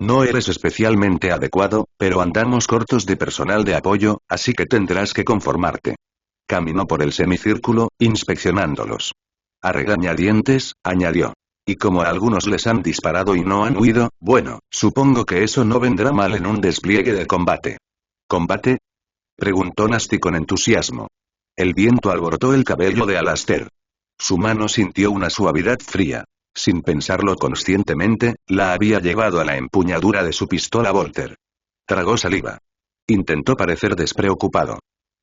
No eres especialmente adecuado, pero andamos cortos de personal de apoyo, así que tendrás que conformarte. Caminó por el semicírculo, inspeccionándolos. A regañadientes, añadió. Y como a algunos les han disparado y no han huido, bueno, supongo que eso no vendrá mal en un despliegue de combate. ¿Combate? Preguntó Nasty con entusiasmo. El viento alborotó el cabello de Alastair. Su mano sintió una suavidad fría. Sin pensarlo conscientemente, la había llevado a la empuñadura de su pistola Volter. Tragó saliva. Intentó parecer despreocupado.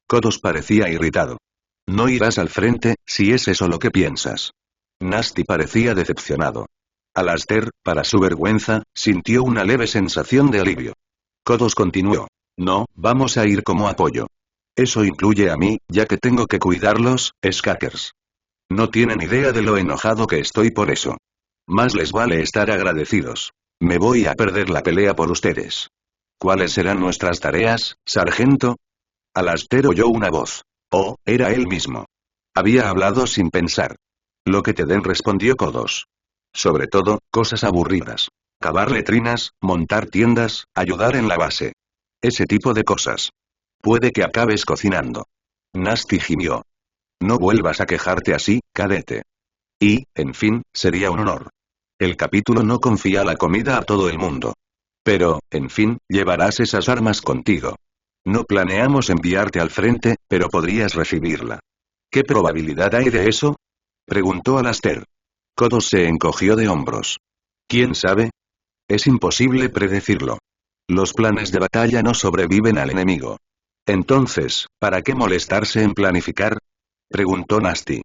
Kodos parecía irritado. No irás al frente, si es eso lo que piensas. Nasty parecía decepcionado. Alastair, para su vergüenza, sintió una leve sensación de alivio. Kodos continuó. No, vamos a ir como apoyo. Eso incluye a mí, ya que tengo que cuidarlos, Skakers. No tienen idea de lo enojado que estoy por eso. Más les vale estar agradecidos. Me voy a perder la pelea por ustedes. ¿Cuáles serán nuestras tareas, sargento? Alastair oyó una voz. Oh, era él mismo. Había hablado sin pensar. Lo que te den, respondió Kodos. Sobre todo, cosas aburridas. Cavar letrinas, montar tiendas, ayudar en la base. Ese tipo de cosas. Puede que acabes cocinando. Nasty gimió. No vuelvas a quejarte así, cadete. Y, en fin, sería un honor. El capítulo no confía la comida a todo el mundo. Pero, en fin, llevarás esas armas contigo. No planeamos enviarte al frente, pero podrías recibirla. ¿Qué probabilidad hay de eso? Preguntó Alastair. Kodos se encogió de hombros. ¿Quién sabe? Es imposible predecirlo. Los planes de batalla no sobreviven al enemigo. Entonces, ¿para qué molestarse en planificar? Preguntó Nasty.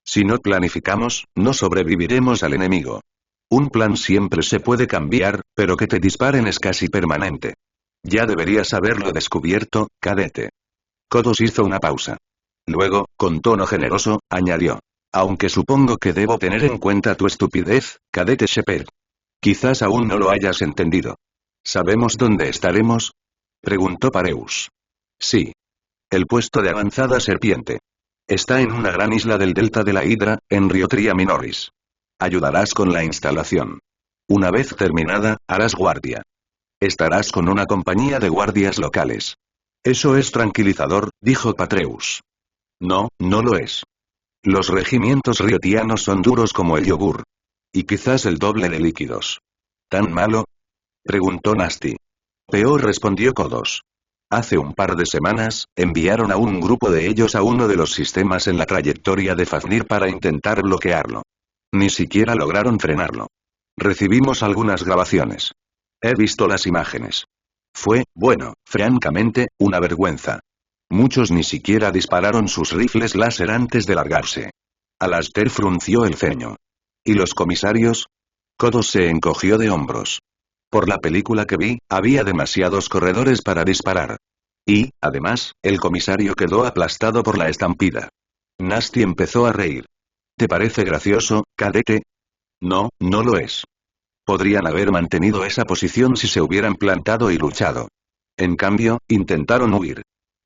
Si no planificamos, no sobreviviremos al enemigo. Un plan siempre se puede cambiar, pero que te disparen es casi permanente. Ya deberías haberlo descubierto, cadete. Kodos hizo una pausa. Luego, con tono generoso, añadió. Aunque supongo que debo tener en cuenta tu estupidez, cadete Shepard. Quizás aún no lo hayas entendido. ¿Sabemos dónde estaremos? Preguntó Pareus. Sí. El puesto de avanzada serpiente. Está en una gran isla del delta de la Hidra, en Riotria Minoris. Ayudarás con la instalación. Una vez terminada, harás guardia. Estarás con una compañía de guardias locales. Eso es tranquilizador, dijo Patreus. No, no lo es. Los regimientos riotianos son duros como el yogur. Y quizás el doble de líquidos. ¿Tan malo? Preguntó Nasty. Peor, respondió Kodos. Hace un par de semanas, enviaron a un grupo de ellos a uno de los sistemas en la trayectoria de Fafnir para intentar bloquearlo. Ni siquiera lograron frenarlo. Recibimos algunas grabaciones. He visto las imágenes. Fue, bueno, francamente, una vergüenza. Muchos ni siquiera dispararon sus rifles láser antes de largarse. Alastair frunció el ceño. ¿Y los comisarios? Kodos se encogió de hombros. Por la película que vi, había demasiados corredores para disparar. Y, además, el comisario quedó aplastado por la estampida. Nasty empezó a reír. ¿Te parece gracioso, cadete? No, no lo es. Podrían haber mantenido esa posición si se hubieran plantado y luchado. En cambio, intentaron huir.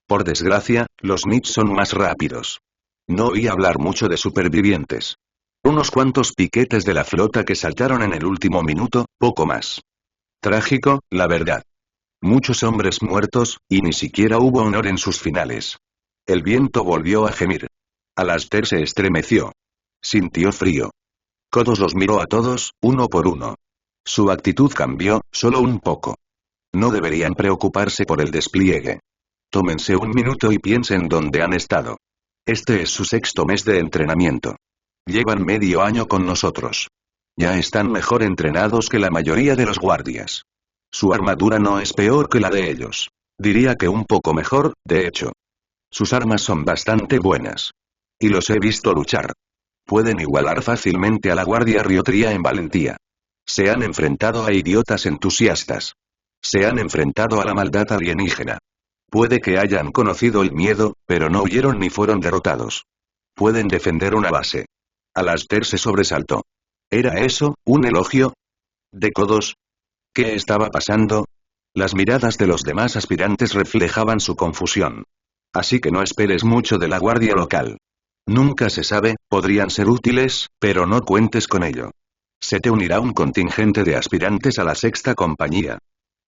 Por desgracia, los Knights son más rápidos. No oí hablar mucho de supervivientes. Unos cuantos piquetes de la flota que saltaron en el último minuto, poco más. Trágico, la verdad. Muchos hombres muertos, y ni siquiera hubo honor en sus finales. El viento volvió a gemir. Alastair se estremeció. Sintió frío. Kodos los miró a todos, uno por uno. Su actitud cambió, solo un poco. No deberían preocuparse por el despliegue. Tómense un minuto y piensen dónde han estado. Este es su 6º mes de entrenamiento. Llevan medio año con nosotros. Ya están mejor entrenados que la mayoría de los guardias. Su armadura no es peor que la de ellos. Diría que un poco mejor, de hecho. Sus armas son bastante buenas. Y los he visto luchar. Pueden igualar fácilmente a la guardia riotria en valentía. Se han enfrentado a idiotas entusiastas. Se han enfrentado a la maldad alienígena. Puede que hayan conocido el miedo, pero no huyeron ni fueron derrotados. Pueden defender una base. Alastair se sobresaltó. ¿Era eso, un elogio? ¿De Kodos? ¿Qué estaba pasando? Las miradas de los demás aspirantes reflejaban su confusión. Así que no esperes mucho de la guardia local. Nunca se sabe, podrían ser útiles, pero no cuentes con ello. Se te unirá un contingente de aspirantes a la 6ª compañía.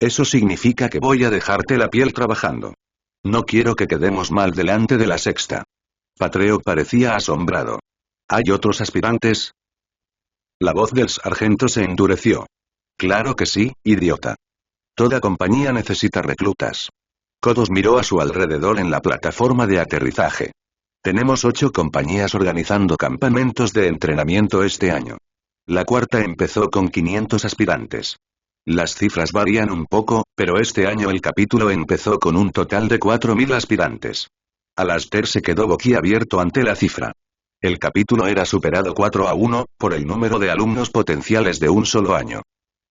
Eso significa que voy a dejarte la piel trabajando. No quiero que quedemos mal delante de la 6ª. Patreo parecía asombrado. ¿Hay otros aspirantes? La voz del sargento se endureció. Claro que sí, idiota. Toda compañía necesita reclutas. Kodos miró a su alrededor en la plataforma de aterrizaje. Tenemos 8 compañías organizando campamentos de entrenamiento este año. La cuarta empezó con 500 aspirantes. Las cifras varían un poco, pero este año el capítulo empezó con un total de 4000 aspirantes. Alastair se quedó boquiabierto ante la cifra. El capítulo era superado 4-1, por el número de alumnos potenciales de un solo año.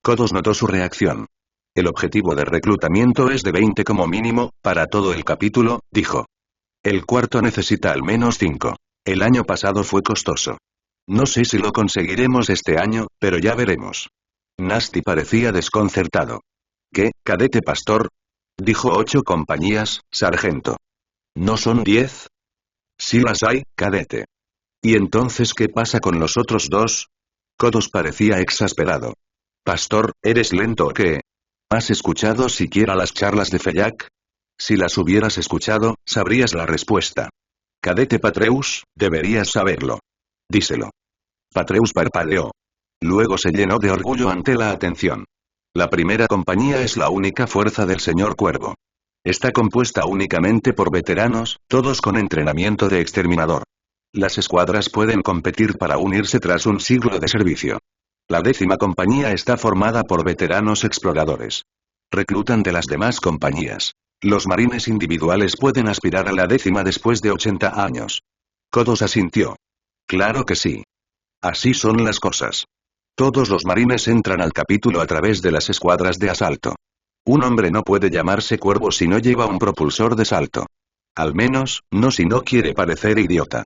Kodos notó su reacción. El objetivo de reclutamiento es de 20 como mínimo, para todo el capítulo, dijo. El cuarto necesita al menos 5. El año pasado fue costoso. No sé si lo conseguiremos este año, pero ya veremos. Nasty parecía desconcertado. ¿Qué, cadete pastor? Dijo 8 compañías, sargento. ¿No son 10? Sí las hay, cadete. ¿Y entonces qué pasa con los otros 2? Kodos parecía exasperado. Pastor, ¿eres lento o qué? ¿Has escuchado siquiera las charlas de Feyak? Si las hubieras escuchado, sabrías la respuesta. Cadete Patreus, deberías saberlo. Díselo. Patreus parpadeó. Luego se llenó de orgullo ante la atención. La primera compañía es la única fuerza del señor Cuervo. Está compuesta únicamente por veteranos, todos con entrenamiento de exterminador. Las escuadras pueden competir para unirse tras un siglo de servicio. La 10ª compañía está formada por veteranos exploradores. Reclutan de las demás compañías. Los marines individuales pueden aspirar a la 10ª después de 80 años. Kodos asintió. Claro que sí. Así son las cosas. Todos los marines entran al capítulo a través de las escuadras de asalto. Un hombre no puede llamarse cuervo si no lleva un propulsor de salto. Al menos, no si no quiere parecer idiota.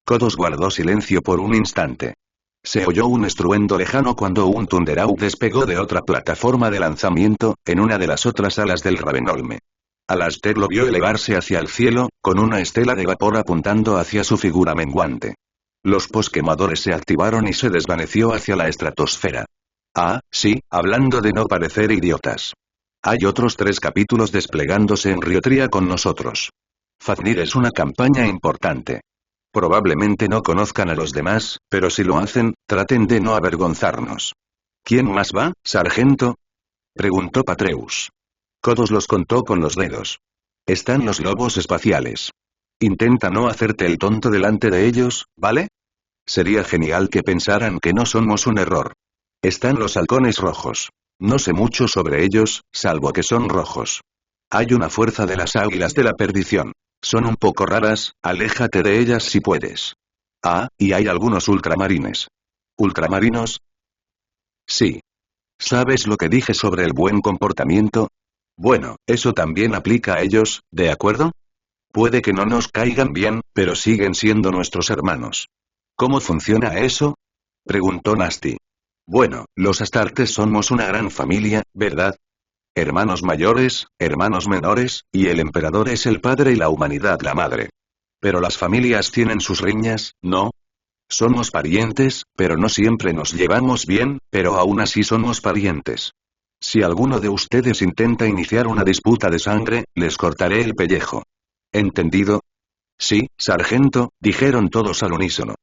Kodos guardó silencio por un instante. Se oyó un estruendo lejano cuando un Thunderau despegó de otra plataforma de lanzamiento, en una de las otras alas del Ravenholme. Alastair lo vio elevarse hacia el cielo, con una estela de vapor apuntando hacia su figura menguante. Los posquemadores se activaron y se desvaneció hacia la estratosfera. Ah, sí, hablando de no parecer idiotas. Hay otros 3 capítulos desplegándose en Riotria con nosotros. Fafnir es una campaña importante. Probablemente no conozcan a los demás, pero si lo hacen, traten de no avergonzarnos. ¿Quién más va, sargento? Preguntó Patreus. Kodos los contó con los dedos. Están los lobos espaciales. Intenta no hacerte el tonto delante de ellos, ¿vale? Sería genial que pensaran que no somos un error. Están los halcones rojos. No sé mucho sobre ellos, salvo que son rojos. Hay una fuerza de las águilas de la perdición. Son un poco raras, aléjate de ellas si puedes. Ah, y hay algunos ultramarines. ¿Ultramarinos? Sí. ¿Sabes lo que dije sobre el buen comportamiento? Bueno, eso también aplica a ellos, ¿de acuerdo? Puede que no nos caigan bien, pero siguen siendo nuestros hermanos. ¿Cómo funciona eso? Preguntó Nasty. Bueno, los Astartes somos una gran familia, ¿verdad? Hermanos mayores, hermanos menores, y el emperador es el padre y la humanidad la madre. Pero las familias tienen sus riñas, ¿no? Somos parientes, pero no siempre nos llevamos bien, pero aún así somos parientes. Si alguno de ustedes intenta iniciar una disputa de sangre, les cortaré el pellejo. ¿Entendido? Sí, sargento, dijeron todos al unísono.